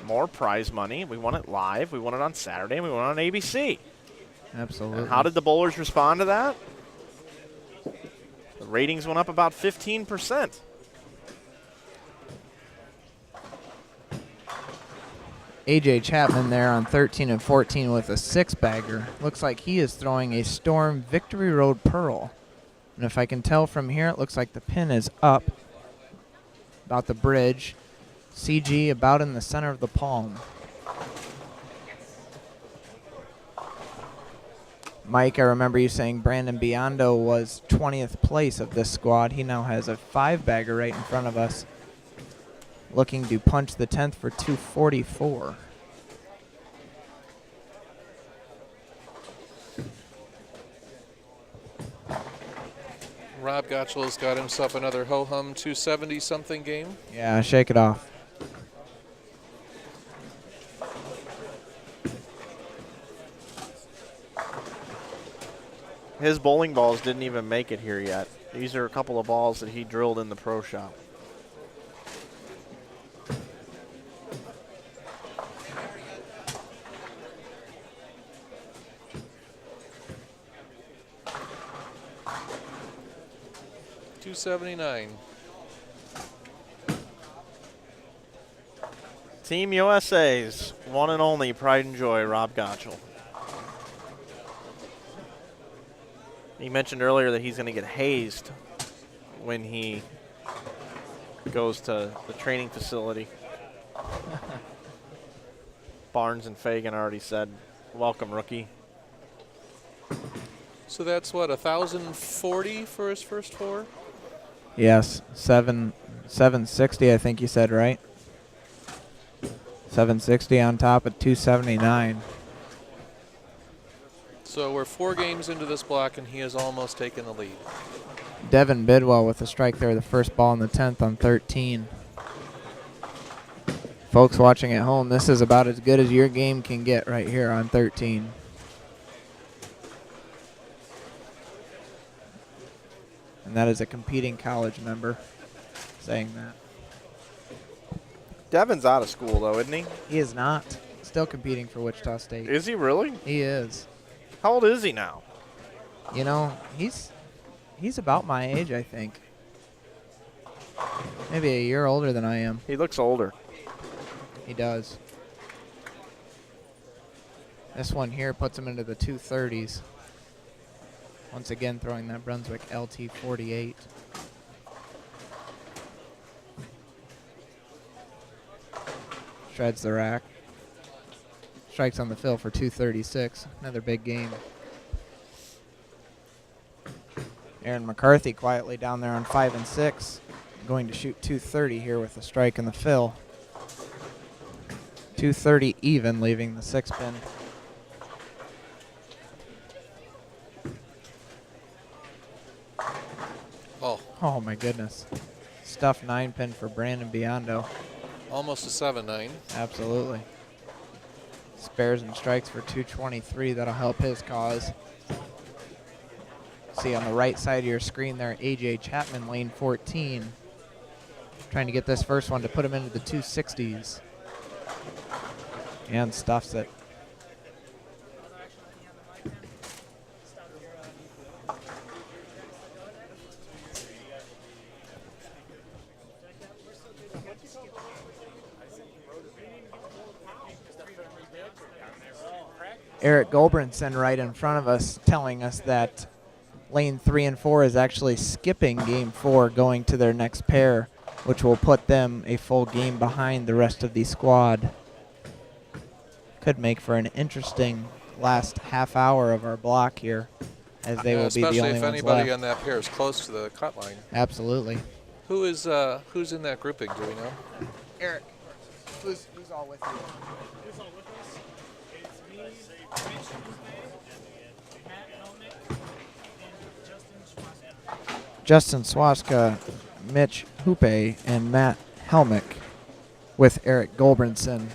more prize money. We want it live. We want it on Saturday. And we want it on ABC. Absolutely. And how did the bowlers respond to that? The ratings went up about 15%. A.J. Chapman there on 13 and 14 with a 6-bagger. Looks like he is throwing a Storm Victory Road Pearl. And if I can tell from here, it looks like the pin is up about the bridge. CG about in the center of the palm. Mike, I remember you saying Brandon Biondo was 20th place of this squad. He now has a 5-bagger right in front of us, looking to punch the 10th for 244. Rob Gotchall has got himself another ho-hum 270-something game. Yeah, shake it off. His bowling balls didn't even make it here yet. These are a couple of balls that he drilled in the pro shop. $279. Team USA's one and only pride and joy, Rob Gotchall. He mentioned earlier that he's going to get hazed when he goes to the training facility. Barnes and Fagan already said, welcome, rookie. So that's what, 1,040 for his first 4? Yes, 760, I think you said, right? 760 on top of 279. So we're 4 games into this block, and he has almost taken the lead. Devin Bidwell with a strike there, the first ball in the 10th on 13. Folks watching at home, this is about as good as your game can get right here on 13. And that is a competing college member saying that. Devin's out of school, though, isn't he? He is not. Still competing for Wichita State. Is he really? He is. How old is he now? You know, he's about my age, I think. Maybe a year older than I am. He looks older. He does. This one here puts him into the 230s. Once again, throwing that Brunswick LT 48. Shreds the rack. Strikes on the fill for 236. Another big game. Aaron McCarthy quietly down there on 5 and 6. Going to shoot 230 here with a strike in the fill. 230 even, leaving the 6-pin. Oh my goodness. Stuffed 9-pin for Brandon Biondo. Almost a 7-9. Absolutely. Spares and strikes for 223. That'll help his cause. See on the right side of your screen there, A.J. Chapman, lane 14. Trying to get this first one to put him into the 260s. And stuffs it. Eric Goldbrinson right in front of us telling us that lane 3 and 4 is actually skipping game 4 going to their next pair, which will put them a full game behind the rest of the squad. Could make for an interesting last half hour of our block here, as they will be the only ones left. Especially if anybody on that pair is close to the cut line. Absolutely. Who's in that grouping, do we know? Eric, who's all with you? Who's all with us? It's me, Mitch Houpe, Matt Helmick, and Justin Swaska. Justin Swaska, Mitch Houpe, and Matt Helmick, with Eric Goldbrinson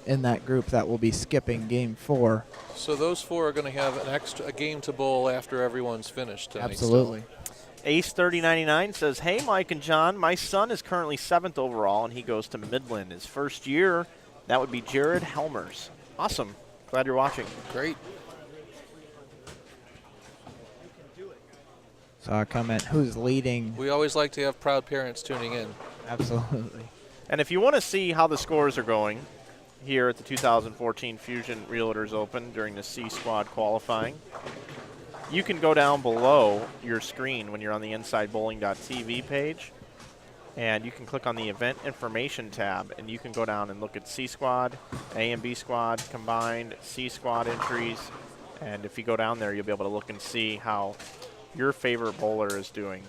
in that group that will be skipping game 4. So those 4 are going to have a game to bowl after everyone's finished tonight. Absolutely. Ace 3099 says, hey, Mike and John, my son is currently 7th overall, and he goes to Midland. His first year, that would be Jared Helmers. Awesome. Glad you're watching. Great. Saw a comment, who's leading? We always like to have proud parents tuning in. Absolutely. And if you want to see how the scores are going, here at the 2014 Fusion Realtors Open during the C Squad qualifying. You can go down below your screen when you're on the InsideBowling.tv page, and you can click on the Event Information tab, and you can go down and look at C Squad, A and B Squad combined, C Squad entries, and if you go down there, you'll be able to look and see how your favorite bowler is doing.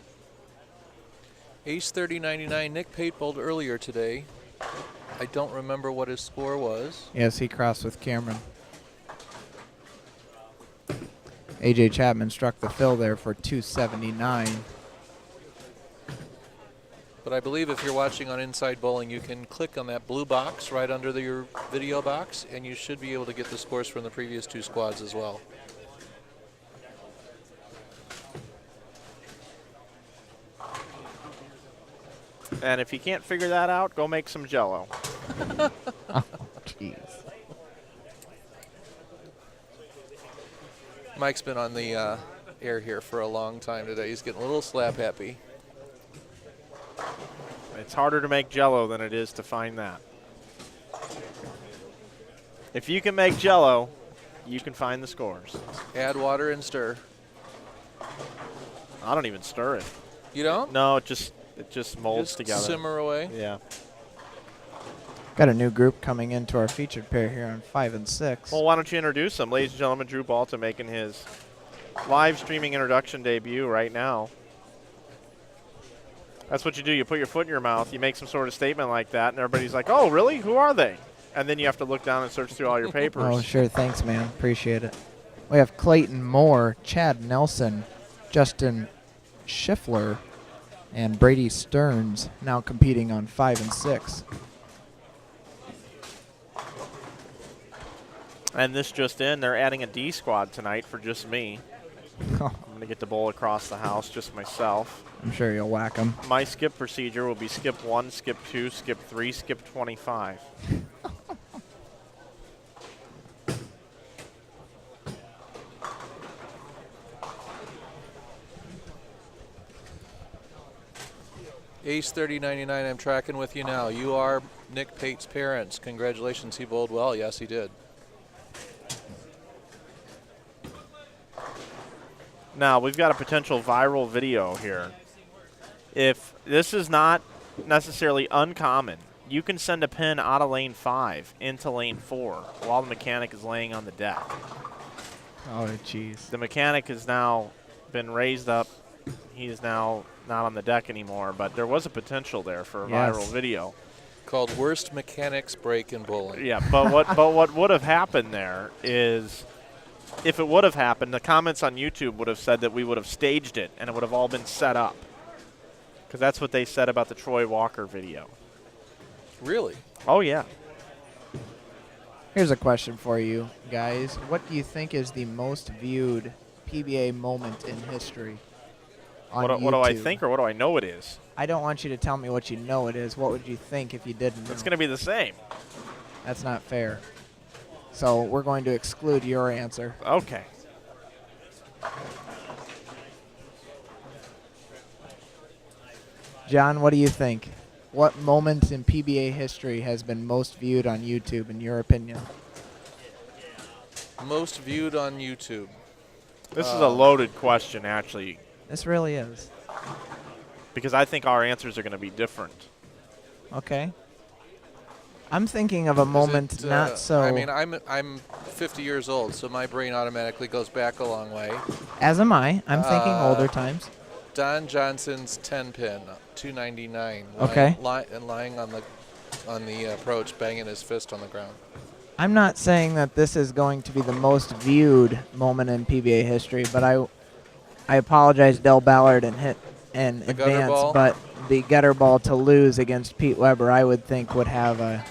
Ace 3099, Nick Pate bowled earlier today. I don't remember what his score was. Yes, he crossed with Cameron. AJ Chapman struck the fill there for 279. But I believe if you're watching on Inside Bowling, you can click on that blue box right under your video box, and you should be able to get the scores from the previous 2 squads as well. And if you can't figure that out, go make some Jell-O. Oh, jeez. Mike's been on the air here for a long time today. He's getting a little slap happy. It's harder to make Jell-O than it is to find that. If you can make Jell-O, you can find the scores. Add water and stir. I don't even stir it. You don't? No, it just molds Just together. simmer away. Yeah. Got a new group coming into our featured pair here on 5 and 6. Well, why don't you introduce them? Ladies and gentlemen, Drew Balta making his live streaming introduction debut right now. That's what you do. You put your foot in your mouth, you make some sort of statement like that, and everybody's like, oh, really? Who are they? And then you have to look down and search through all your papers. Oh, sure. Thanks, man. Appreciate it. We have Clayton Moore, Chad Nelson, Justin Schiffler, and Brady Stearns now competing on 5 and 6. And this just in, they're adding a D squad tonight for just me. I'm going to get to bowl across the house, just myself. I'm sure you'll whack them. My skip procedure will be skip 1, skip 2, skip 3, skip 25. Ace 3099, I'm tracking with you now. You are Nick Pate's parents. Congratulations, he bowled well. Yes, he did. Now, we've got a potential viral video here. If this is not necessarily uncommon, you can send a pin out of lane 5 into lane 4 while the mechanic is laying on the deck. Oh, jeez. The mechanic has now been raised up. He is now not on the deck anymore, but there was a potential there for a viral video. Called Worst Mechanics Break in Bowling. Yeah, but what would have happened there is, if it would have happened, the comments on YouTube would have said that we would have staged it and it would have all been set up. Because that's what they said about the Troy Walker video. Really? Oh, yeah. Here's a question for you guys. What do you think is the most viewed PBA moment in history on What do I YouTube? think, or what do I know it is? I don't want you to tell me what you know it is. What would you think if you didn't know? It's going to be the same. That's not fair. So we're going to exclude your answer. Okay. John, what do you think? What moment in PBA history has been most viewed on YouTube, in your opinion? Most viewed on YouTube. This is a loaded question, actually, This really is. because I think our answers are going to be different. Okay. I'm thinking of a moment not so. I mean, I'm 50 years old, so my brain automatically goes back a long way. As am I. I'm thinking older times. Don Johnson's 10 pin, 299. Okay. Lying on the approach, banging his fist on the ground. I'm not saying that this is going to be the most viewed moment in PBA history, but I apologize, Del Ballard, and hit in The gutter advance. ball? But the gutter ball to lose against Pete Weber, I would think would have a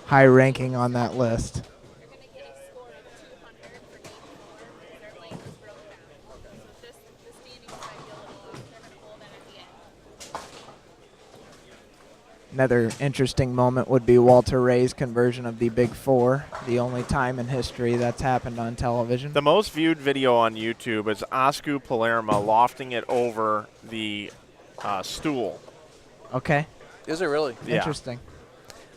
high ranking on that list. Another interesting moment would be Walter Ray's conversion of the Big Four, the only time in history that's happened on television. The most viewed video on YouTube is Osku Palermo lofting it over the stool. Okay. Is it really? Yeah. Interesting.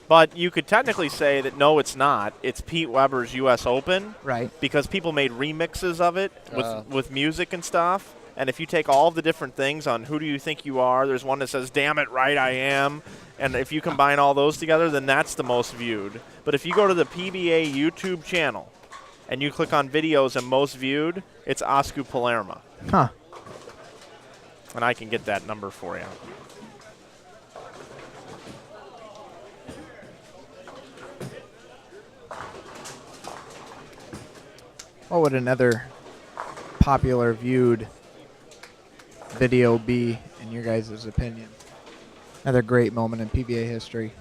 But you could technically say that no, it's not. It's Pete Weber's U.S. Open. Right. Because people made remixes of it with music and stuff. And if you take all of the different things on Who Do You Think You Are, there's one that says, Damn It Right I Am. And if you combine all those together, then that's the most viewed. But if you go to the PBA YouTube channel and you click on videos and most viewed, it's Oscar Palermo. Huh. And I can get that number for you. What would another popular viewed video be, in your guys' opinion? Another great moment in PBA history.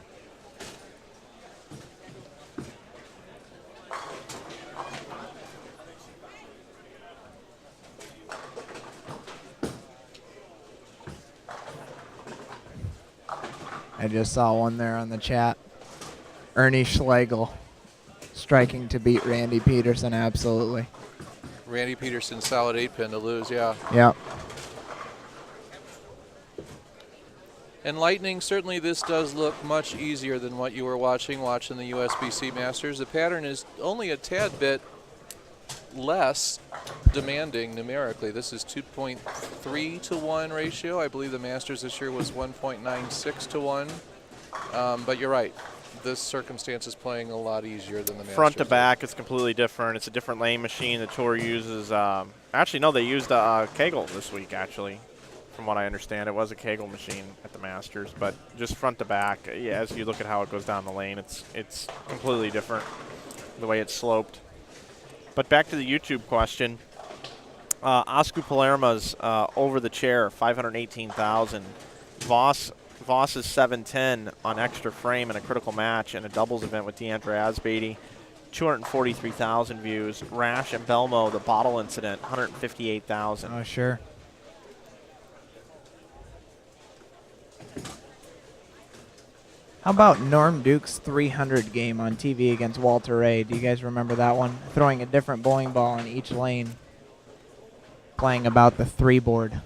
I just saw one there on the chat. Ernie Schlegel striking to beat Randy Peterson, absolutely. Randy Peterson, solid 8-pin to lose, yeah. Yep. Enlightening, certainly this does look much easier than what you were watching the USBC Masters. The pattern is only a tad bit less demanding numerically. This is 2.3 to 1 ratio. I believe the Masters this year was 1.96 to 1. But you're right. This circumstance is playing a lot easier than the Masters. Front to back is completely different. It's a different lane machine. The Tour uses, actually, no, they used a Kegel this week, actually. From what I understand, it was a Kegel machine at the Masters. But just front to back, yeah, as you look at how it goes down the lane, it's completely different the way it's sloped. But back to the YouTube question. Oscar Palermo's over the chair, 518,000. Voss is 710 on extra frame in a critical match in a doubles event with Deandre Asbeatty, 243,000 views. Rash and Belmo, the bottle incident, 158,000. Oh, sure. How about Norm Duke's 300 game on TV against Walter Ray? Do you guys remember that one? Throwing a different bowling ball in each lane, playing about the 3 board.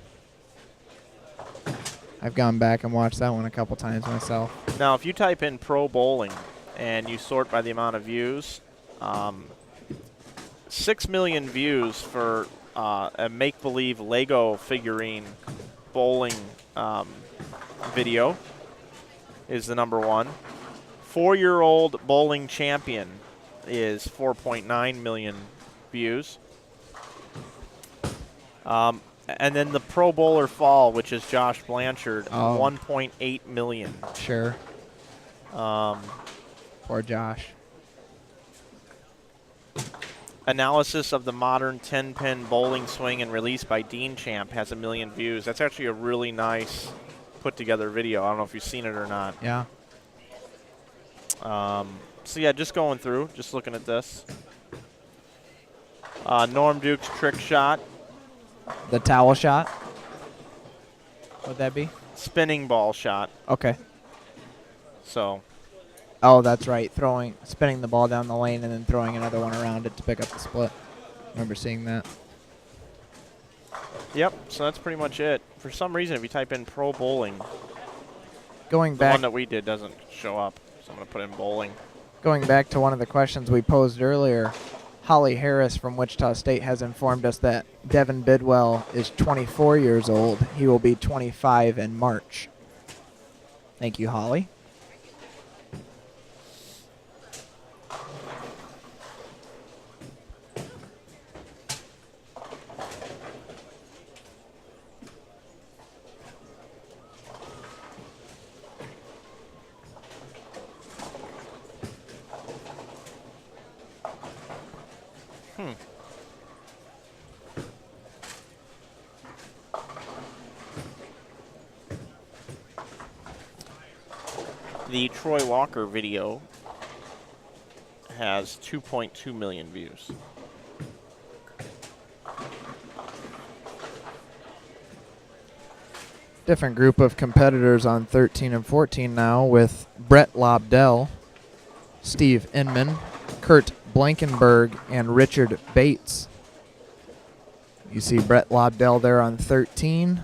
I've gone back and watched that one a couple times myself. Now, if you type in pro bowling and you sort by the amount of views, 6 million views for a make-believe Lego figurine bowling video is the number one. 4-year-old bowling champion is 4.9 million views. And then the Pro Bowler Fall, which is Josh Blanchard, 1.8 million. Sure. Poor Josh. Analysis of the modern 10-pin bowling swing and release by Dean Champ has 1 million views. That's actually a really nice put-together video. I don't know if you've seen it or not. Yeah. So, yeah, just going through, just looking at this. Norm Duke's trick shot. The towel shot? Would that be? Spinning ball shot. Okay. So. Oh, that's right. Spinning the ball down the lane and then throwing another one around it to pick up the split. Remember seeing that. Yep, so that's pretty much it. For some reason, if you type in pro bowling, the one that we did doesn't show up. So I'm going to put in bowling. Going back to one of the questions we posed earlier, Holly Harris from Wichita State has informed us that Devin Bidwell is 24 years old. He will be 25 in March. Thank you, Holly. The Troy Walker video has 2.2 million views. Different group of competitors on 13 and 14 now with Brett Lobdell, Steve Inman, Kurt Blankenberg, and Richard Bates. You see Brett Lobdell there on 13.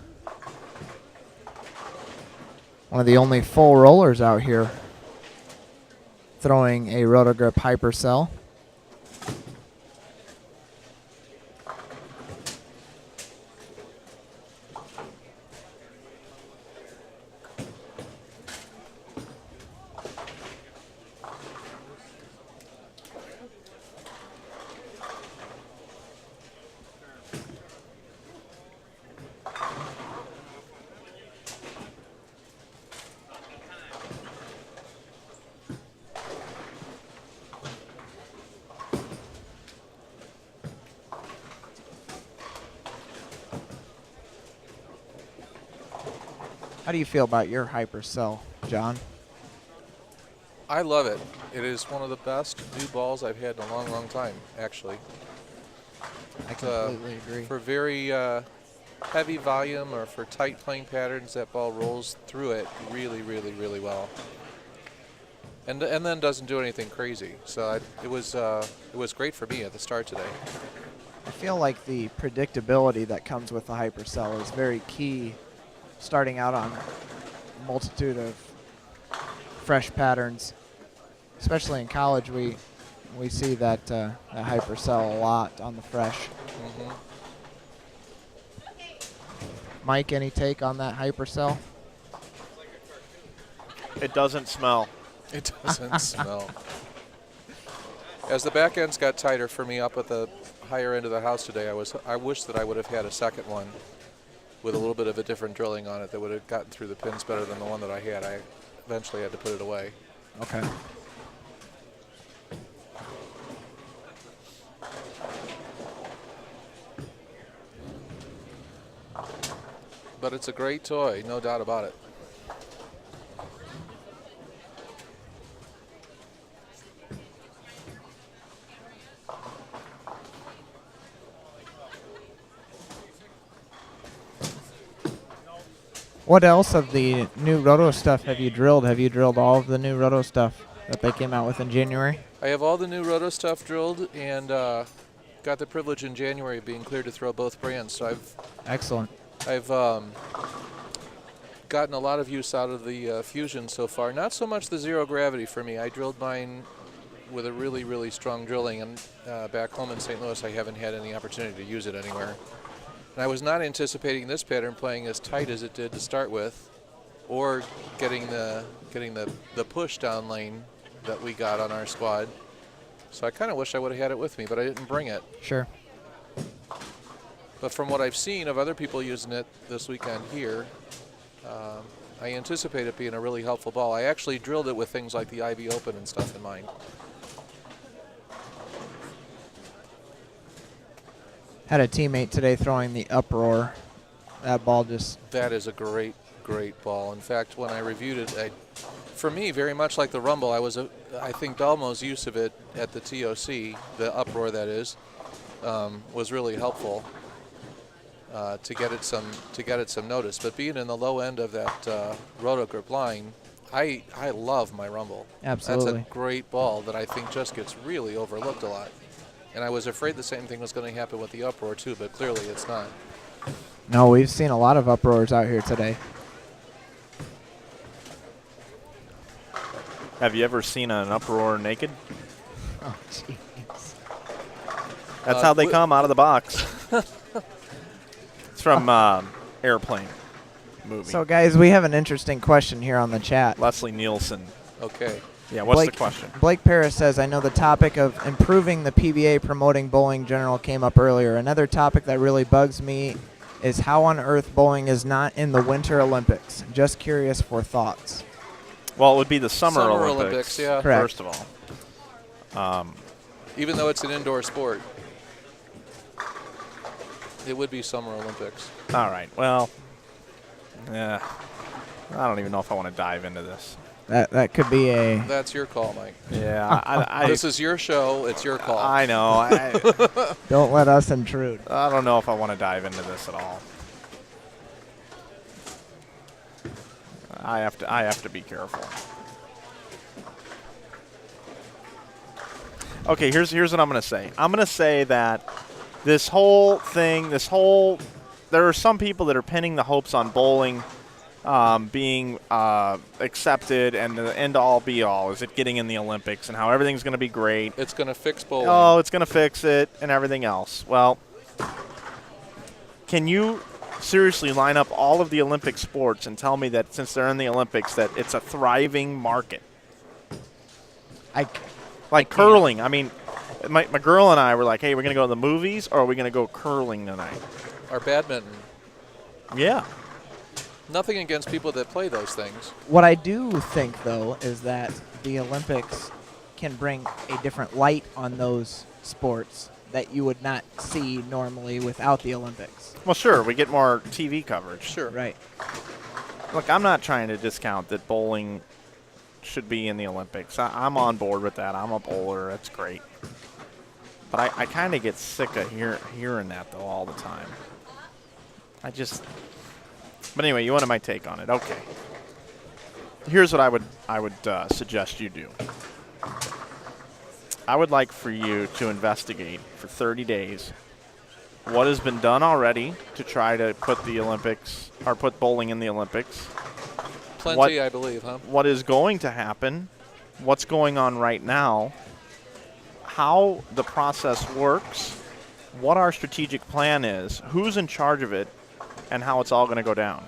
One of the only full rollers out here. throwing a Rotogrip Hypercell. How do you feel about your Hypercell, John? I love it. It is one of the best new balls I've had in a long, long time, actually. I completely agree. For very heavy volume or for tight playing patterns, that ball rolls through it really, really, really well. And then doesn't do anything crazy. So it was great for me at the start today. I feel like the predictability that comes with the Hypercell is very key starting out on a multitude of fresh patterns. Especially in college, we see that Hypercell a lot on the fresh. Mm-hmm. Mike, any take on that Hypercell? It doesn't smell. It doesn't smell. As the back ends got tighter for me up at the higher end of the house today, I wish that I would have had a second one with a little bit of a different drilling on it that would have gotten through the pins better than the one that I had. I eventually had to put it away. Okay. But it's a great toy, no doubt about it. What else of the new Roto stuff have you drilled? Have you drilled all of the new Roto stuff that they came out with in January? I have all the new Roto stuff drilled and got the privilege in January of being cleared to throw both brands. So Excellent. I've gotten a lot of use out of the Fusion so far. Not so much the zero gravity for me. I drilled mine with a really, really strong drilling, and back home in St. Louis I haven't had any opportunity to use it anywhere. And I was not anticipating this pattern playing as tight as it did to start with, or getting the push down lane that we got on our squad. So I kind of wish I would have had it with me, but I didn't bring it. Sure. But from what I've seen of other people using it this weekend here, I anticipate it being a really helpful ball. I actually drilled it with things like the Ivy Open and stuff in mind. Had a teammate today throwing the Uproar. That ball just... That is a great, great ball. In fact, when I reviewed it, for me, very much like the Rumble, I think Belmo's use of it at the TOC, the Uproar that is, was really helpful to get it some notice. But being in the low end of that Roto Grip line, I love my Rumble. Absolutely. That's a great ball that I think just gets really overlooked a lot. And I was afraid the same thing was going to happen with the Uproar too, but clearly it's not. No, we've seen a lot of Uproars out here today. Have you ever seen an Uproar naked? Oh, jeez. That's how they come out of the box. It's from Airplane movie. So, guys, we have an interesting question here on the chat. Leslie Nielsen. Okay. Yeah, what's Blake, the question? Blake Paris says, I know the topic of improving the PBA promoting bowling in general came up earlier. Another topic that really bugs me is how on earth bowling is not in the Winter Olympics. Just curious for thoughts. Well, it would be the Summer Olympics, yeah. Correct. First of all. Even though it's an indoor sport, it would be Summer Olympics. All right. Well, yeah. I don't even know if I want to dive into this. That could be a... That's your call, Mike. Yeah. This is your show. It's your call. I know. Don't let us intrude. I don't know if I want to dive into this at all. I have to be careful. Okay, here's what I'm going to say. I'm going to say that there are some people that are pinning the hopes on bowling being accepted and the end-all be-all? Is it getting in the Olympics and how everything's going to be great? It's going to fix bowling. Oh, it's going to fix it and everything else. Well, can you seriously line up all of the Olympic sports and tell me that since they're in the Olympics that it's a thriving market? Like curling. I mean, my girl and I were like, hey, we're going to go to the movies or are we going to go curling tonight? Or badminton. Yeah. Nothing against people that play those things. What I do think, though, is that the Olympics can bring a different light on those sports that you would not see normally without the Olympics. Well, sure, we get more TV coverage. Sure. Right. Look, I'm not trying to discount that bowling should be in the Olympics. I'm on board with that. I'm a bowler. That's great. But I kind of get sick of hearing that, though, all the time. But anyway, you wanted my take on it. Okay. Here's what I would suggest you do. I would like for you to investigate for 30 days what has been done already to try to put the Olympics or put bowling in the Olympics. Plenty, I believe, huh? What is going to happen, what's going on right now, how the process works, what our strategic plan is, who's in charge of it, and how it's all going to go down.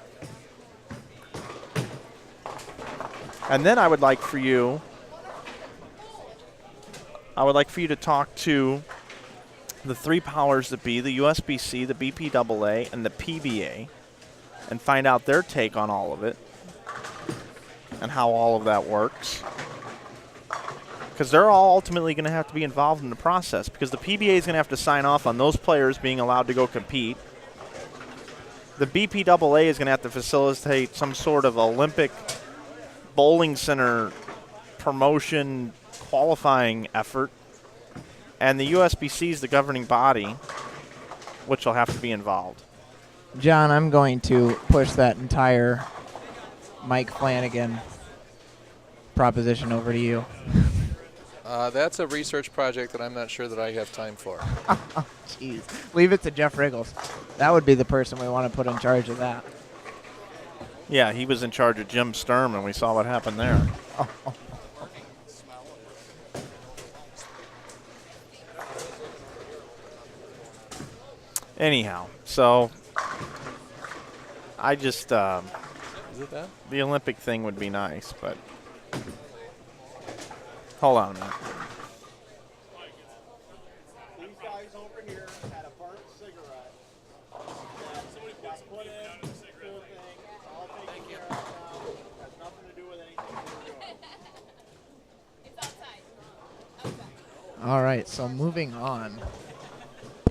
And then I would like for you to talk to the three powers that be, the USBC, the BPAA, and the PBA, and find out their take on all of it and how all of that works. Because they're all ultimately going to have to be involved in the process because the PBA is going to have to sign off on those players being allowed to go compete. The BPAA is going to have to facilitate some sort of Olympic bowling center promotion qualifying effort. And the USBC is the governing body, which will have to be involved. John, I'm going to push that entire Mike Flanagan proposition over to you. That's a research project that I'm not sure that I have time for. Jeez. Leave it to Jeff Riggles. That would be the person we want to put in charge of that. Yeah, he was in charge of Jim Sturm, and we saw what happened there. Anyhow, so I just Is it that? the Olympic thing would be nice, but hold on a minute. These guys over here had a burnt cigarette. Somebody put in the thing. It's all taken care of now. Has nothing to do with anything we're doing. It's outside. All right, so moving on.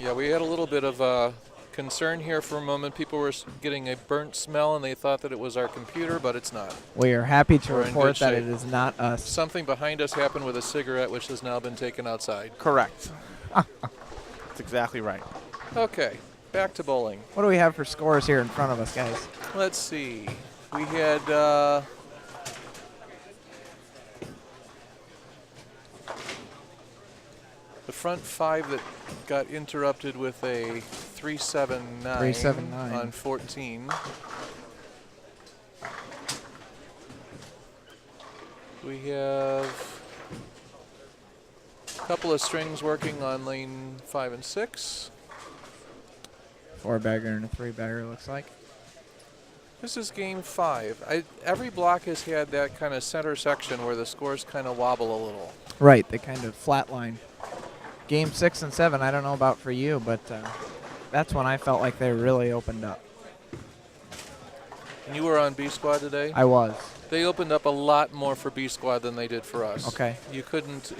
Yeah, we had a little bit of concern here for a moment. People were getting a burnt smell, and they thought that it was our computer, but it's not. We are happy to We're in report good that shape. it is not us. Something behind us happened with a cigarette, which has now been taken outside. Correct. That's exactly right. Okay, back to bowling. What do we have for scores here in front of us, guys? Let's see. We had the front five that got interrupted with a 379 379 on 14. We have a couple of strings working on lane 5 and 6. 4-bagger and a 3-bagger looks like. This is game 5. Every block has had that kind of center section where the scores kind of wobble a little. Right, they kind of flatline. Game 6 and 7, I don't know about for you, but that's when I felt like they really opened up. And you were on B Squad today? I was. They opened up a lot more for B Squad than they did for us. Okay. You couldn't.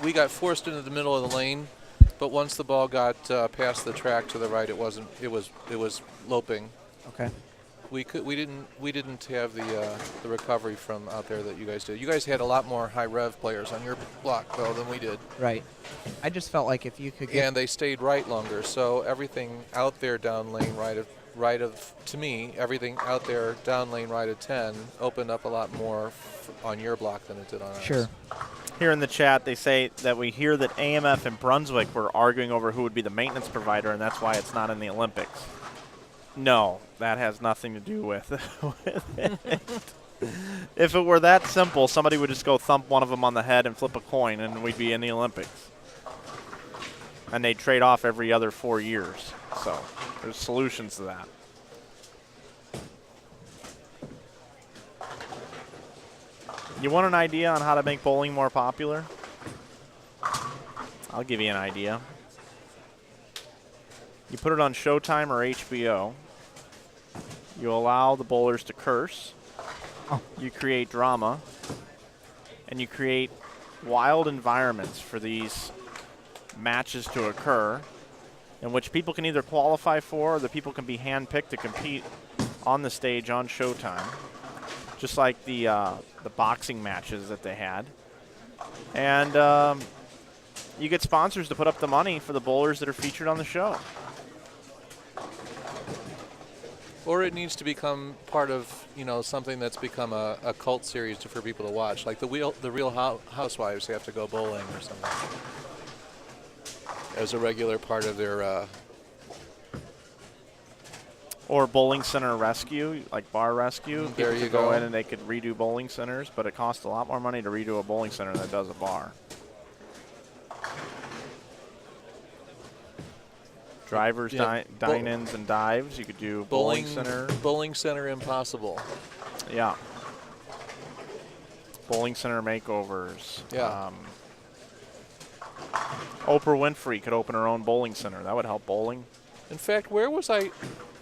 We got forced into the middle of the lane, but once the ball got past the track to the right, it wasn't. It was loping. Okay. We didn't have the recovery from out there that you guys did. You guys had a lot more high rev players on your block though than we did. Right. I just felt like if you could get. And they stayed right longer, so everything out there down lane right of to me, everything out there down lane right of 10 opened up a lot more on your block than it did on ours. Sure. Here in the chat, they say that we hear that AMF and Brunswick were arguing over who would be the maintenance provider, and that's why it's not in the Olympics. No, that has nothing to do with it. If it were that simple, somebody would just go thump one of them on the head and flip a coin, and we'd be in the Olympics. And they'd trade off every other 4 years. So there's solutions to that. You want an idea on how to make bowling more popular? I'll give you an idea. You put it on Showtime or HBO. You allow the bowlers to curse. You create drama. And you create wild environments for these matches to occur, in which people can either qualify for, or the people can be handpicked to compete on the stage on Showtime, just like the boxing matches that they had. And you get sponsors to put up the money for the bowlers that are featured on the show. Or it needs to become part of, something that's become a cult series for people to watch, like the Real Housewives have to go bowling or something, as a regular part of their. Or bowling center rescue, like bar rescue. There People you could go go. in and they could redo bowling centers, but it costs a lot more money to redo a bowling center than it does a bar. Drivers, dine-ins, and dives. You could do bowling center. Bowling center impossible. Yeah. Bowling center makeovers. Yeah. Oprah Winfrey could open her own bowling center. That would help bowling. In fact, where was I?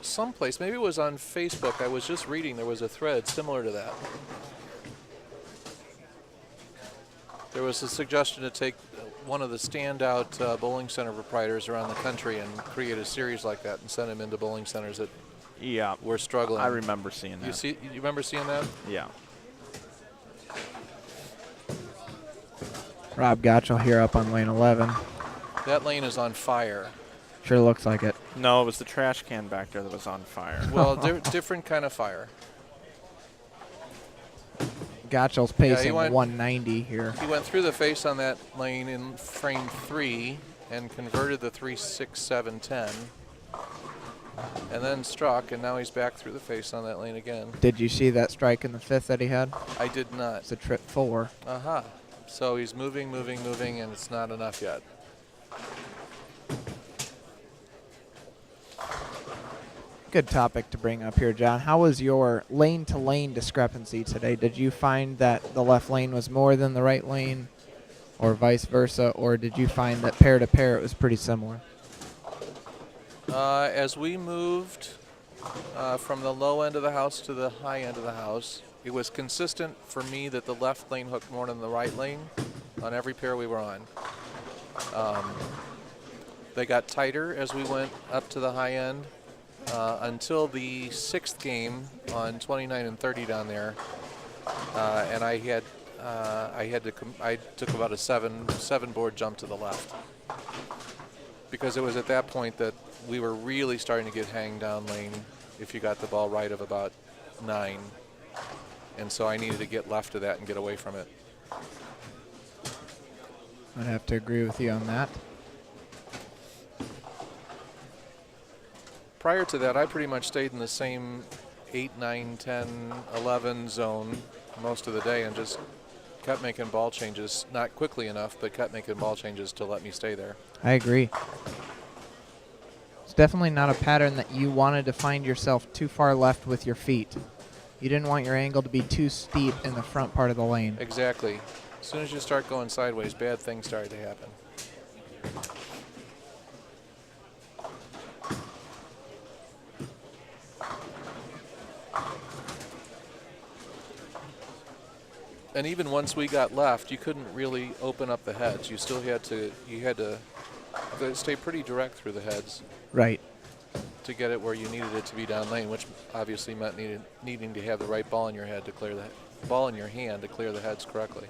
Someplace, maybe it was on Facebook. I was just reading. There was a thread similar to that. There was a suggestion to take one of the standout bowling center proprietors around the country and create a series like that and send them into bowling centers that were struggling. I remember seeing that. You remember seeing that? Yeah. Rob Gotchall here up on lane 11. That lane is on fire. Sure looks like it. No, it was the trash can back there that was on fire. Well, different kind of fire. Gotchall's pacing went- 190 here. He went through the face on that lane in frame 3 and converted the 3, 6, 7, 10. And then struck, and now he's back through the face on that lane again. Did you see that strike in the fifth that he had? I did not. It's a trip 4. Aha. So he's moving, and it's not enough yet. Good topic to bring up here, John. How was your lane-to-lane discrepancy today? Did you find that the left lane was more than the right lane, or vice versa, or did you find that pair-to-pair it was pretty similar? As we moved from the low end of the house to the high end of the house, it was consistent for me that the left lane hooked more than the right lane on every pair we were on. They got tighter as we went up to the high end. Until the 6th game on 29 and 30 down there, and I took about a seven board jump to the left, because it was at that point that we were really starting to get hang down lane if you got the ball right of about 9, and so I needed to get left of that and get away from it. I'd have to agree with you on that. Prior to that, I pretty much stayed in the same 8, 9, 10, 11 zone most of the day and just kept making ball changes, not quickly enough, but kept making ball changes to let me stay there. I agree. It's definitely not a pattern that you wanted to find yourself too far left with your feet. You didn't want your angle to be too steep in the front part of the lane. Exactly. As soon as you start going sideways, bad things start to happen. And even once we got left, you couldn't really open up the heads. You still had to stay pretty direct through the heads. Right. To get it where you needed it to be down lane, which obviously meant needing to have the right ball in your head to clear the ball in your hand to clear the heads correctly.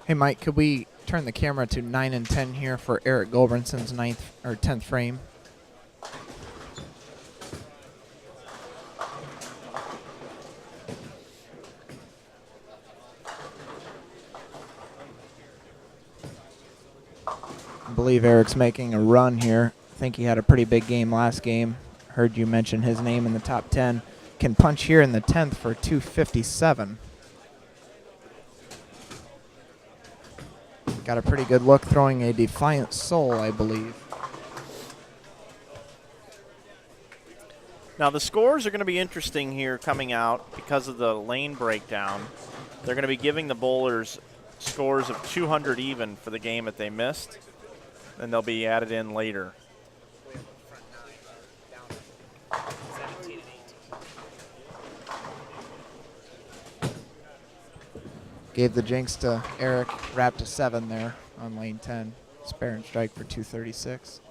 Hey, Mike, could we turn the camera to 9 and 10 here for Eric Gulbranson's 10th frame. I believe Eric's making a run here. I think he had a pretty big game last game. Heard you mention his name in the top 10. Can punch here in the 10th for 257. Got a pretty good look throwing a Defiant Soul, I believe. Now the scores are going to be interesting here coming out because of the lane breakdown. They're going to be giving the bowlers scores of 200 even for the game that they missed, and they'll be added in later. Gave the jinx to Eric, wrapped a 7 there on lane 10. Spare and strike for 236.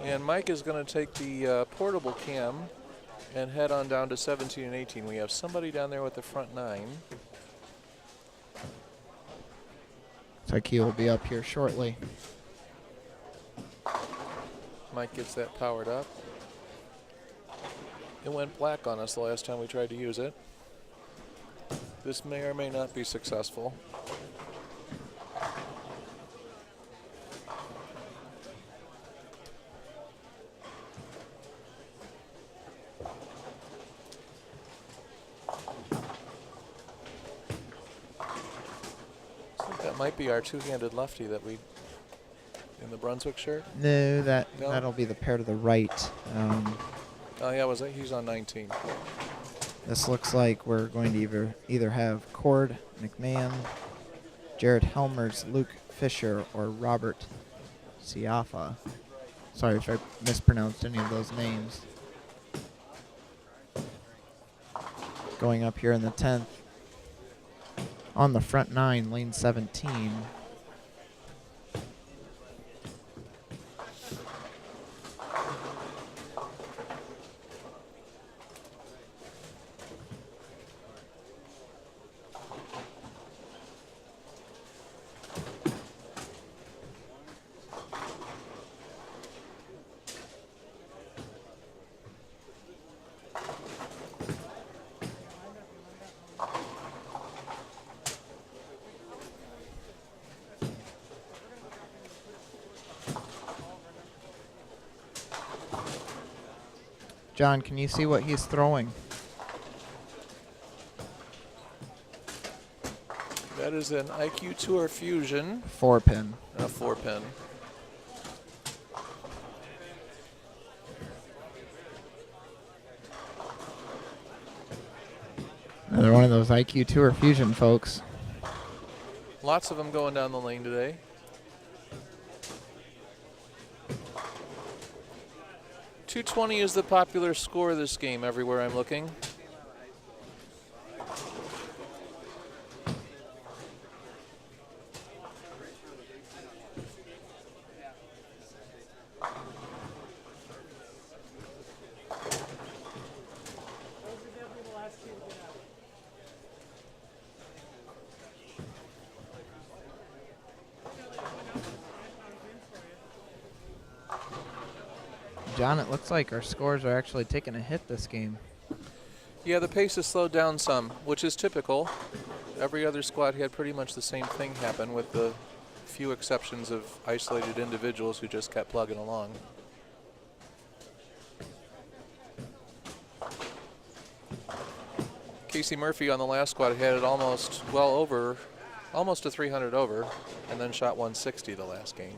And Mike is going to take the portable cam and head on down to 17 and 18. We have somebody down there with the front 9. Looks like he will be up here shortly. Mike gets that powered up. It went black on us the last time we tried to use it. This may or may not be successful. I think that might be our two-handed lefty that we in the Brunswick shirt. No, No? that'll be the pair to the right. Oh yeah, he's on 19. This looks like we're going to either have Cord McMahon, Jared Helmers, Luke Fisher, or Robert Siafa. Sorry if I mispronounced any of those names. Going up here in the 10th. On the front 9, lane 17. John, can you see what he's throwing? That is an IQ Tour Fusion. 4-pin. A 4-pin. Another one of those IQ Tour Fusion folks. Lots of them going down the lane today. .220 is the popular score of this game everywhere I'm looking. John, it looks like our scores are actually taking a hit this game. Yeah, the pace has slowed down some, which is typical. Every other squad had pretty much the same thing happen, with the few exceptions of isolated individuals who just kept plugging along. Casey Murphy on the last squad had it almost a 300 over, and then shot 160 the last game.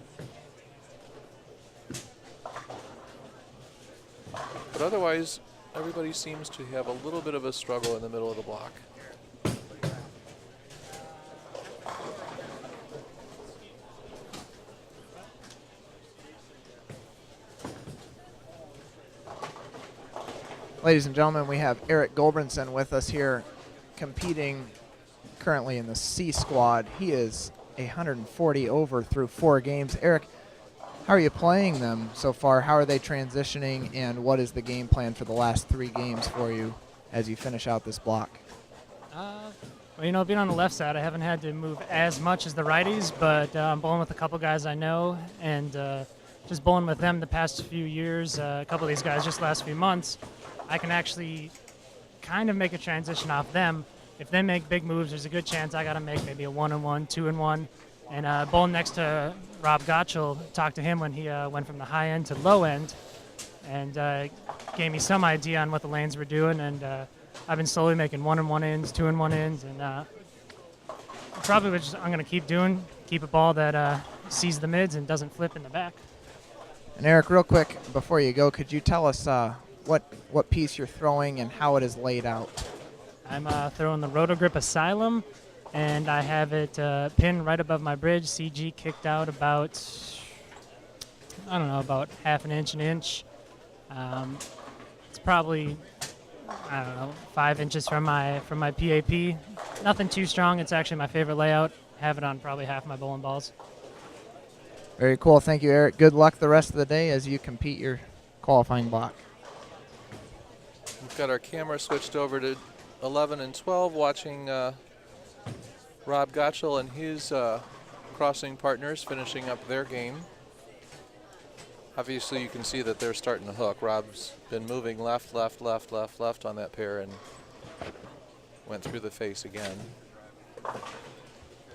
But otherwise, everybody seems to have a little bit of a struggle in the middle of the block. Ladies and gentlemen, we have Eric Gulbranson with us here, competing currently in the C squad. He is 140 over through 4 games. Eric, how are you playing them so far? How are they transitioning, and what is the game plan for the last 3 games for you as you finish out this block? Well, being on the left side, I haven't had to move as much as the righties, but I'm bowling with a couple guys I know, and just bowling with them the past few years, a couple of these guys just the last few months, I can actually kind of make a transition off them. If they make big moves, there's a good chance I got to make maybe a 1-1, 2-1. And bowling next to Rob Gotchall, talked to him when he went from the high end to low end, and gave me some idea on what the lanes were doing, and I've been slowly making 1-1 ends, 2-1 ends, and probably what I'm going to keep doing, keep a ball that sees the mids and doesn't flip in the back. And Eric, real quick, before you go, could you tell us what piece you're throwing and how it is laid out? I'm throwing the Rotogrip Asylum, and I have it pinned right above my bridge, CG kicked out about, about half an inch. It's probably, 5 inches from my PAP. Nothing too strong. It's actually my favorite layout. Have it on probably half my bowling balls. Very cool. Thank you, Eric. Good luck the rest of the day as you compete your qualifying block. We've got our camera switched over to 11 and 12, watching Rob Gotchall and his crossing partners finishing up their game. Obviously, you can see that they're starting to hook. Rob's been moving left on that pair and went through the face again.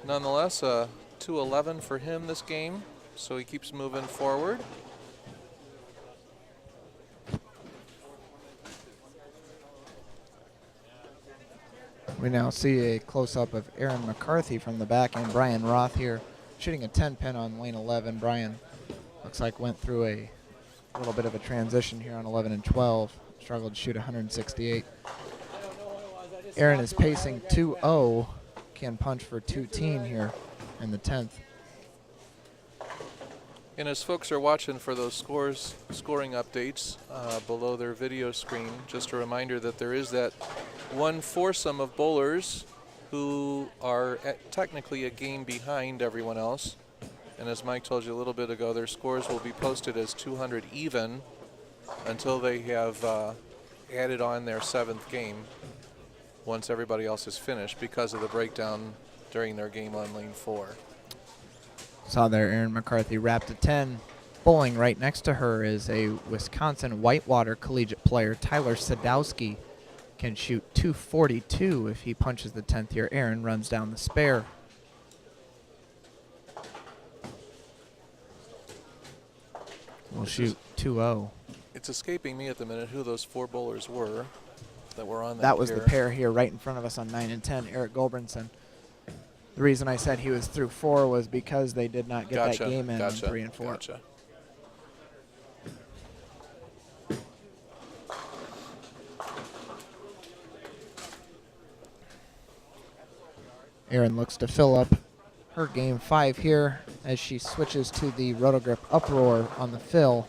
Nonetheless, 2-11 for him this game, so he keeps moving forward. We now see a close-up of Aaron McCarthy from the back end. Brian Roth here shooting a 10-pin on lane 11. Brian looks like went through a little bit of a transition here on 11 and 12. Struggled to shoot 168. Aaron is pacing 2-0. Can punch for 2-teen here in the 10th. And as folks are watching for those scoring updates below their video screen, just a reminder that there is that one foursome of bowlers who are technically a game behind everyone else. And as Mike told you a little bit ago, their scores will be posted as 200 even until they have added on their 7th game once everybody else is finished because of the breakdown during their game on lane 4. Saw there Aaron McCarthy wrapped a 10. Bowling right next to her is a Wisconsin Whitewater Collegiate player, Tyler Sadowski. Can shoot 242 if he punches the 10th here. Aaron runs down the spare. We'll shoot 2-0. It's escaping me at the minute who those 4 bowlers were that were on that That was pair. the pair here right in front of us on 9 and 10, Eric Goldbranson. The reason I said he was through 4 was because they did not get that game in on 3 and 4. Gotcha. Erin looks to fill up her game 5 here as she switches to the Rotogrip Uproar on the fill.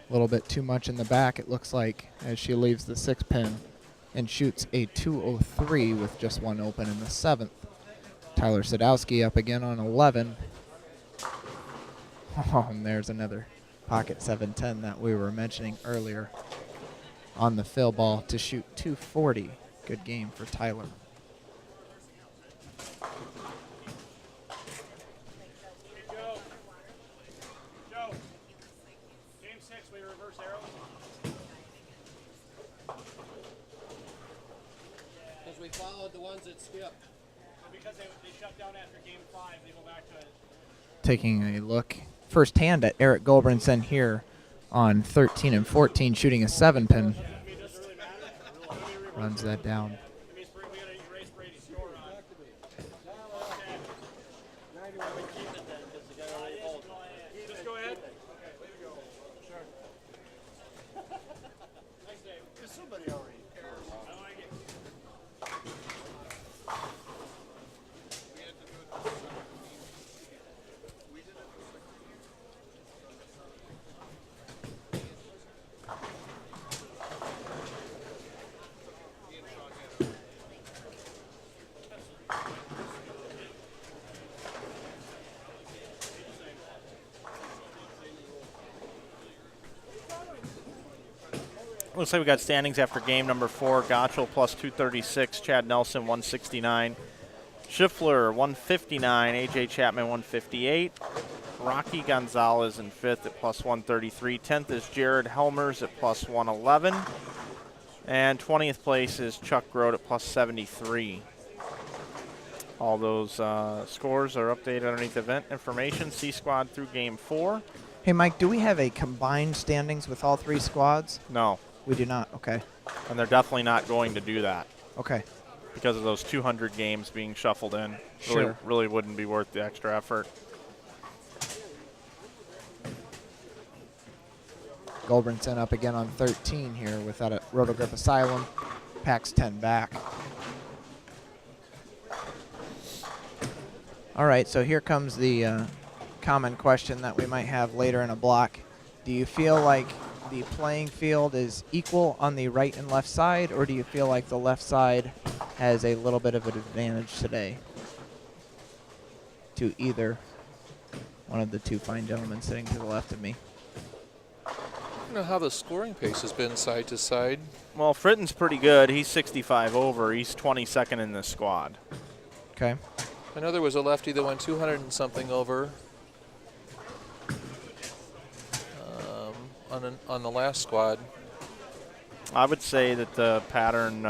A little bit too much in the back, it looks like, as she leaves the 6-pin and shoots a 203 with just 1 open in the 7th. Tyler Sadowski up again on 11. Oh, and there's another pocket 710 that we were mentioning earlier on the fill ball to shoot 240. Good game for Tyler. Joe. Game 6, we reverse arrow. Because we followed the ones that skipped. Because they shut down after game 5, they go back to it. Taking a look firsthand at Eric Goldbranson here on 13 and 14, shooting a 7-pin. Runs that down. Just go ahead. Okay, way to go. Sure. Thanks, Dave. There's somebody already. I like it. Looks like we got standings after game number 4. Gotchall plus 236, Chad Nelson 169, Schiffler 159, AJ Chapman 158, Rocky Gonzalez in 5th at plus 133. 10th is Jared Helmers at plus 111. And 20th place is Chuck Grote at plus 73. All those scores are updated underneath event information. C squad through game 4. Hey, Mike, do we have a combined standings with all 3 squads? No. We do not. Okay. And they're definitely not going to do that. Okay. Because of those 200 games being shuffled in. Sure. Really wouldn't be worth the extra effort. Goldbrinson up again on 13 here without a Rotogrip Asylum. Packs 10 back. All right, so here comes the common question that we might have later in a block. Do you feel like the playing field is equal on the right and left side, or do you feel like the left side has a little bit of an advantage today to either one of the 2 fine gentlemen sitting to the left of me? I don't know how the scoring pace has been side to side. Well, Fritton's pretty good. He's 65 over. He's 22nd in this squad. Okay. I know there was a lefty that went 200 and something over on the last squad. I would say that the pattern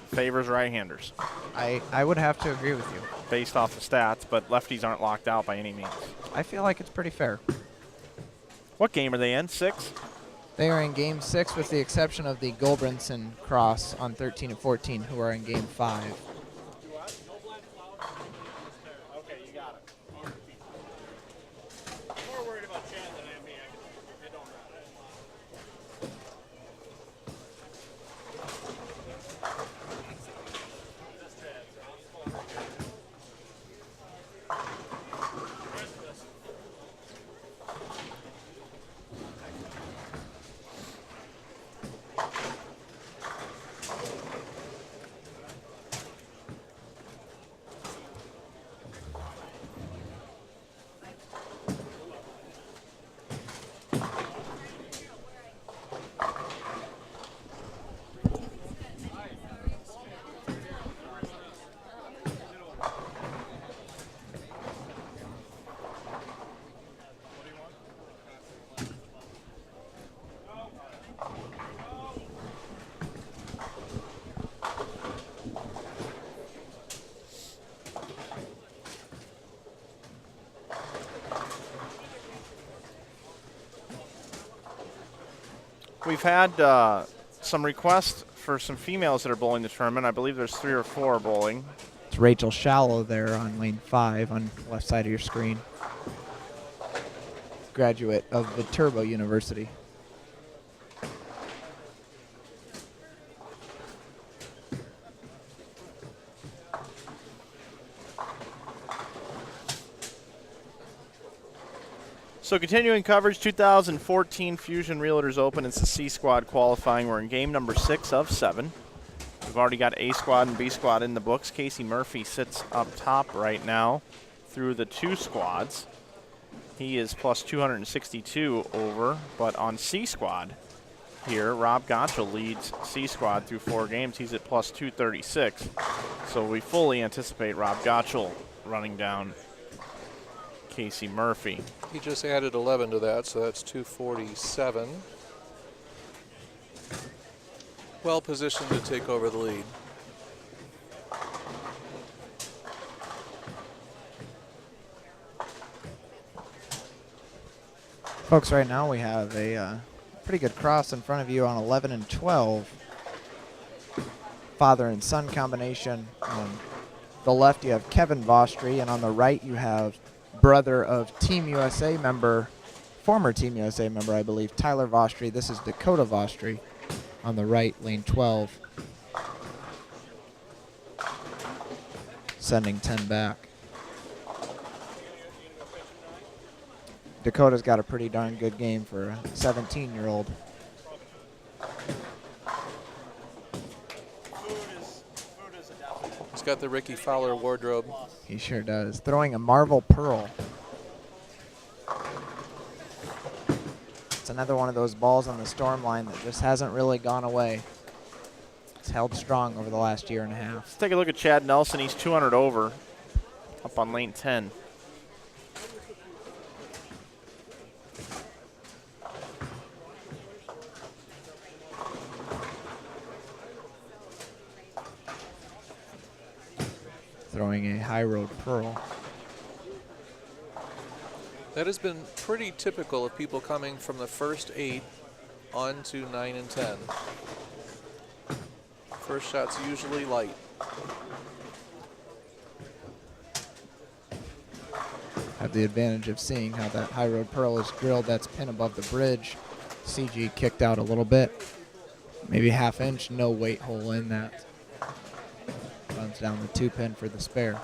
favors right-handers. I would have to agree with you. Based off the stats, but lefties aren't locked out by any means. I feel like it's pretty fair. What game are they in? 6? They are in game 6 with the exception of the Goldbrinson cross on 13 and 14, who are in game 5. Okay, you got it. I'm more worried about Chad than I am me. It don't We've had some requests for some females that are bowling the tournament. I believe there's 3 or 4 bowling. It's Rachel Shallow there on lane 5 on the left side of your screen. Graduate of Viterbo University. So continuing coverage, 2014 Fusion Realtors Open. It's the C squad qualifying. We're in game number 6 of 7. We've already got A squad and B squad in the books. Casey Murphy sits up top right now through the 2 squads. He is plus 262 over, but on C squad here, Rob Gotchall leads C squad through 4 games. He's at plus 236. So we fully anticipate Rob Gotchall running down Casey Murphy. He just added 11 to that, so that's 247. Well positioned to take over the lead. Folks, right now we have a pretty good cross in front of you on 11 and 12. Father and son combination. On the left you have Kevin Vostry, and on the right you have brother of Team USA member, former Team USA member, I believe, Tyler Vostry. This is Dakota Vostry on the right, lane 12. Sending 10 back. Dakota's got a pretty darn good game for a 17-year-old. He's got the Ricky Fowler wardrobe. He sure does. Throwing a Marvel Pearl. It's another one of those balls on the storm line that just hasn't really gone away. It's held strong over the last year and a half. Let's take a look at Chad Nelson. He's 200 over, up on lane 10. Throwing a high road pearl. That has been pretty typical of people coming from the first 8 on to 9 and 10. First shot's usually light. Have the advantage of seeing how that high road pearl is drilled. That's pin above the bridge. CG kicked out a little bit. Maybe ½ inch, no weight hole in that. Runs down the 2 pin for the spare.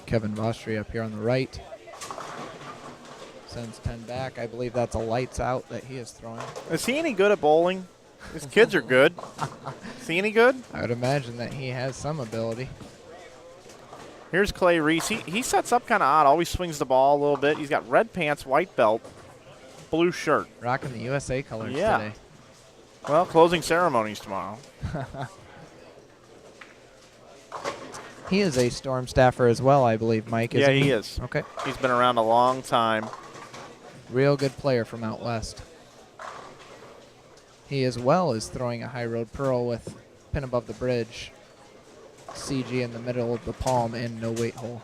Kevin Vostri up here on the right. Sends 10 back. I believe that's a lights out that he is throwing. Is he any good at bowling? His kids are good. Is he any good? I would imagine that he has some ability. Here's Clay Reese. He sets up kind of odd. Always swings the ball a little bit. He's got red pants, white belt, blue shirt. Rocking the USA colors Yeah. today. Well, closing ceremonies tomorrow. He is a Storm staffer as well, I believe, Mike. Yeah, Isn't he is. Okay. He's been around a long time. Real good player from out west. He as well is throwing a high road pearl with pin above the bridge, CG in the middle of the palm, and no weight hole.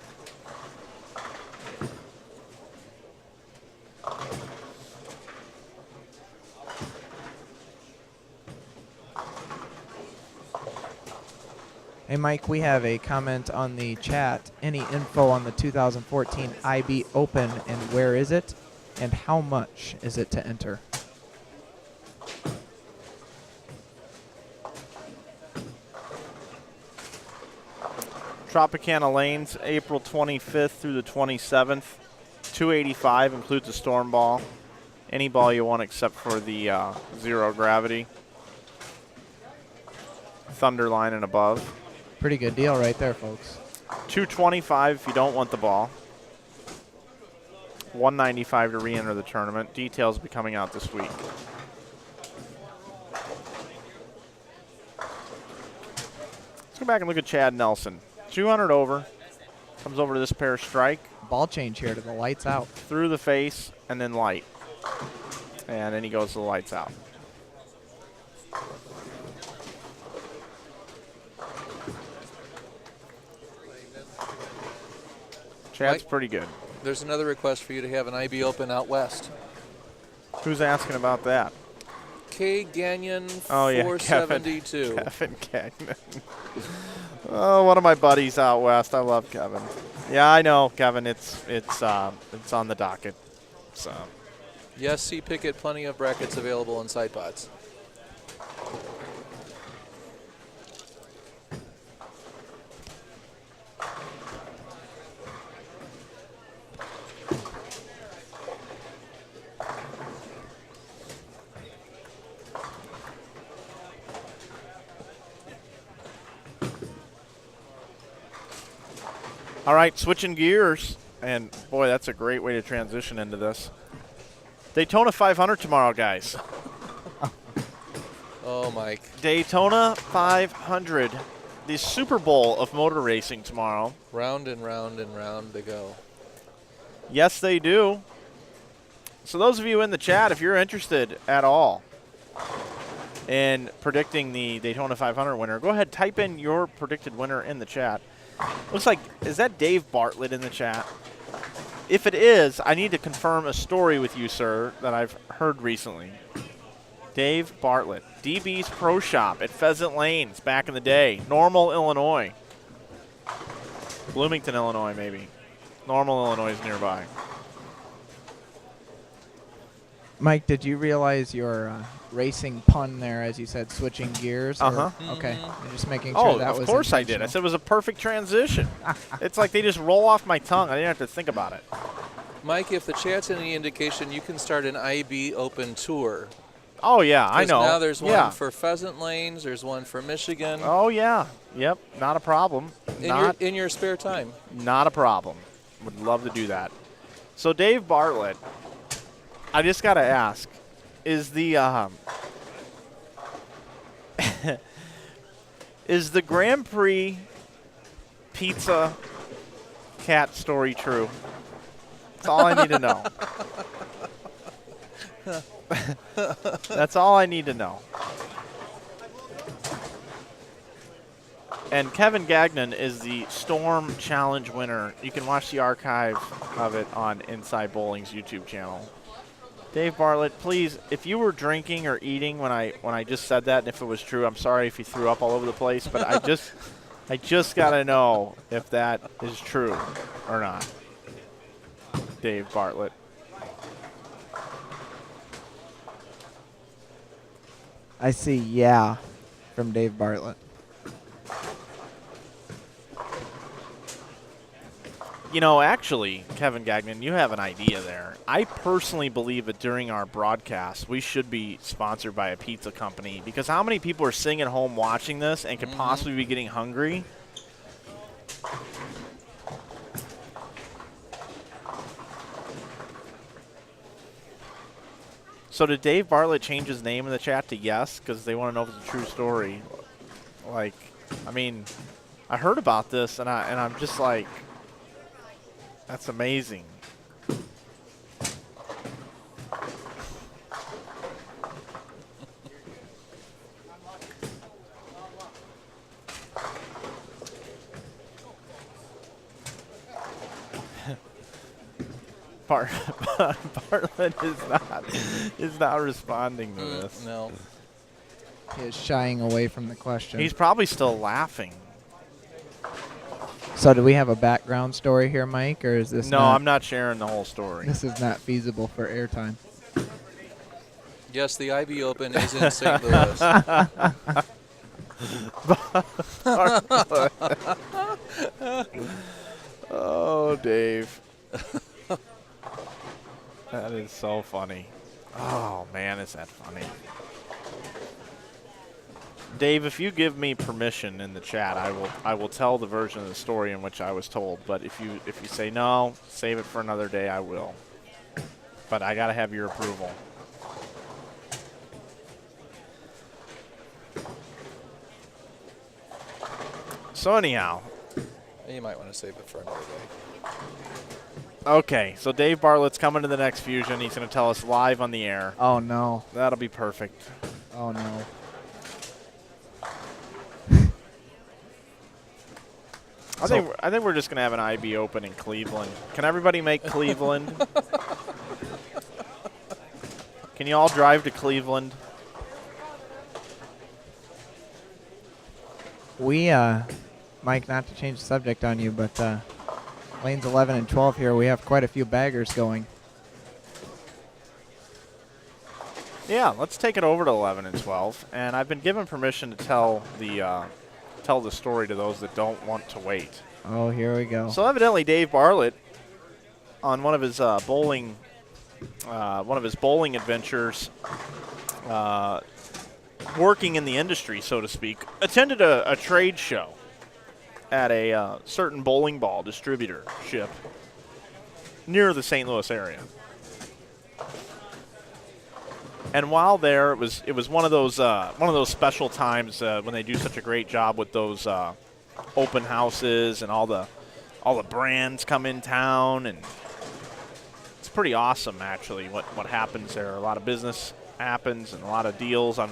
Hey, Mike, we have a comment on the chat. Any info on the 2014 IB Open, and where is it, and how much is it to enter? Tropicana Lanes, April 25th through the 27th. 285 includes a storm ball. Any ball you want except for the zero gravity. Thunder line and above. Pretty good deal right there, folks. 225 if you don't want the ball. 195 to re-enter the tournament. Details will be coming out this week. Let's go back and look at Chad Nelson. 200 over. Comes over to this pair strike. Ball change here to the lights out. Through the face and then light. And then he goes to the lights out. Chad's Mike, pretty good. There's another request for you to have an IB Open out west. Who's asking about that? K. Gagnon, Oh, yeah, 472. Kevin Gagnon. Oh, one of my buddies out west. I love Kevin. Yeah, I know, Kevin. It's on the docket. So. Yes, C. Pickett, plenty of brackets available in side pots. All right, switching gears, and boy, that's a great way to transition into this. Daytona 500 tomorrow, guys. Oh, Mike. Daytona 500, the Super Bowl of motor racing tomorrow. Round and round and round they go. Yes, they do. So those of you in the chat, if you're interested at all in predicting the Daytona 500 winner, go ahead, type in your predicted winner in the chat. Looks like, is that Dave Bartlett in the chat? If it is, I need to confirm a story with you, sir, that I've heard recently. Dave Bartlett, DB's Pro Shop at Pheasant Lanes back in the day. Normal, Illinois. Bloomington, Illinois, maybe. Normal, Illinois is nearby. Mike, did you realize your racing pun there as you said switching gears? or- Uh-huh. Okay. I'm just making sure Oh, that of was course I did. I said it was a perfect transition. It's like they just roll off my tongue. I didn't have to think about it. Mike, if the chat's any indication, you can start an IB Open tour. Oh, yeah, I 'Cause know. Now there's one Yeah. for Pheasant Lanes. There's one for Michigan. Oh, yeah. Yep, not a problem. In your spare time. Not a problem. Would love to do that. So, Dave Bartlett, I just got to ask, is the is the Grand Prix pizza cat story true? That's all I need to know. That's all I need to know. And Kevin Gagnon is the Storm Challenge winner. You can watch the archive of it on Inside Bowling's YouTube channel. Dave Bartlett, please, if you were drinking or eating when I just said that, and if it was true, I'm sorry if you threw up all over the place, but I just gotta know if that is true or not. Dave Bartlett. I see yeah from Dave Bartlett. You know, actually, Kevin Gagnon, you have an idea there. I personally believe that during our broadcast, we should be sponsored by a pizza company, because how many people are sitting at home watching this and could possibly be getting hungry? So did Dave Bartlett change his name in the chat to yes, because they want to know if it's a true story? Like, I mean, I heard about this, and I'm just like, that's amazing. Bartlett is not responding to this. No. He is shying away from the question. He's probably still laughing. So do we have a background story here, Mike, or is this No, not, I'm not sharing the whole story. This is not feasible for airtime. Yes, the IB Open is in St. Louis. Oh, Dave. That is so funny. Oh, man, is that funny. Dave, if you give me permission in the chat, I will tell the version of the story in which I was told. But if you say no, save it for another day, I will. But I got to have your approval. So anyhow. You might want to save it for another day. Okay, so Dave Bartlett's coming to the next Fusion. He's going to tell us live on the air. Oh, no. That'll be perfect. Oh, no. I think we're just going to have an IB Open in Cleveland. Can everybody make Cleveland? Can you all drive to Cleveland? We, Mike, not to change the subject on you, but lanes 11 and 12 here, we have quite a few baggers going. Yeah, let's take it over to 11 and 12. And I've been given permission to tell the story to those that don't want to wait. Oh, here we go. So evidently, Dave Bartlett, on one of his bowling adventures, working in the industry, so to speak, attended a trade show at a certain bowling ball distributorship near the St. Louis area. And while there, it was one of those special times when they do such a great job with those open houses and all the brands come in town, and it's pretty awesome actually what happens there. A lot of business happens and a lot of deals on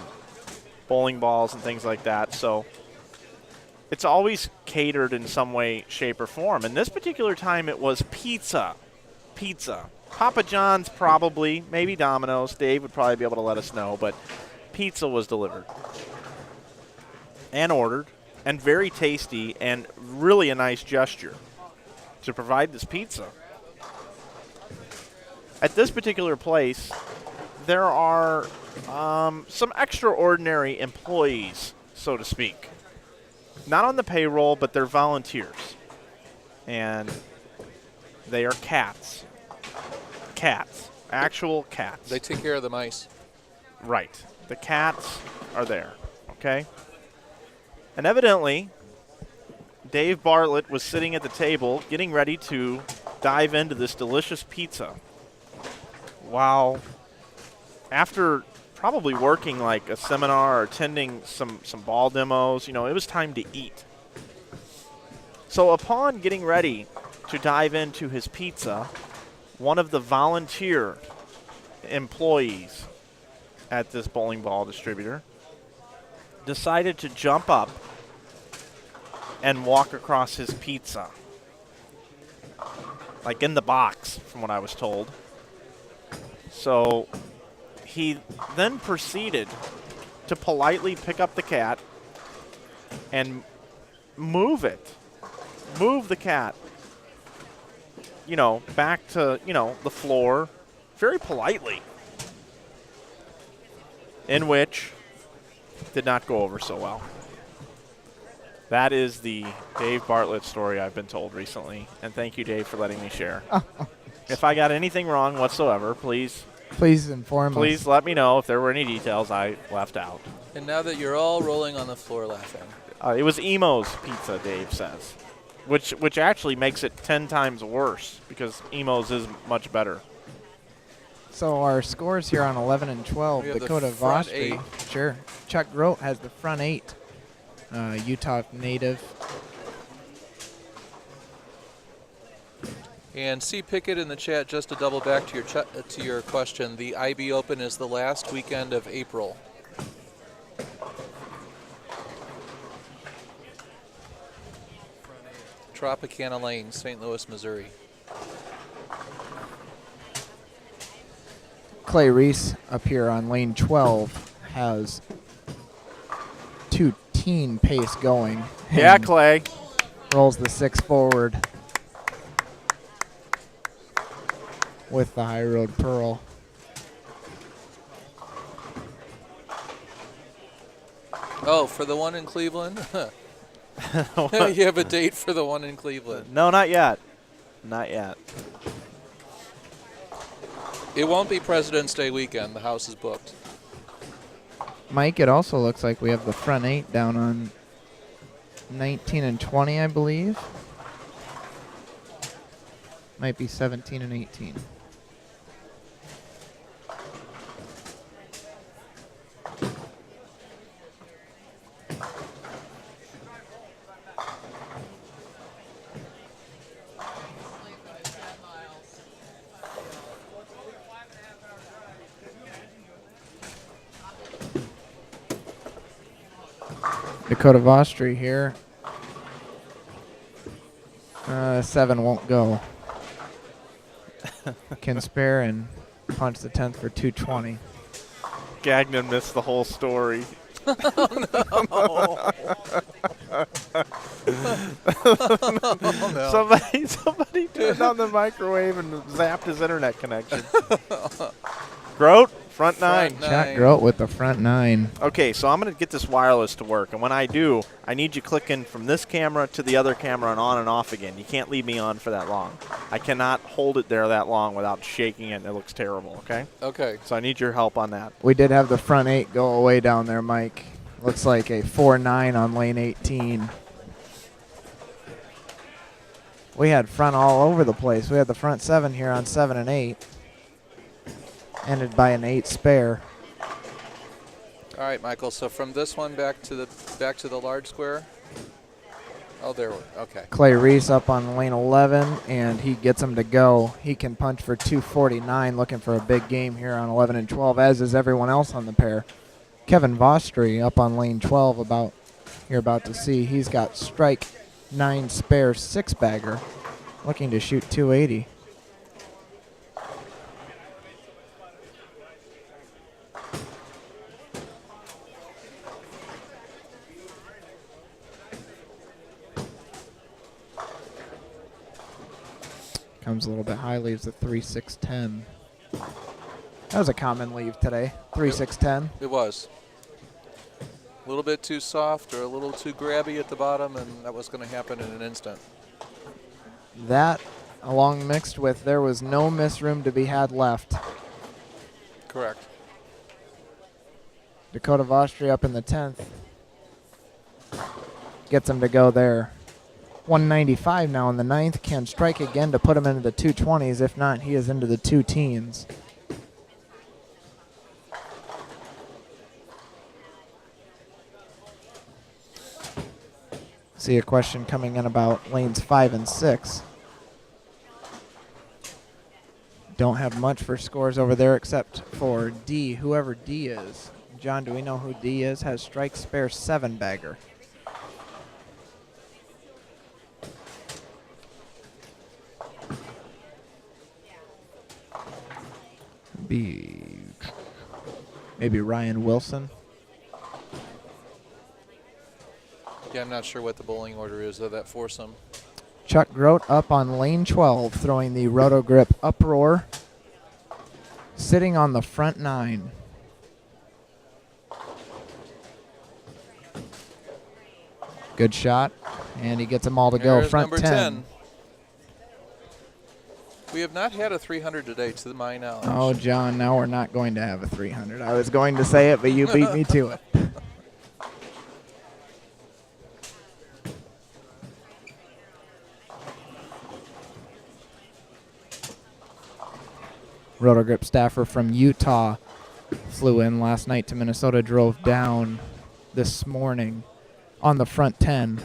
bowling balls and things like that. So it's always catered in some way, shape, or form. And this particular time it was pizza. Papa John's probably, maybe Domino's. Dave would probably be able to let us know, but pizza was delivered and ordered, and very tasty, and really a nice gesture to provide this pizza. At this particular place, there are some extraordinary employees, so to speak. Not on the payroll, but they're volunteers. And they are cats. Cats. Actual cats. They take care of the mice. Right. The cats are there, okay? And evidently, Dave Bartlett was sitting at the table getting ready to dive into this delicious pizza. While after probably working like a seminar or attending some ball demos, you know, it was time to eat. So upon getting ready to dive into his pizza, one of the volunteer employees at this bowling ball distributor decided to jump up and walk across his pizza. Like in the box, from what I was told. So he then proceeded to politely pick up the cat and move it. Move the cat, you know, back to, you know, the floor very politely. In which did not go over so well. That is the Dave Bartlett story I've been told recently. And thank you, Dave, for letting me share. If I got anything wrong whatsoever, please inform us. Please let me know if there were any details I left out. And now that you're all rolling on the floor laughing. It was Emo's pizza, Dave says. Which actually makes it 10 times worse because Emo's is much better. So our scores here on 11 and 12. We have Dakota the front Vostri. 8. Sure. Chuck Grote has the front 8. Utah native. And C. Pickett in the chat, just to double back to your question, the IB Open is the last weekend of April. Tropicana Lane, St. Louis, Missouri. Clay Reese up here on lane 12 has 2-teen pace going. Yeah, and Clay. Rolls the 6 forward with the High Road Pearl. Oh, for the one in Cleveland? You have a date for the one in Cleveland. No, not yet. Not yet. It won't be President's Day weekend. The house is booked. Mike, it also looks like we have the front 8 down on 19 and 20, I believe. Might be 17 and 18. Dakota Vostri here. 7 won't go. Can spare and punch the 10th for 220. Gagnon missed the whole story. Somebody turned on the microwave and zapped his internet connection. Grote, front 9. Jack Grote with the front 9. Okay, so I'm going to get this wireless to work, and when I do, I need you clicking from this camera to the other camera and on and off again. You can't leave me on for that long. I cannot hold it there that long without shaking it. It looks terrible, okay? Okay. So I need your help on that. We did have the front 8 go away down there, Mike. Looks like a 4-9 on lane 18. We had front all over the place. We had the front 7 here on 7 and 8. Ended by an 8 spare. All right, Michael. So from this one back to the large square. Oh, there. Okay. Clay Reese up on lane 11, and he gets him to go. He can punch for 249, looking for a big game here on 11 and 12, as is everyone else on the pair. Kevin Vostri up on lane 12, you're about to see. He's got strike 9 spare 6-bagger, looking to shoot 280. Comes a little bit high, leaves a 3-6-10. That was a common leave today. 3-6-10. It was. A little bit too soft or a little too grabby at the bottom, and that was going to happen in an instant. That, along mixed with there was no miss room to be had left. Correct. Dakota Vostri up in the 10th. Gets him to go there. 195 now in the 9th. Can strike again to put him into the 220s. If not, he is into the 2 teens. See a question coming in about lanes 5 and 6. Don't have much for scores over there except for D, whoever D is. John, do we know who D is? Has strike spare 7-bagger. Maybe Ryan Wilson. Yeah, I'm not sure what the bowling order is of that foursome. Chuck Grote up on lane 12, throwing the Roto Grip Uproar, sitting on the front 9. Good shot, and he gets them all to go. There's Front number 10. We have not had a 300 today, to my knowledge. Oh, John, now we're not going to have a 300. I was going to say it, but you beat me to it. Roto Grip staffer from Utah flew in last night to Minnesota, drove down this morning on the front 10.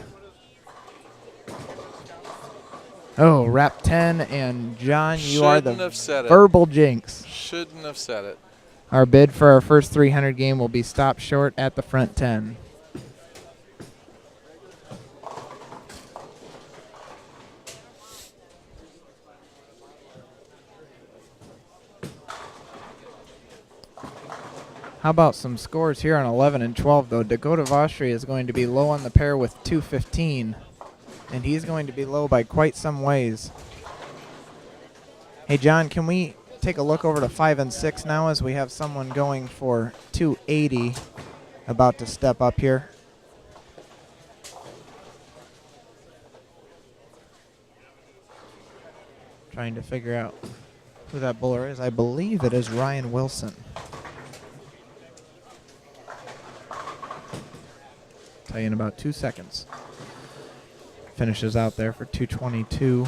Oh, wrap 10, and John, you are the verbal jinx. Shouldn't have said it. Our bid for our first 300 game will be stopped short at the front 10. How about some scores here on 11 and 12, though? Dakota Vostri is going to be low on the pair with 215, and he's going to be low by quite some ways. Hey, John, can we take a look over to 5 and 6 now as we have someone going for 280 about to step up here? Trying to figure out who that bowler is. I believe it is Ryan Wilson. Tell you in about 2 seconds. Finishes out there for 222.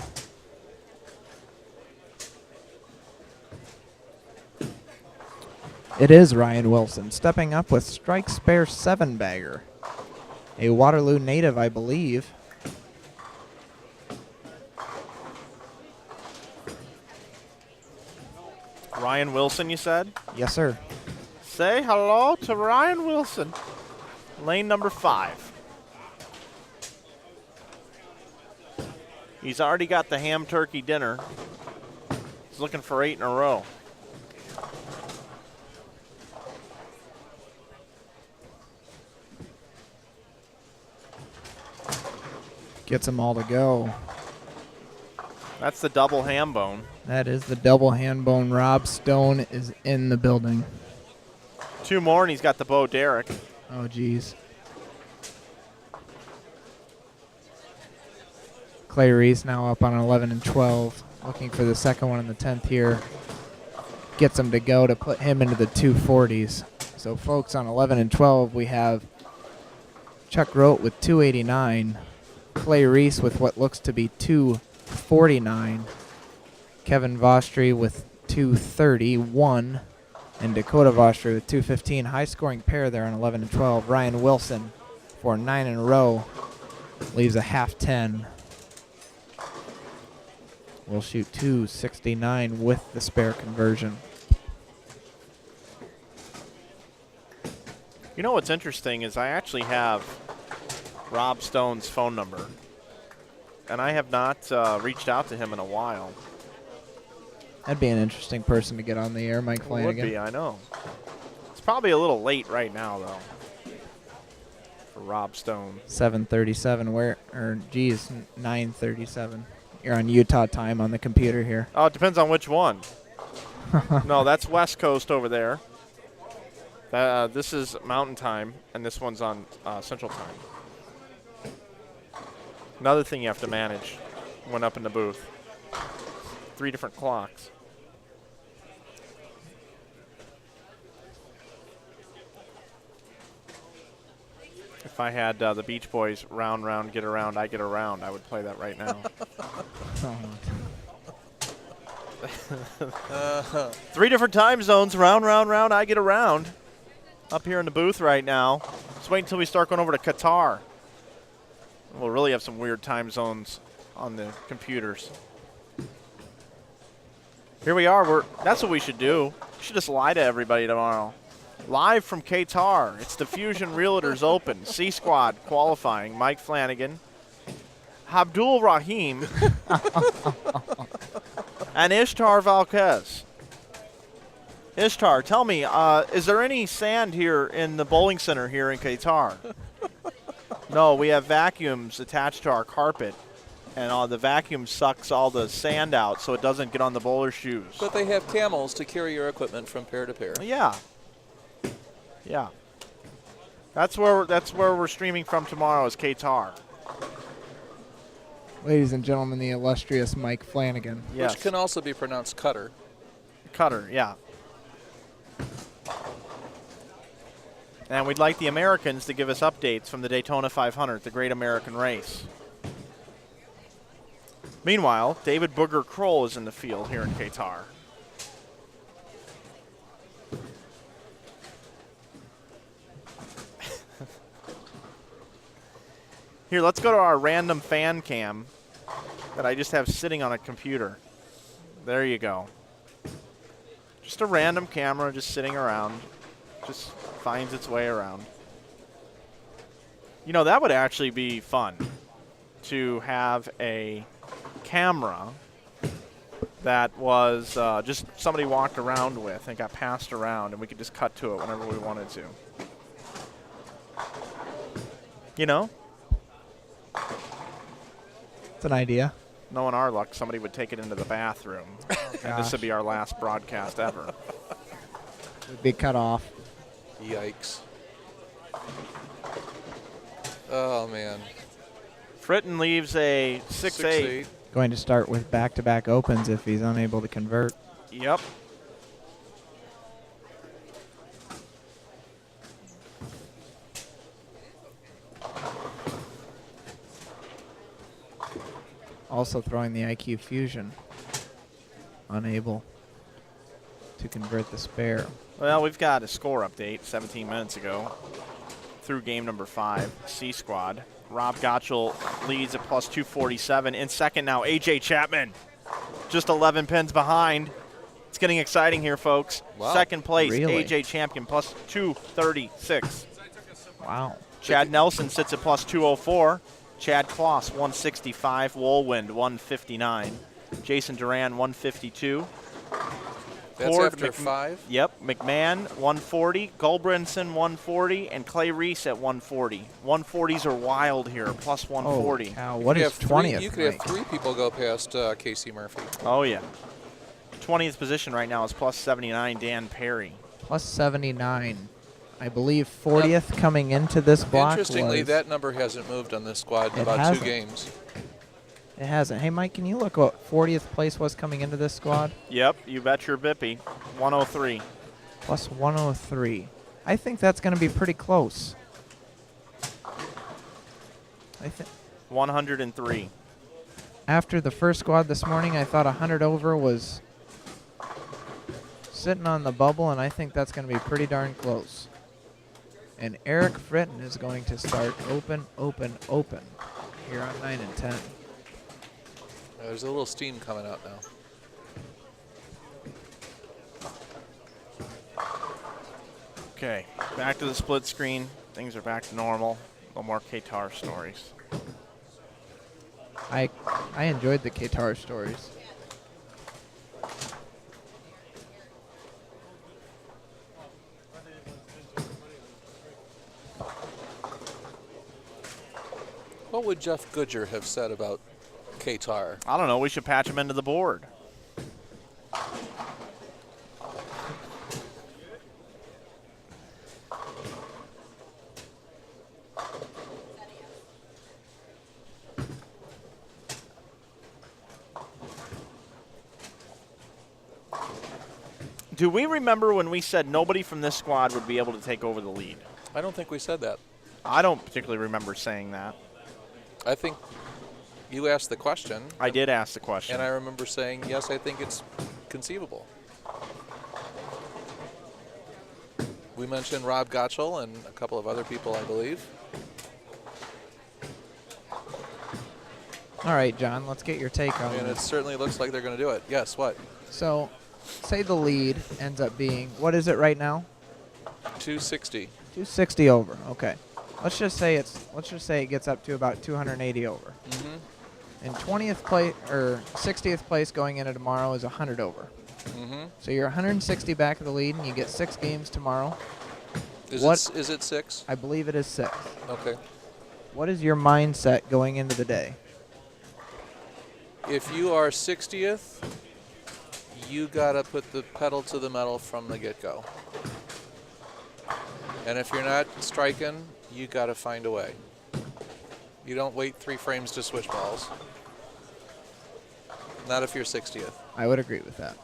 It is Ryan Wilson stepping up with strike spare 7-bagger. A Waterloo native, I believe. Ryan Wilson, you said? Yes, sir. Say hello to Ryan Wilson. Lane number 5. He's already got the ham turkey dinner. He's looking for 8 in a row. Gets them all to go. That's the double ham bone. That is the double hand bone. Rob Stone is in the building. 2 more, and he's got the Bo Derek. Oh, geez. Clay Reese now up on 11 and 12. Looking for the second one in the 10th here. Gets him to go to put him into the 240s. So, folks, on 11 and 12, we have Chuck Grote with 289. Clay Reese with what looks to be 249. Kevin Vostri with 231. And Dakota Vostri with 215. High-scoring pair there on 11 and 12. Ryan Wilson for 9 in a row. Leaves a half 10. We'll shoot 269 with the spare conversion. You know what's interesting is I actually have Rob Stone's phone number, and I have not reached out to him in a while. That'd be an interesting person to get on the air, Mike Flanagan. It would be, I know. It's probably a little late right now, though, for Rob Stone. 7:37, or geez, 9:37. You're on Utah time on the computer here. Oh, it depends on which one. No, that's West Coast over there. This is Mountain Time, and this one's on Central Time. Another thing you have to manage when up in the booth. 3 different clocks. If I had the Beach Boys, round, round, get around, I get around, I would play that right now. 3 different time zones, round, round, round, I get around. Up here in the booth right now. Just wait until we start going over to Qatar. We'll really have some weird time zones on the computers. Here we are. That's what we should do. We should just lie to everybody tomorrow. Live from Qatar. It's the Fusion Realtors Open. C Squad qualifying. Mike Flanagan, Abdul Rahim, and Ishtar Valquez. Ishtar, tell me, is there any sand here in the bowling center here in Qatar? No, we have vacuums attached to our carpet, and the vacuum sucks all the sand out so it doesn't get on the bowler's shoes. But they have camels to carry your equipment from pair to pair. Yeah. Yeah. That's where we're streaming from tomorrow is Qatar. Ladies and gentlemen, the illustrious Mike Flanagan. Yes. Which can also be pronounced Cutter. Cutter, yeah. And we'd like the Americans to give us updates from the Daytona 500, the Great American Race. Meanwhile, David Booger Kroll is in the field here in Qatar. Here, let's go to our random fan cam that I just have sitting on a computer. There you go. Just a random camera just sitting around. Just finds its way around. You know, that would actually be fun to have a camera that was just somebody walked around with and got passed around, and we could just cut to it whenever we wanted to. You know? It's an idea. Knowing our luck, somebody would take it into the bathroom. And this would be our last broadcast ever. Would be cut off. Yikes. Oh, man. Fritton leaves a 6-8. Going to start with back-to-back opens if he's unable to convert. Yep. Also throwing the IQ Fusion. Unable to convert the spare. Well, we've got a score update 17 minutes ago through game number 5, C Squad. Rob Gotchall leads at plus 247. In second now, A.J. Chapman, just 11 pins behind. It's getting exciting here, folks. Wow. Second place, Really? A.J. Champion, plus 236. Wow. Chad Nelson sits at plus 204. Chad Kloss, 165. Woolwind, 159. Jason Duran, 152. That's Ford, after 5? Yep. McMahon, 140. Gulbranson, 140. And Clay Reese at 140. 140s are wild here, plus 140. Holy cow. What is 20th? You could have 3 people go past Casey Murphy. Oh, yeah. 20th position right now is plus 79, Dan Perry. Plus 79. I believe 40th coming into this block. Interestingly, was, that number hasn't moved on this squad in It about hasn't. 2 games. It hasn't. Hey, Mike, can you look what 40th place was coming into this squad? Yep, you bet your bippy. 103. Plus 103. I think that's going to be pretty close. I think 103. after the first squad this morning, I thought 100 over was sitting on the bubble, and I think that's going to be pretty darn close. And Eric Fritton is going to start open, open, open here on 9 and 10. There's a little steam coming out now. Okay, back to the split screen. Things are back to normal. A little more Qatar stories. I enjoyed the Qatar stories. What would Jeff Goodger have said about Qatar? I don't know. We should patch him into the board. Do we remember when we said nobody from this squad would be able to take over the lead? I don't think we said that. I don't particularly remember saying that. I think you asked the question. I did ask the question. And I remember saying, yes, I think it's conceivable. We mentioned Rob Gotchall and a couple of other people, I believe. All right, John, let's get your take on And it this. certainly looks like they're going to do it. Yes, what? So, say the lead ends up being, what is it right now? 260. 260 over. Okay. Let's just say it gets up to about 280 over. Mm-hmm. And 20th place or 60th place going into tomorrow is 100 over. Mm-hmm. So you're 160 back of the lead, and you get 6 games tomorrow. Is it 6? I believe it is 6. Okay. What is your mindset going into the day? If you are 60th, you got to put the pedal to the metal from the get-go. And if you're not striking, you got to find a way. You don't wait 3 frames to switch balls. Not if you're 60th. I would agree with that.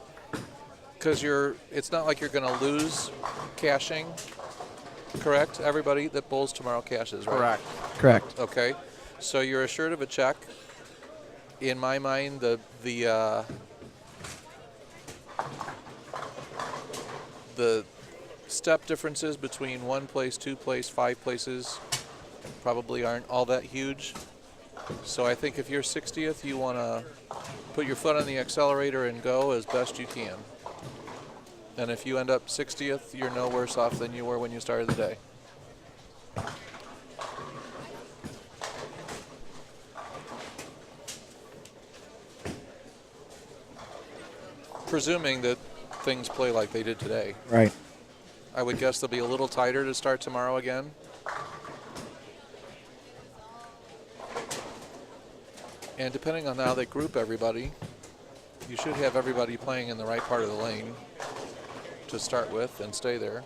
Because it's not like you're going to lose caching, correct? Everybody that bowls tomorrow cashes, right? Correct. Okay. So you're assured of a check. In my mind, the step differences between 1 place, 2 place, 5 places probably aren't all that huge. So I think if you're 60th, you want to put your foot on the accelerator and go as best you can. And if you end up 60th, you're no worse off than you were when you started the day. Presuming that things play like they did today. Right. I would guess they'll be a little tighter to start tomorrow again. And depending on how they group everybody, you should have everybody playing in the right part of the lane to start with and stay there.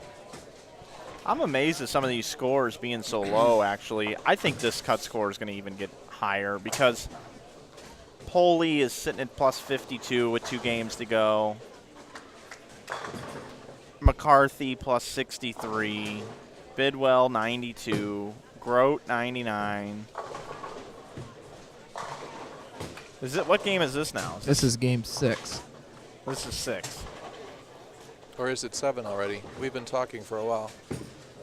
I'm amazed at some of these scores being so low, actually. I think this cut score is going to even get higher because Poley is sitting at plus 52 with 2 games to go. McCarthy plus 63. Bidwell 92. Grote 99. What game is this now? This is game 6. This is 6. Or is it 7 already? We've been talking for a while.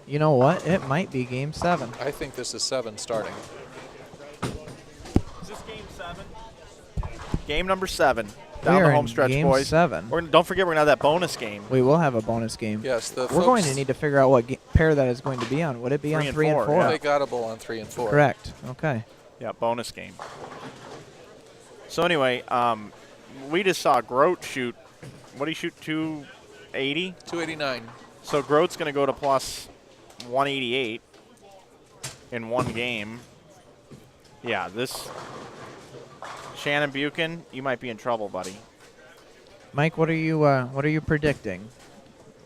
You know what? It might be game 7. I think this is 7 starting. Is this game 7? Game number 7. We Down are the in home stretch, game boys. 7. Don't forget we're going to have that bonus game. We will have a bonus game. Yes, We're going to need to figure out what pair that is going to be on. Would it be on 3 and 4? Yeah. They got a bowl on 3 and 4. Correct. Okay. Yeah, bonus game. So anyway, we just saw Grote shoot. What did he shoot? 280? 289. So Grote's going to go to plus 188 in 1 game. Yeah, this Shannon Buchan, you might be in trouble, buddy. Mike, what are you predicting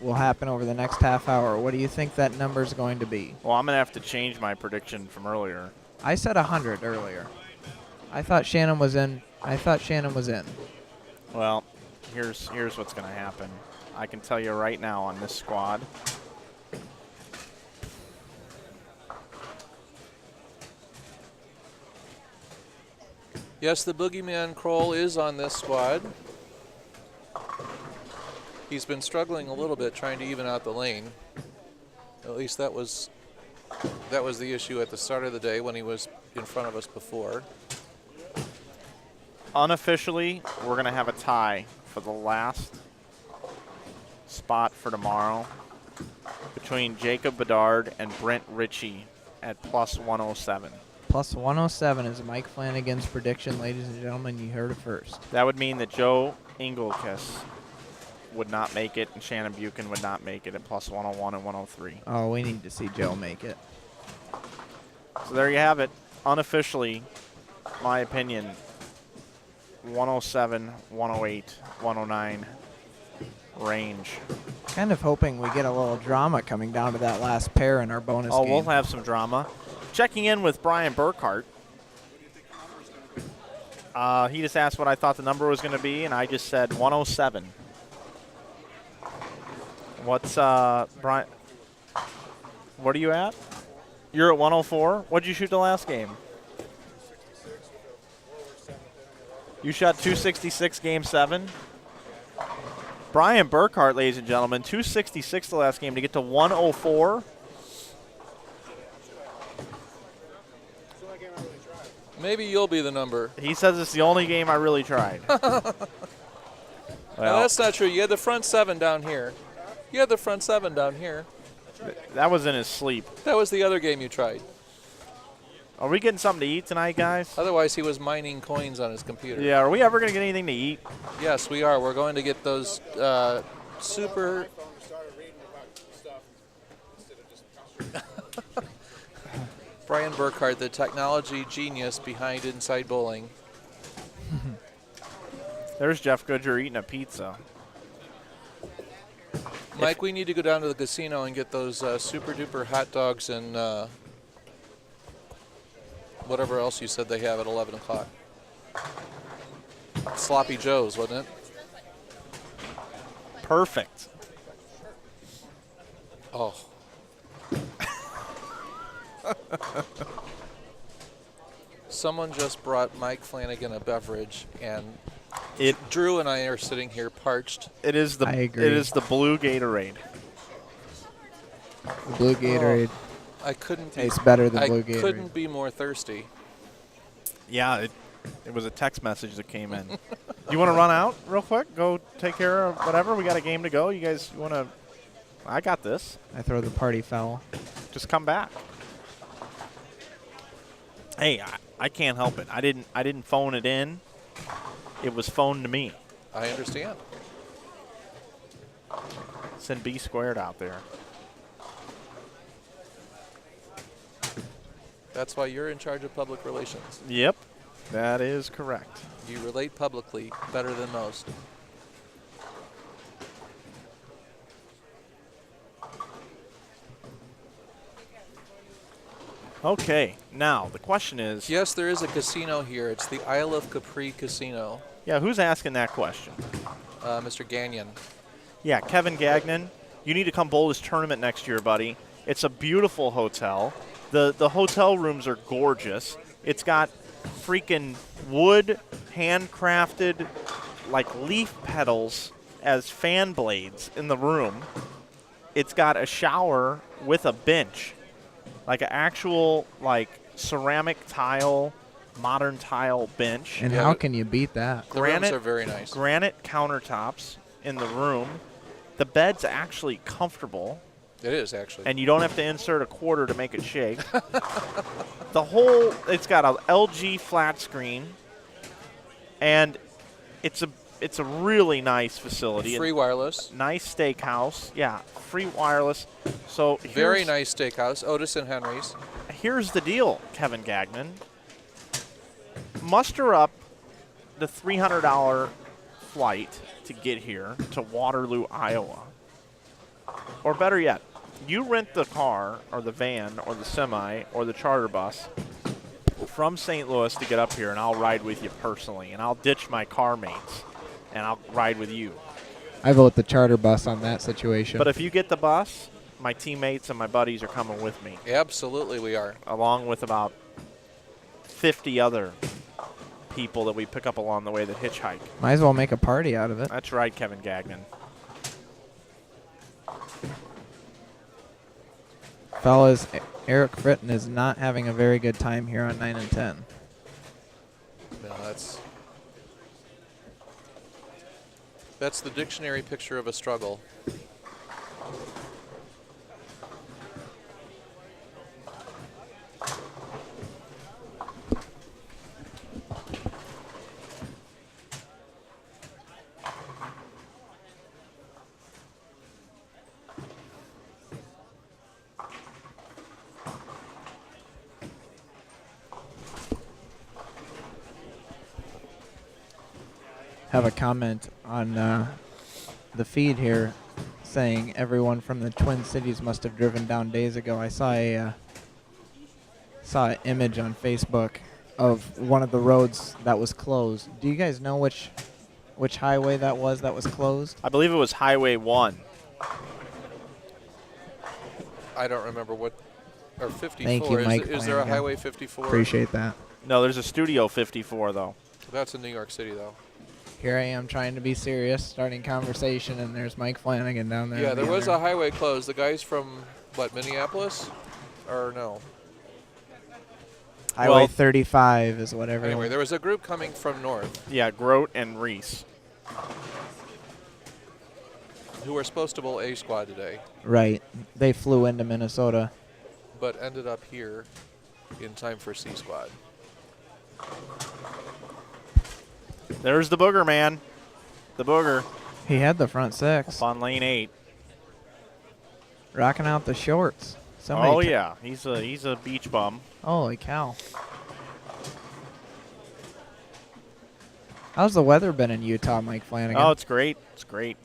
will happen over the next half hour? What do you think that number is going to be? Well, I'm going to have to change my prediction from earlier. I said 100 earlier. I thought Shannon was in. Well, here's what's going to happen. I can tell you right now on this squad. Yes, the boogeyman Kroll is on this squad. He's been struggling a little bit trying to even out the lane. At least that was the issue at the start of the day when he was in front of us before. Unofficially, we're going to have a tie for the last spot for tomorrow between Jacob Bedard and Brent Ritchie at plus 107. Plus 107 is Mike Flanagan's prediction, ladies and gentlemen. You heard it first. That would mean that Joe Engelkiss would not make it and Shannon Buchan would not make it at plus 101 and 103. Oh, we need to see Joe make it. So there you have it. Unofficially, my opinion, 107, 108, 109 range. Kind of hoping we get a little drama coming down to that last pair in our bonus game. We'll have some drama. Checking in with Brian Burkhart. He just asked what I thought the number was going to be, and I just said 107. What's Brian? What are you at? You're at 104. What'd you shoot the last game? You shot 266 game 7. Brian Burkhart, ladies and gentlemen, 266 the last game to get to 104. Maybe you'll be the number. He says it's the only game I really tried. No, that's not true. You had the front 7 down here. You had the front 7 down here. That was in his sleep. That was the other game you tried. Are we getting something to eat tonight, guys? Otherwise, he was mining coins on his computer. Yeah, are we ever going to get anything to eat? Yes, we are. We're going to get those super... Brian Burkhart, the technology genius behind Inside Bowling. There's Jeff Goodger eating a pizza. Mike, we need to go down to the casino and get those super duper hot dogs and whatever else you said they have at 11 o'clock. Sloppy Joe's, wasn't it? Perfect. Oh. Someone just brought Mike Flanagan a beverage, and Drew and I are sitting here parched. It is the I agree. It is the blue Gatorade. The blue Gatorade I couldn't tastes better than blue I Gatorade. couldn't be more thirsty. Yeah, it was a text message that came in. You want to run out real quick? Go take care of whatever. We got a game to go. You guys want to? I got this. I throw the party foul. Just come back. Hey, I can't help it. I didn't phone it in. It was phoned to me. I understand. Send B squared out there. That's why you're in charge of public relations. Yep, that is correct. You relate publicly better than most. Okay, now the question is. Yes, there is a casino here. It's the Isle of Capri Casino. Yeah, who's asking that question? Mr. Gagnon. Yeah, Kevin Gagnon. You need to come bowl this tournament next year, buddy. It's a beautiful hotel. The hotel rooms are gorgeous. It's got freaking wood, handcrafted, like leaf petals as fan blades in the room. It's got a shower with a bench, like an actual like ceramic tile, modern tile bench. And how can you beat that? The rooms are very nice. Granite countertops in the room. The bed's actually comfortable. It is, actually. And you don't have to insert a quarter to make it shake. It's got a LG flat screen, and it's a really nice facility. Free wireless. Nice steakhouse. Yeah, free wireless. So very nice steakhouse. Otis and Henry's. Here's the deal, Kevin Gagnon. Muster up the $300 flight to get here to Waterloo, Iowa. Or better yet, you rent the car or the van or the semi or the charter bus from St. Louis to get up here, and I'll ride with you personally, and I'll ditch my car mates, and I'll ride with you. I vote the charter bus on that situation. But if you get the bus, my teammates and my buddies are coming with me. Absolutely we are. Along with about 50 other people that we pick up along the way that hitchhike. Might as well make a party out of it. That's right, Kevin Gagnon. Fellas, Eric Fritton is not having a very good time here on 9 and 10. No, that's the dictionary picture of a struggle. Have a comment on the feed here saying everyone from the Twin Cities must have driven down days ago. I saw an image on Facebook of one of the roads that was closed. Do you guys know which highway that was closed? I believe it was Highway 1. I don't remember what, or 54. Thank you, Mike Is there a Flanagan. Highway 54? Appreciate that. No, there's a Studio 54 though. That's in New York City, though. Here I am trying to be serious, starting conversation, and there's Mike Flanagan down there. Yeah, there was a a highway closed. The guys from, what, Minneapolis? Or no? Highway 35 is what everyone. Anyway, there was a group coming from north Yeah, Grote and Reese. who were supposed to bowl A squad today, Right. They flew into Minnesota. but ended up here in time for C squad. There's the booger, man. The booger He had the front six. up on lane 8. Rocking out the shorts. Somebody Oh yeah, he's a beach bum. Holy cow. How's the weather been in Utah, Mike Flanagan? Oh, it's great. It's great.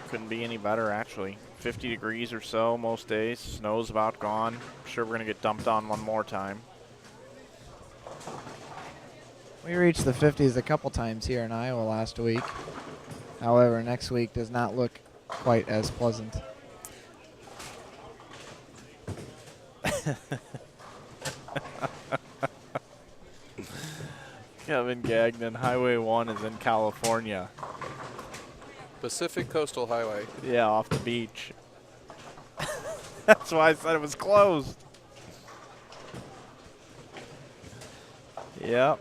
Couldn't be any better, actually. 50 degrees or so most days. Snow's about gone. I'm sure we're going to get dumped on one more time. We reached the 50s a couple times here in Iowa last week. However, next week does not look quite as pleasant. Kevin Gagnon, Highway 1 is in California. Pacific Coastal Highway. Yeah, off the beach. That's why I said it was closed. Yep.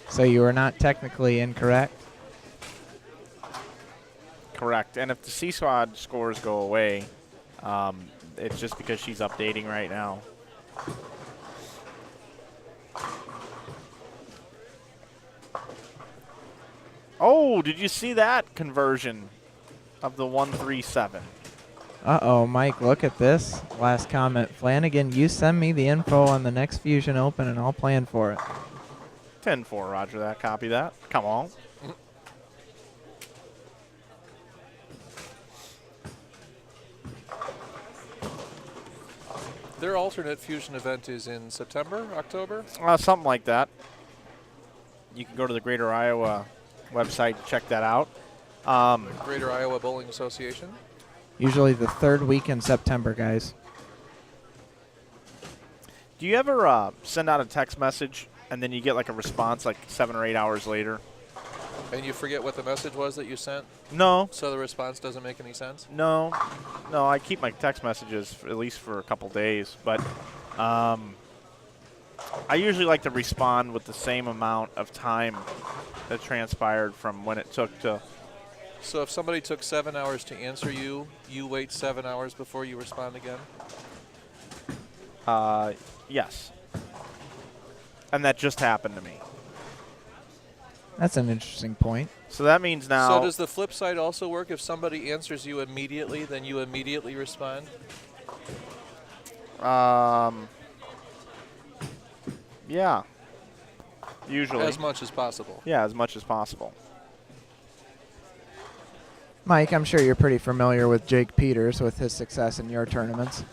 So you were not technically incorrect? Correct. And if the C Squad scores go away, it's just because she's updating right now. Oh, did you see that conversion of the 137? Uh-oh, Mike, look at this. Last comment. Flanagan, you send me the info on the next Fusion Open, and I'll plan for it. 10-4, roger that. Copy that. Come on. Their alternate Fusion event is in September, October? Something like that. You can go to the Greater Iowa website to check that out. Greater Iowa Bowling Association? Usually the third week in September, guys. Do you ever send out a text message and then you get like a response like 7 or 8 hours later? And you forget what the message was that you sent? No. So the response doesn't make any sense? No. No, I keep my text messages at least for a couple days. But I usually like to respond with the same amount of time that transpired from when it took to. So if somebody took 7 hours to answer you, you wait 7 hours before you respond again? Yes. And that just happened to me. That's an interesting point. So that means now. So does the flip side also work? If somebody answers you immediately, then you immediately respond? Yeah. Usually. As much as possible. Yeah, as much as possible. Mike, I'm sure you're pretty familiar with Jake Peters with his success in your tournaments.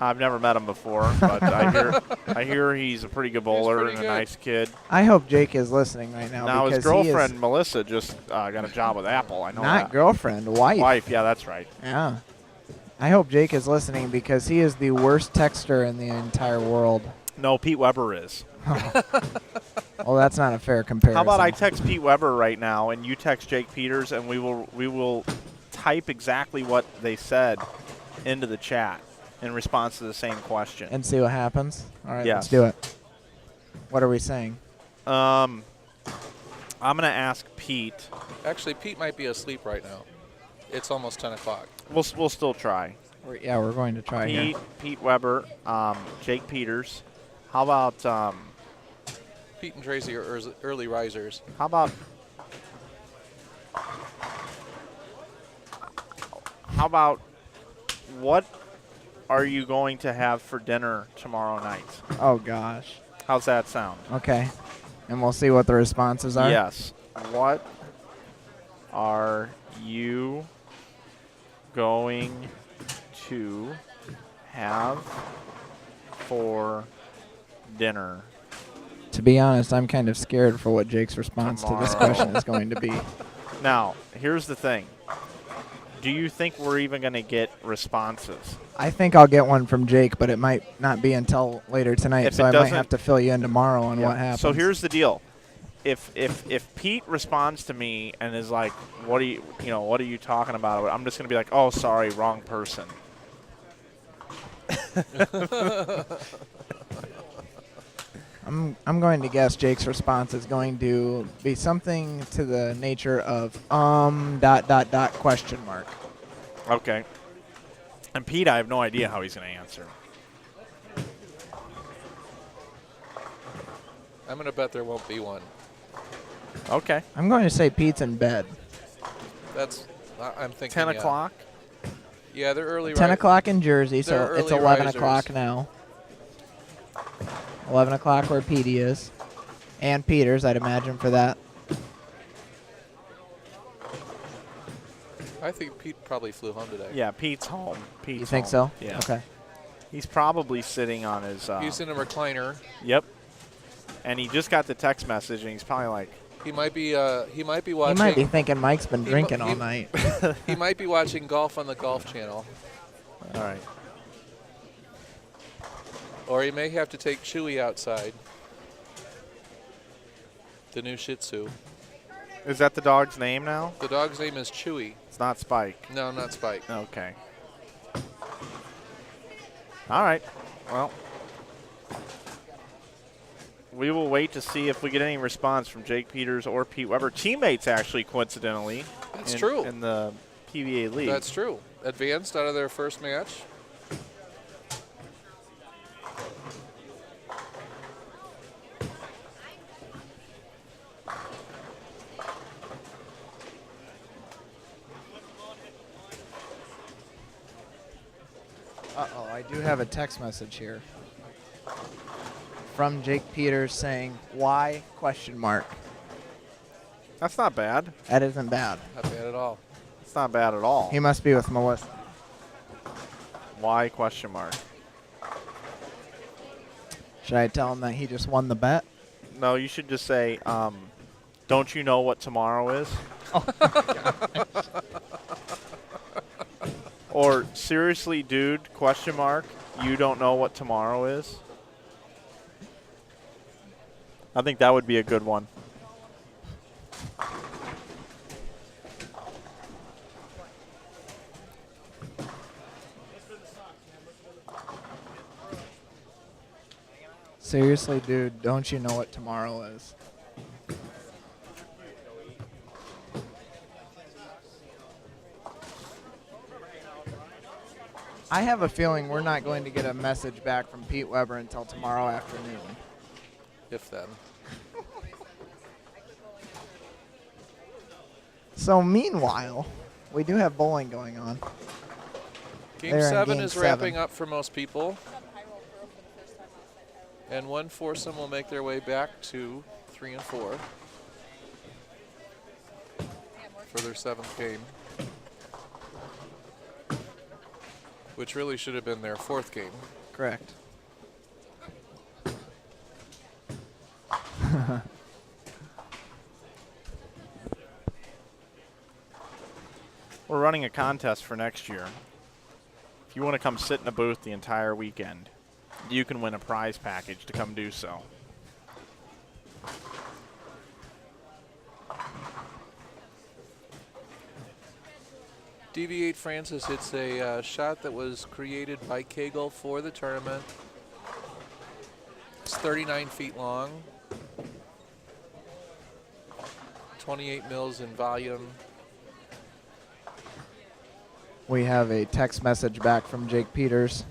I've never met him before, but I hear he's a pretty good bowler and a nice kid. I hope Jake is listening right now. Now his because he girlfriend is Melissa just got a job with Apple. I know not that. girlfriend, wife. Wife, yeah, that's right. Yeah. I hope Jake is listening because he is the worst texter in the entire world. No, Pete Weber is. Well, that's not a fair comparison. How about I text Pete Weber right now and you text Jake Peters and we will type exactly what they said into the chat in response to the same question. And see what happens? All right, Yes. let's do it. What are we saying? I'm going to ask Pete. Actually, Pete might be asleep right now. It's almost 10 o'clock. We'll still try. We're going to try here. Pete Weber, Jake Peters. How about Pete and Tracy are early risers. How about what are you going to have for dinner tomorrow night? Oh, gosh. How's that sound? Okay. And we'll see what the responses are? Yes. What are you going to have for dinner? To be honest, I'm kind of scared for what Jake's response to this Tomorrow. question is going to be. Now, here's the thing. do you think we're even going to get responses? I think I'll get one from Jake, but it might not be until later tonight, If so it I might doesn't- have to fill you in tomorrow on what happens. So here's the deal. If Pete responds to me and is like, what are you talking about? I'm just going to be like, oh, sorry, wrong person. I'm going to guess Jake's response is going to be something to the nature of question mark. Okay. And Pete, I have no idea how he's going to answer. I'm going to bet there won't be one. Okay. I'm going to say Pete's in bed. I'm thinking 10 yeah. o'clock? Yeah, they're early. 10 o'clock in Jersey, so They're it's early 11 risers. o'clock now. 11 o'clock where Petey is. And Peters, I'd imagine, for that. I think Pete probably flew home today. Yeah, Pete's home. Pete's You think home. so? Yeah. Okay. He's probably sitting on his. He's in a recliner. Yep. And he just got the text message, and he's probably like. He might be watching. He might be thinking Mike's been drinking all night. He might be watching golf on the Golf Channel. All right. Or he may have to take Chewy outside. The new Shih Tzu. Is that the dog's name now? The dog's name is Chewy. It's not Spike. No, not Spike. Okay. All right. Well, we will wait to see if we get any response from Jake Peters or Pete Weber. Teammates, actually, coincidentally. That's true. In the PBA League. That's true. Advanced out of their first match. Uh-oh, I do have a text message here from Jake Peters saying, why, question mark. That's not bad. That isn't bad. Not bad at all. It's not bad at all. He must be with Melissa. Why, question mark. Should I tell him that he just won the bet? No, you should just say, don't you know what tomorrow is? Or, seriously, dude, question mark, you don't know what tomorrow is? I think that would be a good one. Seriously, dude, don't you know what tomorrow is? I have a feeling we're not going to get a message back from Pete Weber until tomorrow afternoon. If then. So meanwhile, we do have bowling going on. Game They're in 7 game is 7. wrapping up for most people. And one foursome will make their way back to 3 and 4 for their 7th game, which really should have been their 4th game. Correct. We're running a contest for next year. If you want to come sit in a booth the entire weekend, you can win a prize package to come do so. DV8 Francis hits a shot that was created by Cagle for the tournament. It's 39 feet long, 28 mils in volume. We have a text message back from Jake Peters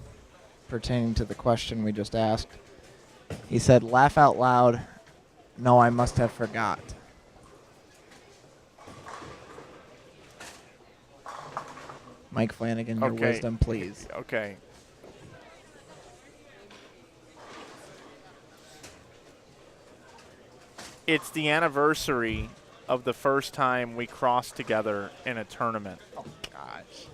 pertaining to the question we just asked. He said, laugh out loud. No, I must have forgot. Mike Flanagan, your Okay. wisdom, please. Okay. It's the anniversary of the first time we crossed together in a tournament. Oh, gosh.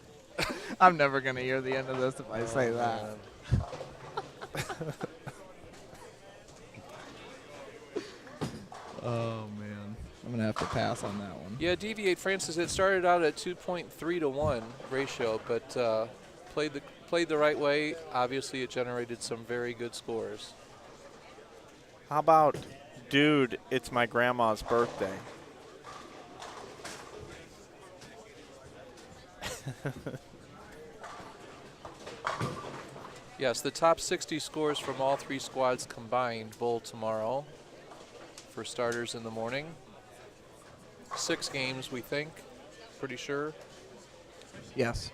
I'm never going to hear the end of this if I say that. Oh, man. I'm going to have to pass on that one. Yeah, Deviate Francis, it started out at 2.3 to 1 ratio, but played the right way. Obviously, it generated some very good scores. How about, dude, it's my grandma's birthday? Yes, the top 60 scores from all 3 squads combined bowl tomorrow for starters in the morning. 6 games, we think, pretty sure. Yes.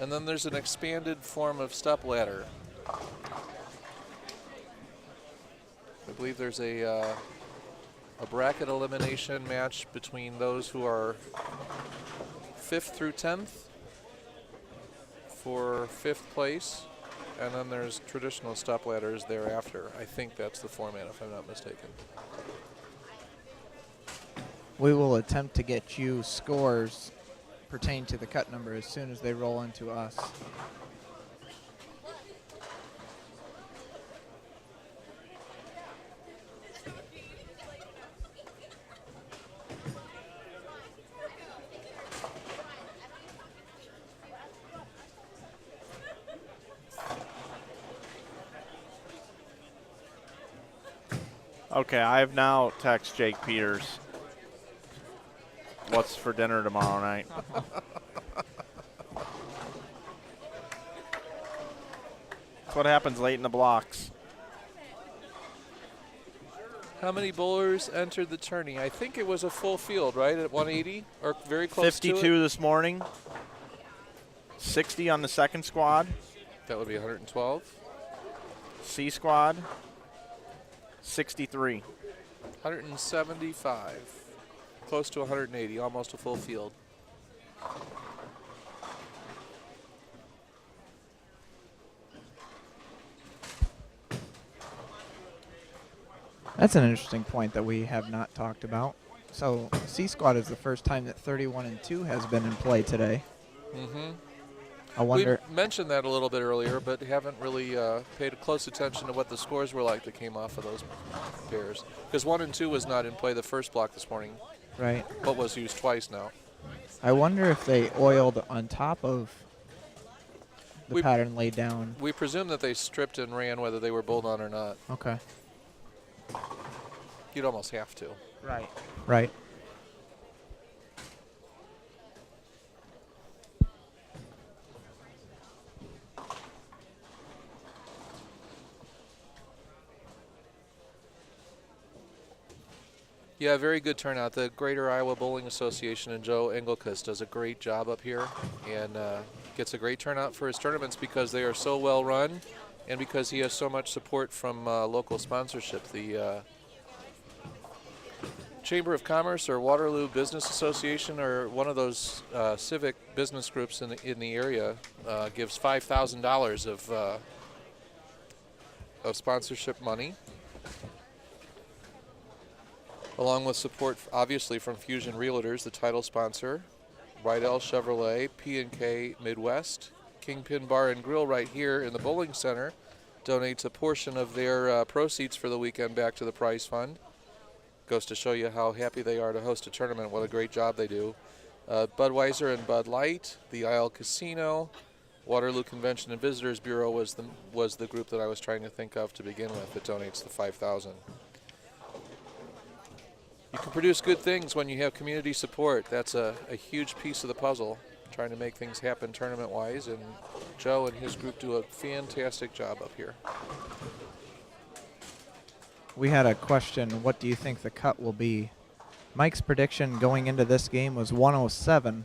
And then there's an expanded form of stepladder. I believe there's a bracket elimination match between those who are 5th through 10th for 5th place, and then there's traditional stepladders thereafter. I think that's the format, if I'm not mistaken. We will attempt to get you scores pertaining to the cut number as soon as they roll into us. Okay, I have now texted Jake Peters. What's for dinner tomorrow night? That's what happens late in the blocks. How many bowlers entered the tourney? I think it was a full field, right, at 180 or very close to it? 52 this morning. 60 on the second squad. That would be 112. C squad. 63. 175. Close to 180, almost a full field. That's an interesting point that we have not talked about. So C squad is the first time that 31-2 has been in play today. Mm-hmm. I wonder. We mentioned that a little bit earlier, but haven't really paid close attention to what the scores were like that came off of those pairs. Because 1 and 2 was not in play the first block this morning. Right. But was used twice now. I wonder if they oiled on top of the pattern laid down. We presume that they stripped and ran whether they were bowled on or not. Okay. You'd almost have to. Right. Right. Yeah, very good turnout. The Greater Iowa Bowling Association and Joe Engelkes does a great job up here and gets a great turnout for his tournaments because they are so well run and because he has so much support from local sponsorship. The Chamber of Commerce or Waterloo Business Association or one of those civic business groups in the area gives $5,000 of sponsorship money, along with support, obviously, from Fusion Realtors, the title sponsor, Rydell Chevrolet, P&K Midwest, Kingpin Bar and Grill right here in the bowling center donates a portion of their proceeds for the weekend back to the prize fund. Goes to show you how happy they are to host a tournament, what a great job they do. Budweiser and Bud Light, the Isle Casino, Waterloo Convention and Visitors Bureau was the group that I was trying to think of to begin with that donates the $5,000. You can produce good things when you have community support. That's a huge piece of the puzzle, trying to make things happen tournament-wise, and Joe and his group do a fantastic job up here. We had a question, what do you think the cut will be? Mike's prediction going into this game was 107.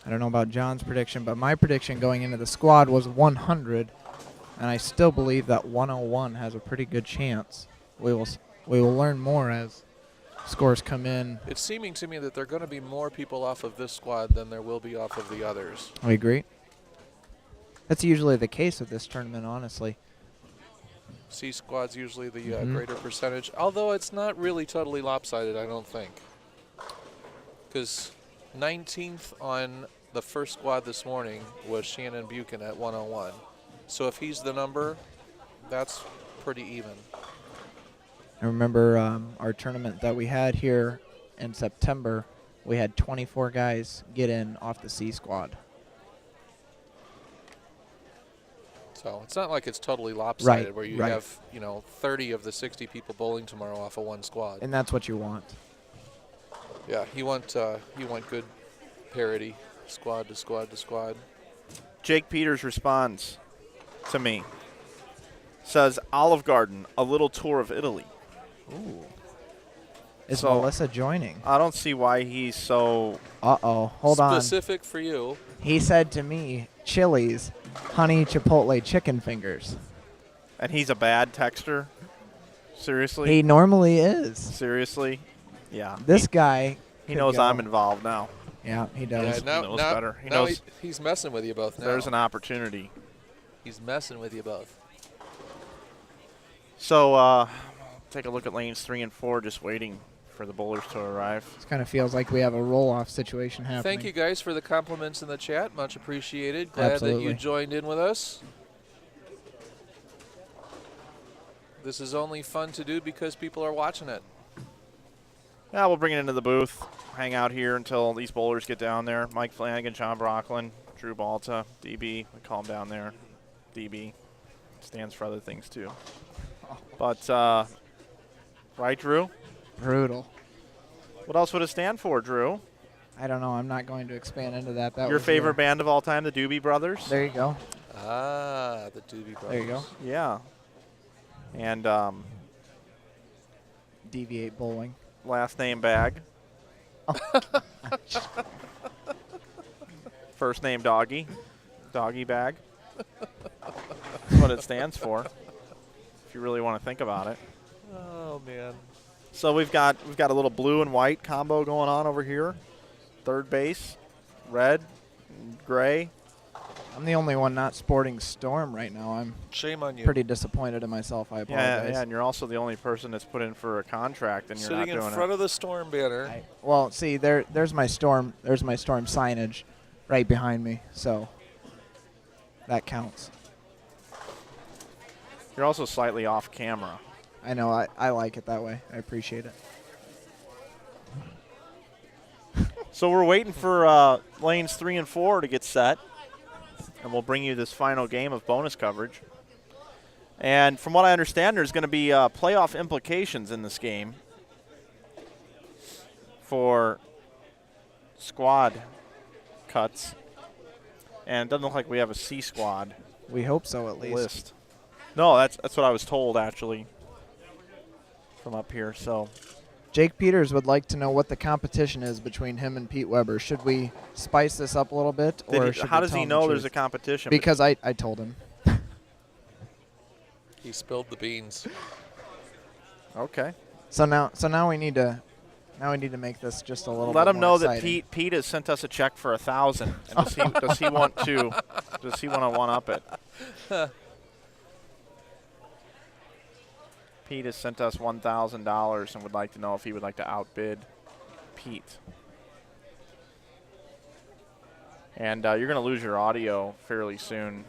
I don't know about John's prediction, but my prediction going into the squad was 100, and I still believe that 101 has a pretty good chance. We will learn more as scores come in. It's seeming to me that there are going to be more people off of this squad than there will be off of the others. I agree. That's usually the case with this tournament, honestly. C squad's usually the greater percentage, although it's not really totally lopsided, I don't think. Because 19th on the first squad this morning was Shannon Buchan at 101. So if he's the number, that's pretty even. I remember our tournament that we had here in September, we had 24 guys get in off the C squad. So it's not like it's totally lopsided Right, where you right. have, 30 of the 60 people bowling tomorrow off of one squad. And that's what you want. Yeah, you want good parity, squad to squad to squad. Jake Peters responds to me. Says, Olive Garden, a little tour of Italy. Ooh. Is So- Melissa joining? I don't see why he's so... Uh-oh. Hold on. Specific for you. He said to me, Chili's, honey chipotle chicken fingers. And he's a bad texter? Seriously? He normally is. Seriously? Yeah. This guy. He could knows go. I'm involved now. Yeah, he Yeah, does. knows better. He now knows- he's messing with you both now. There's an opportunity. He's messing with you both. So, take a look at lanes 3 and 4, just waiting for the bowlers to arrive. This kind of feels like we have a roll-off situation happening. Thank you guys for the compliments in the chat. Much appreciated. Glad that Absolutely. you joined in with us. This is only fun to do because people are watching it. Yeah, we'll bring it into the booth, hang out here until these bowlers get down there. Mike Flanagan, John Brockland, Drew Balta, DB. We call him down there. DB stands for other things too. But, right, Drew? Brutal. What else would it stand for, Drew? I don't know. I'm not going to expand into that. That Your was favorite band of all time, the Doobie Brothers? There you go. Ah, the Doobie Brothers. There you go. Yeah. And Deviate bowling. last name Bag. First name Doggy. Doggy Bag. That's what it stands for, if you really want to think about it. Oh, man. So we've got a little blue and white combo going on over here. Third base, red, and gray. I'm the only one not sporting Storm right now. I'm Shame on you. pretty disappointed in myself. I apologize. Yeah, and you're also the only person that's put in for a contract, and you're Sitting not in doing front it. of the Storm banner. Well, see, there's my Storm. There's my Storm signage right behind me. So that counts. You're also slightly off camera. I know. I like it that way. I appreciate it. So we're waiting for lanes 3 and 4 to get set, and we'll bring you this final game of bonus coverage. And from what I understand, there's going to be playoff implications in this game for squad cuts. And it doesn't look like we have a C squad We hope so, at least. list. No, that's what I was told, actually, from up here. So Jake Peters would like to know what the competition is between him and Pete Weber. Should we spice this up a little bit, or should how we does tell he him the know there's a truth? competition? Because I told him. He spilled the beans. Okay. So now we need to make this just a little. Let bit him more know exciting. that Pete has sent us a check for $1,000. And does he want to one up it? Pete has sent us $1,000 and would like to know if he would like to outbid Pete. And you're going to lose your audio fairly soon,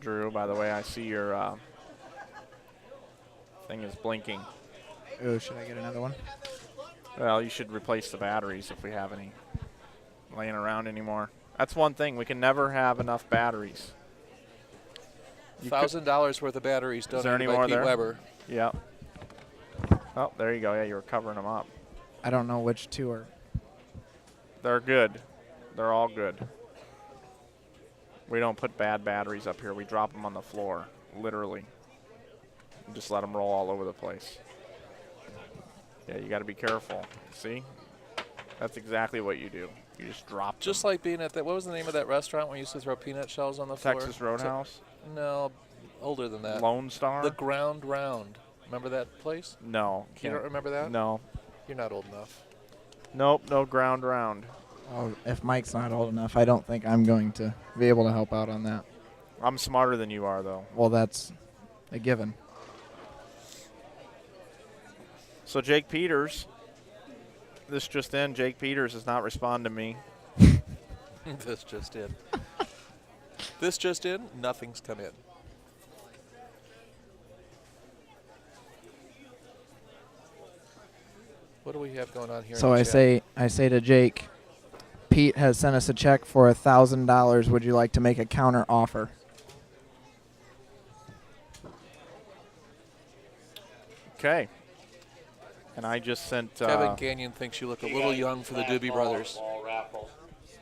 Drew. By the way, I see your thing is blinking. Ooh, should I get another one? Well, you should replace the batteries if we have any laying around anymore. That's one thing. We can never have enough batteries. $1,000 worth of batteries Is there any donated by more Pete there? Weber. Yeah. Oh, there you go. Yeah, you were covering them up. I don't know which two are. They're good. They're all good. We don't put bad batteries up here. We drop them on the floor, literally. And just let them roll all over the place. Yeah, you got to be careful. See? That's exactly what you do. You just drop them. Just like being at that, what was the name of that restaurant where you used to throw peanut shells on the floor? Texas Roadhouse? No, older than that. Lone Star? The Ground Round. Remember that place? No. You don't remember that? No. You're not old enough. Nope, no ground round. Oh, if Mike's not old enough, I don't think I'm going to be able to help out on that. I'm smarter than you are, though. Well, that's a given. So Jake Peters, this just in, Jake Peters has not responded to me. This just in. This just in, nothing's come in. What do we have going on here? So I say to Jake, Pete has sent us a check for $1,000. Would you like to make a counter offer? Okay. And I just sent. Kevin Gagnon thinks you look a little young for the Doobie Brothers.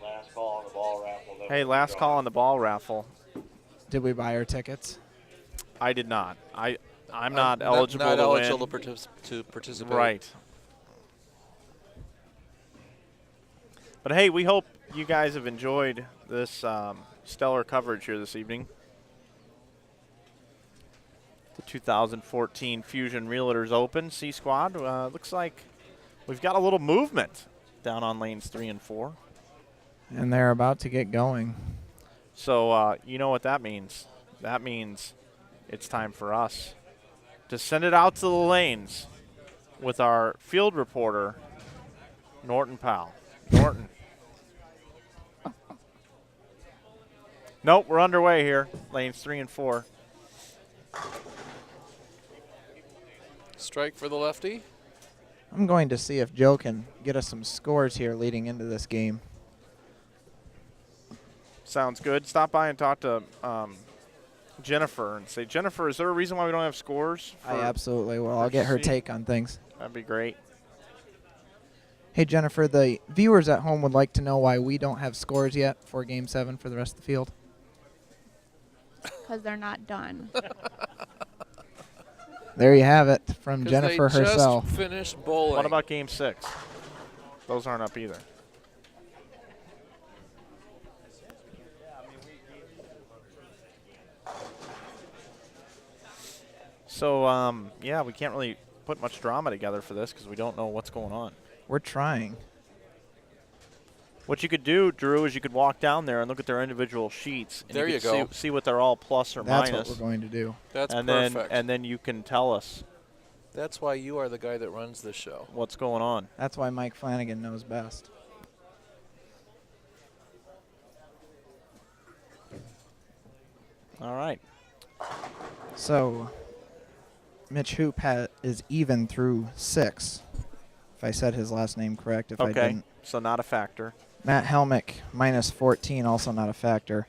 Last call on the ball raffle. Hey, last call on the ball raffle. Did we buy our tickets? I did not. I'm not eligible not to eligible win. to participate. Right. But hey, we hope you guys have enjoyed this stellar coverage here this evening. The 2014 Fusion Realtors Open C Squad. Looks like we've got a little movement down on lanes 3 and 4. And they're about to get going. So you know what that means. That means it's time for us to send it out to the lanes with our field reporter, Norton Powell. Norton. Nope, we're underway here. Lanes 3 and 4. Strike for the lefty. I'm going to see if Joe can get us some scores here leading into this game. Sounds good. Stop by and talk to Jennifer and say, Jennifer, is there a reason why we don't have scores? I absolutely will. I'll get her C? take on things. That'd be great. Hey, Jennifer, the viewers at home would like to know why we don't have scores yet for Game 7 for the rest of the field. Because they're not done. There you have it from Jennifer they herself. Just finished bowling. What about Game 6? Those aren't up either. So, yeah, we can't really put much drama together for this because we don't know what's going on. We're trying. What you could do, Drew, is you could walk down there and look at their individual sheets. And there you could go. See what they're all plus or That's minus. what we're going to do. That's and perfect. And then you can tell us That's why you are the guy that runs this show. what's going on. That's why Mike Flanagan knows best. All right. So, Mitch Hoop is even through 6, if I said his last name correct. If I Okay, didn't. so not a factor. Matt Helmick, minus 14, also not a factor.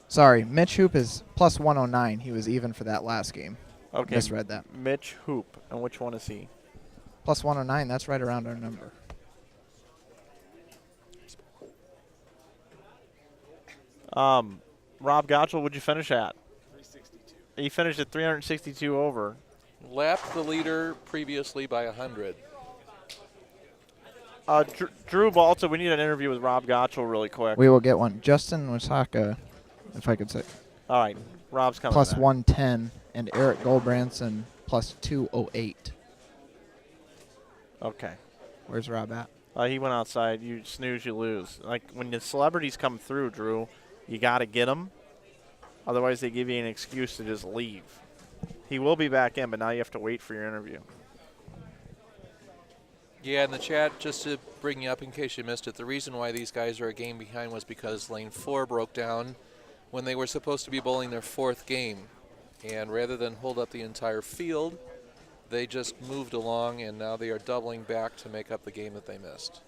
Sorry, Mitch Hoop is plus 109. He was even for that last game. Okay. Misread that. Mitch Hoop. And which one is he? Plus 109, that's right around our number. Rob Gotchall, what'd you finish at? 362. He finished at 362 over. Lapped the leader previously by 100. Drew Balta, we need an interview with Rob Gotchall really quick. We will get one. Justin Wasaka, if I could say. All right, Rob's coming Plus back. 110, and Eric Goldbranson plus 208. Okay. Where's Rob at? He went outside. You snooze, you lose. Like when the celebrities come through, Drew, you got to get them. Otherwise, they give you an excuse to just leave. He will be back in, but now you have to wait for your interview. Yeah, in the chat, just to bring you up in case you missed it, the reason why these guys are a game behind was because lane 4 broke down when they were supposed to be bowling their 4th game. And rather than hold up the entire field, they just moved along, and now they are doubling back to make up the game that they missed.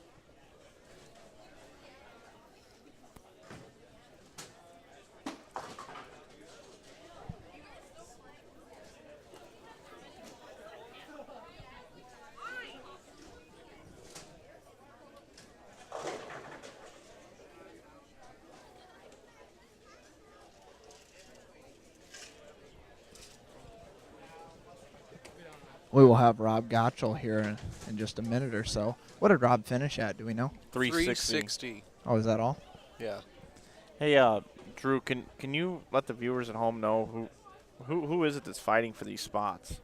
We will have Rob Gotchall here in just a minute or so. What did Rob finish at? Do we know? 360. Oh, is that all? Yeah. Hey, Drew, can you let the viewers at home know who is it that's fighting for these spots?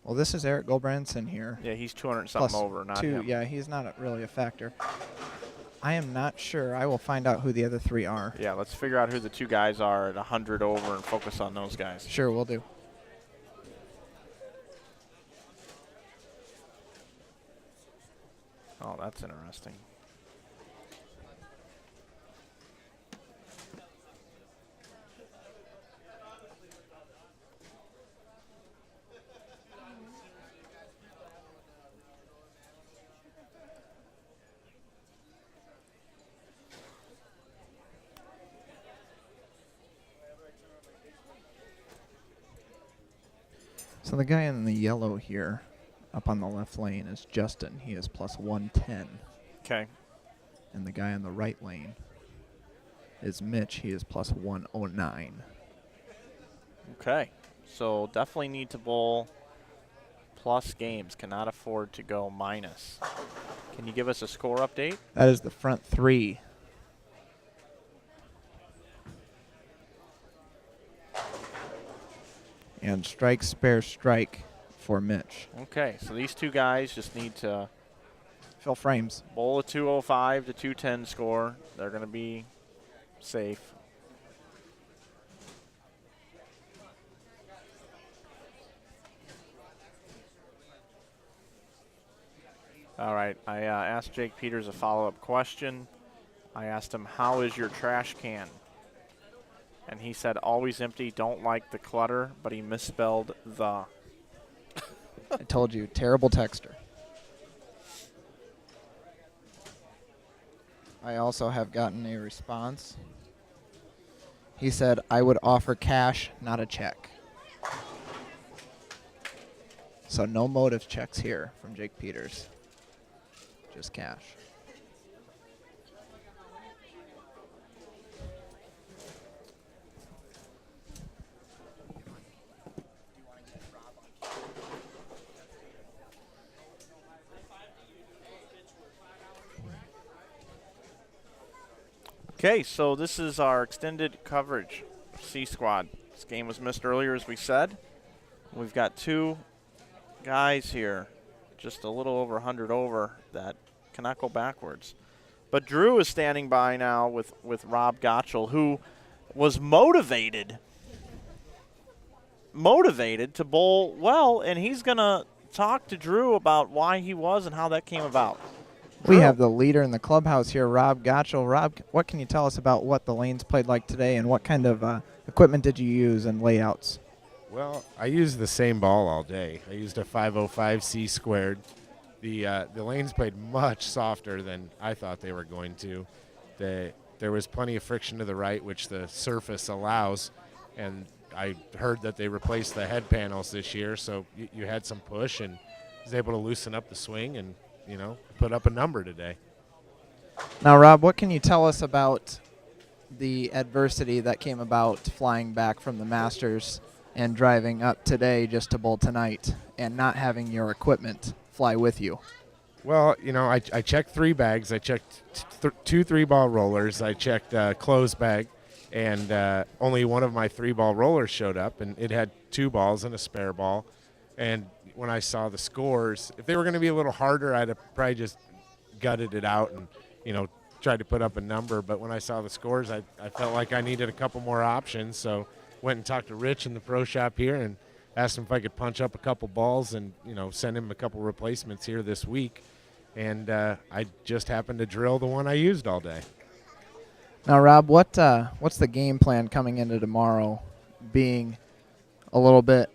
Well, this is Eric Goldbranson here. Yeah, he's 200 something over, not 2, him. yeah, he's not really a factor. I am not sure. I will find out who the other 3 are. Yeah, let's figure out who the 2 guys are at 100 over and focus on those guys. Sure, we'll do. Oh, that's interesting. So the guy in the yellow here up on the left lane is Justin. He is plus 110. Okay. And the guy on the right lane is Mitch. He is plus 109. Okay. So definitely need to bowl plus games. Cannot afford to go minus. Can you give us a score update? That is the front three. And strike, spare, strike for Mitch. Okay, so these two guys just need to fill frames. Bowl a 205 to 210 score. They're going to be safe. All right, I asked Jake Peters a follow-up question. I asked him, how is your trash can? And he said, always empty, don't like the clutter, but he misspelled the. I told you, terrible texter. I also have gotten a response. He said, I would offer cash, not a check. So no motive checks here from Jake Peters. Just cash. Okay, so this is our extended coverage C squad. This game was missed earlier, as we said. We've got two guys here, just a little over 100 over, that cannot go backwards. But Drew is standing by now with Rob Gotchall, who was motivated to bowl well, and he's going to talk to Drew about why he was and how that came about. We have the leader in the clubhouse here, Rob Gotchall. Rob, what can you tell us about what the lanes played like today, and what kind of equipment did you use and layouts? Well, I used the same ball all day. I used a 505 C squared. The lanes played much softer than I thought they were going to. There was plenty of friction to the right, which the surface allows, and I heard that they replaced the head panels this year, so you had some push, and was able to loosen up the swing and, you know, put up a number today. Now, Rob, what can you tell us about the adversity that came about flying back from the Masters and driving up today just to bowl tonight and not having your equipment fly with you? Well, you know, I checked 3 bags. I checked 2 3-ball rollers. I checked closed bag, and only one of my 3-ball rollers showed up, and it had 2 balls and a spare ball. And when I saw the scores, if they were going to be a little harder, I'd have probably just gutted it out and, you know, tried to put up a number. But when I saw the scores, I felt like I needed a couple more options, so went and talked to Rich in the pro shop here and asked him if I could punch up a couple balls and, you know, send him a couple replacements here this week. And I just happened to drill the one I used all day. Now, Rob, what's the game plan coming into tomorrow, being a little bit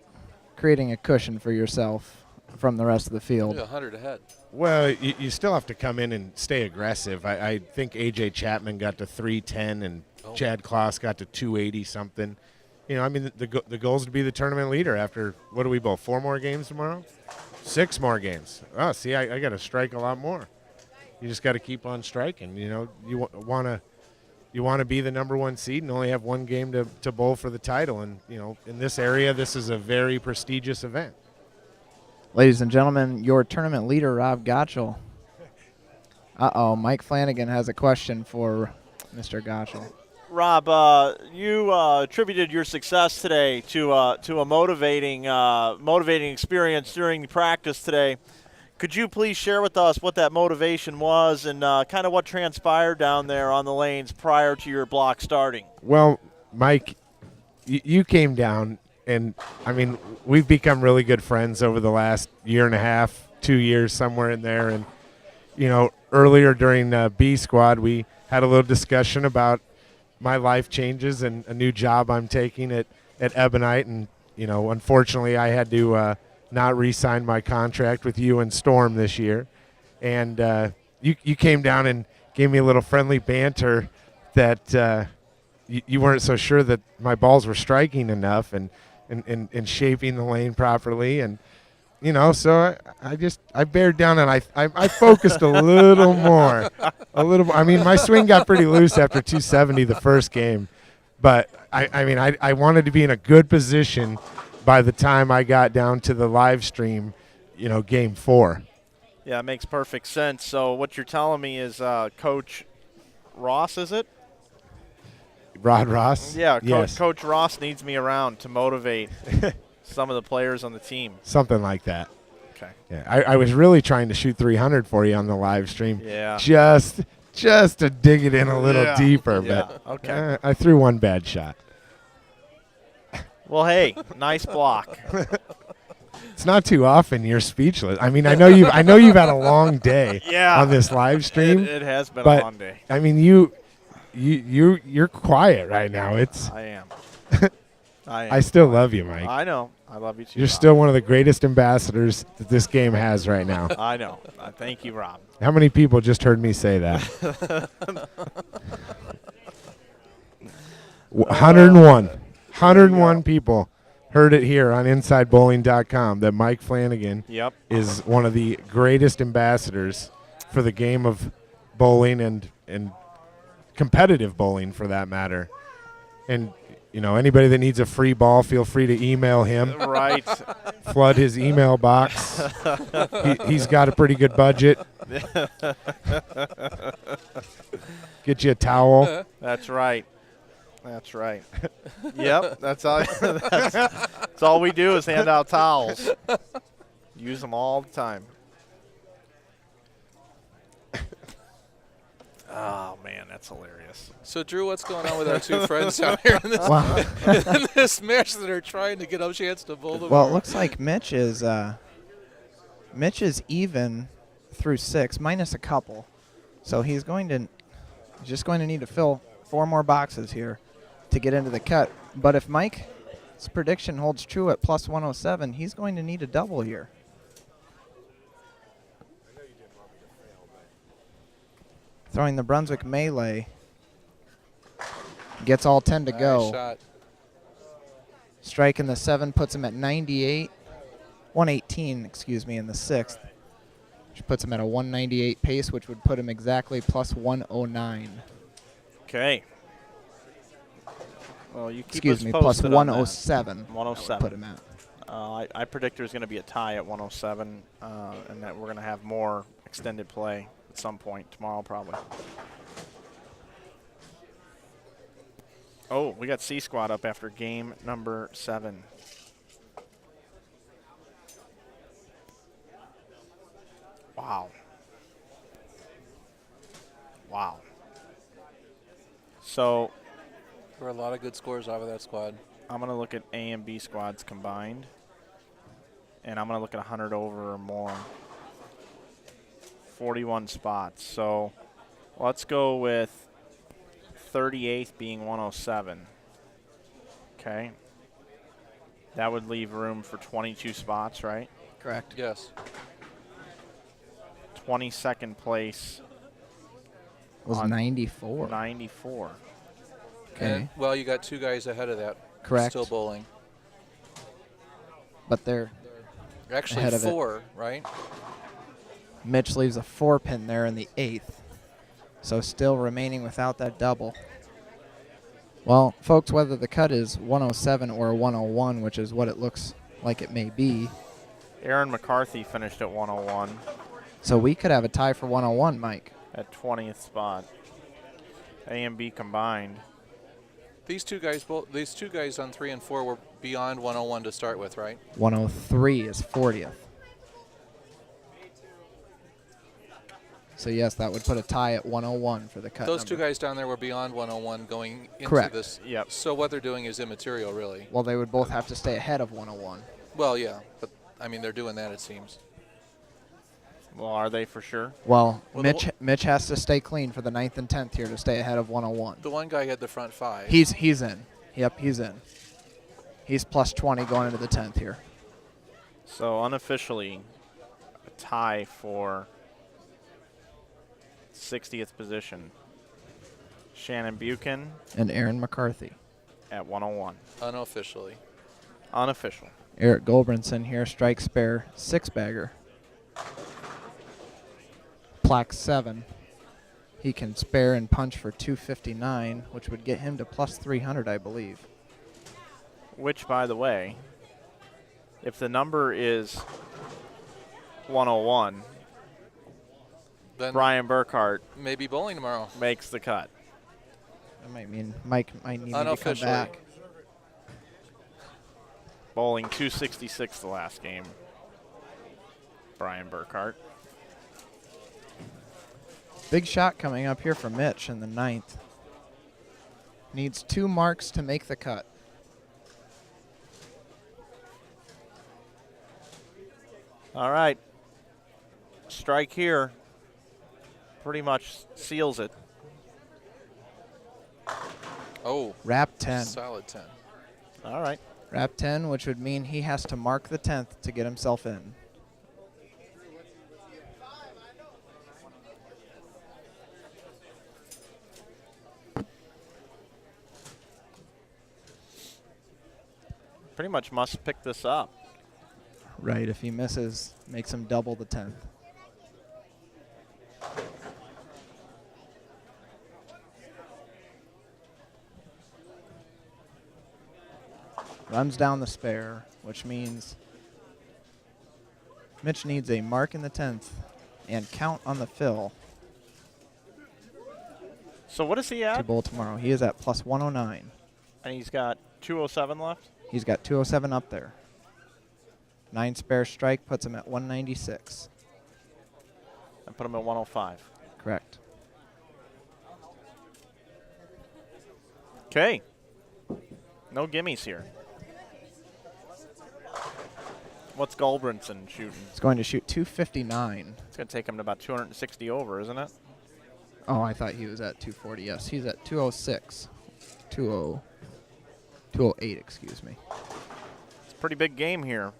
creating a cushion for yourself from the rest of the field? 100 ahead. Well, you still have to come in and stay aggressive. I think A.J. Chapman got to 310 and Chad Kloss got to 280 something. You know, I mean, the goal is to be the tournament leader after, what do we bowl, 4 more games tomorrow? 6 more games. Oh, see, I got to strike a lot more. You just got to keep on striking. You know, you want to be the #1 seed and only have 1 game to bowl for the title. And, you know, in this area, this is a very prestigious event. Ladies and gentlemen, your tournament leader, Rob Gotchall. Uh-oh, Mike Flanagan has a question for Mr. Gotchall. Rob, you attributed your success today to a motivating experience during practice today. Could you please share with us what that motivation was and kind of what transpired down there on the lanes prior to your block starting? Well, Mike, you came down, and, I mean, we've become really good friends over the last year and a half, 2 years, somewhere in there. And, you know, earlier during B Squad, we had a little discussion about my life changes and a new job I'm taking at Ebonite. And, you know, unfortunately I had to not re-sign my contract with you and Storm this year. And you came down and gave me a little friendly banter that you weren't so sure that my balls were striking enough. And and shaping the lane properly. And, you know, so I bared down and I focused a little more. I mean, my swing got pretty loose after 270 the first game. But, I wanted to be in a good position by the time I got down to the live stream, you know, game 4. Yeah, it makes perfect sense. So what you're telling me is Coach Ross, is it? Rod Ross? Yeah, yes. Coach Ross needs me around to motivate some of the players on the team. Something like that. Okay. Yeah, I was really trying to shoot 300 for you on the live stream. Yeah. Just to dig it in a little deeper. Yeah. But Okay. I threw one bad shot. Well, hey, nice block. It's not too often you're speechless. I mean, I know you've had a long day on this live stream. It has been but, a long day. I mean, you're quiet right now. I am. I still love you, Mike. I know. I love you too. You're Rob. still one of the greatest ambassadors that this game has right now. I know. Thank you, Rob. How many people just heard me say that? 101 people heard it here on InsideBowling.com that Mike Flanagan is one of the greatest ambassadors for the game of bowling and competitive bowling, for that matter. And, you know, anybody that needs a free ball, feel free to email him. Right. Flood his email box. He's got a pretty good budget. Get you a towel. That's right. That's right. Yep. That's all we do is hand out towels. Use them all the time. Oh, man, that's hilarious. So, Drew, what's going on with our two friends out here in this match that are trying to get a chance to bowl the Well, it looks like Mitch is even through 6, minus a couple. So he's just going to need to fill 4 more boxes here to get into the cut. But if Mike's prediction holds true at plus 107, he's going to need a double here. Throwing the Brunswick melee. Gets all 10 to go. Shot. Striking the 7 puts him at 98. 118, excuse me, in the 6th. Which puts him at a 198 pace, which would put him exactly plus 109. Okay. Well, you keep Excuse us me, posted plus on 107. that. 107. Put him at. I predict there's going to be a tie at 107, and that we're going to have more extended play at some point tomorrow, probably. Oh, we got C Squad up after game number 7. Wow. Wow. So There were a lot of good scores out of that squad. I'm going to look at A and B squads combined, and I'm going to look at 100 over or more. 41 spots. So let's go with 38th being 107. Okay. That would leave room for 22 spots, right? Correct. Yes. 22nd place Was 94. 94. Okay. And, well, you got 2 guys ahead of that. Correct. Still bowling. But they're Actually ahead of it. 4, right? Mitch leaves a 4-pin there in the 8th. So still remaining without that double. Well, folks, whether the cut is 107 or 101, which is what it looks like it may be. Aaron McCarthy finished at 101 So we could have a tie for 101, Mike. at 20th spot. A and B combined. These two guys on 3 and 4 were beyond 101 to start with, right? 103 is 40th. So, yes, that would put a tie at 101 for the cut Those number. 2 guys down there were beyond 101 going into Correct. this. Yep. So what they're doing is immaterial, really. Well, they would both have to stay ahead of 101. Well, yeah, but I mean they're doing that, it seems. Well, are they for sure? Well, Well, Mitch has to stay clean for the 9th and 10th here to stay ahead of 101. The one guy had the front 5. He's in. Yep, he's in. He's plus 20 going into the 10th here. So unofficially, a tie for 60th position. Shannon Buchan And Aaron McCarthy. at 101. Unofficially. Unofficial. Eric Goldbranson here, strike spare 6-bagger. Plaque 7. He can spare and punch for 259, which would get him to plus 300, I believe. Which, by the way, if the number is 101, Then Brian Burkhart maybe bowling tomorrow. makes the cut. That might mean Mike might need me to come Unofficially. back. Bowling 266 the last game. Brian Burkhart. Big shot coming up here for Mitch in the 9th. Needs 2 marks to make the cut. All right. Strike here pretty much seals it. Oh, Wrap 10. solid 10. All right. Wrap 10, which would mean he has to mark the 10th to get himself in. Pretty much must pick this up. Right, if he misses, makes him double the 10th. Runs down the spare, which means Mitch needs a mark in the 10th and count on the fill So what is he to at? bowl tomorrow. He is at plus 109. And he's got 207 left? He's got 207 up there. 9 spare strike puts him at 196. I put him at 105. Correct. Okay. No gimmies here. What's Goldbranson shooting? He's going to shoot 259. It's going to take him to about 260 over, isn't it? Oh, I thought he was at 240. Yes, he's at 206. 208, excuse me. It's a pretty big game here.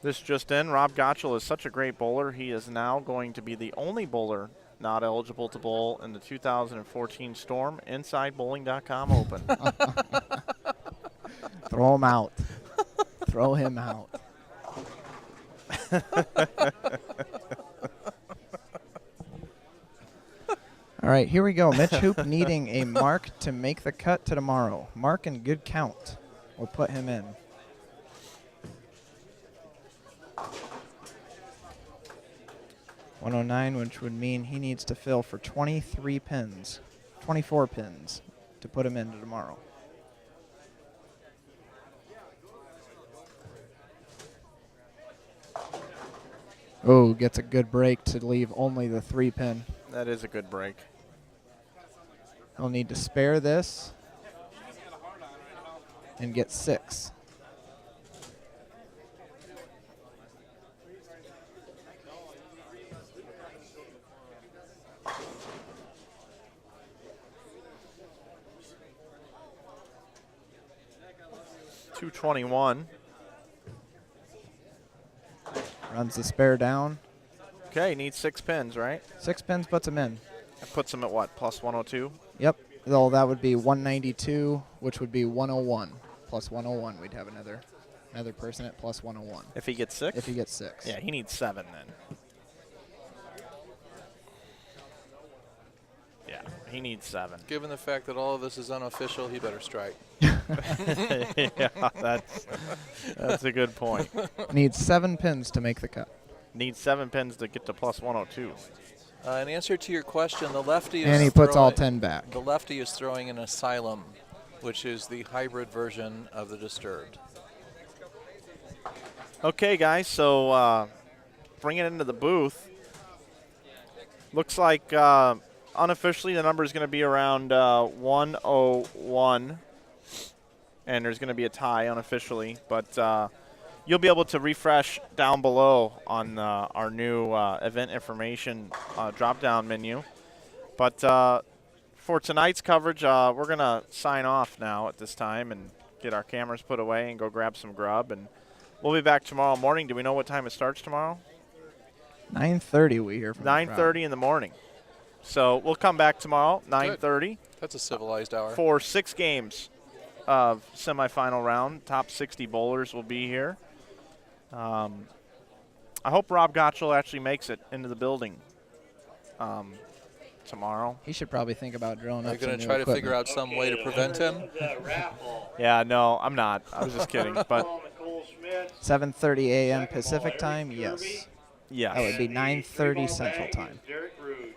This just in, Rob Gotchall is such a great bowler. He is now going to be the only bowler not eligible to bowl in the 2014 Storm InsideBowling.com Open. Throw him out. Throw him out. All right, here we go. Mitch Hoop needing a mark to make the cut to tomorrow. Mark and good count will put him in. .109, which would mean he needs to fill for 23 pins, 24 pins to put him into tomorrow. Oh, gets a good break to leave only the 3 pin. That is a good break. He'll need to spare this and get 6. .221. Runs the spare down. Okay, needs 6 pins, right? 6 pins puts him in. That puts him at what, plus 102? Yep. Though that would be 192, which would be 101. Plus 101, we'd have another person at plus 101. If he gets 6? If he gets 6. Yeah, he needs 7 then. Yeah, he needs 7. Given the fact that all of this is unofficial, he better strike. Yeah, that's a good point. Needs 7 pins to make the cut. Needs 7 pins to get to plus 102. In answer to your question, the lefty is And he puts all throwing- 10 back. The lefty is throwing an Asylum, which is the hybrid version of the Disturbed. Okay, guys, so bring it into the booth. Looks like unofficially the number is going to be around 101, and there's going to be a tie unofficially, but you'll be able to refresh down below on our new event information drop-down menu. But for tonight's coverage, we're going to sign off now at this time and get our cameras put away and go grab some grub, and we'll be back tomorrow morning. Do we know what time it starts tomorrow? 9:30 we hear from the crowd. 9:30 in the morning. So we'll come back tomorrow, 9:30. That's a civilized hour. For 6 games of semifinal round. Top 60 bowlers will be here. I hope Rob Gotchall actually makes it into the building tomorrow. He should probably think about drilling Are up you some going to new try to equipment. figure out some way to prevent him? Yeah, no, I'm not. I was just kidding. But 7:30 a.m. Pacific time, yes. yes. That would be 9:30 Central time.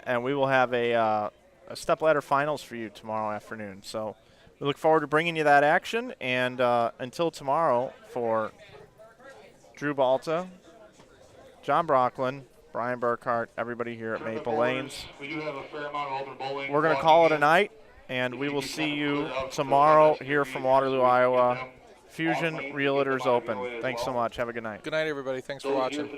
And we will have a stepladder finals for you tomorrow afternoon. So we look forward to bringing you that action. And until tomorrow, for Drew Balta, John Brockland, Brian Burkhart, everybody here at Maple Lanes, we're going to call it a night, and we will see you tomorrow here from Waterloo, Iowa. Fusion Realtors Open. Thanks so much. Have a good night. Good night, everybody. Thanks for watching.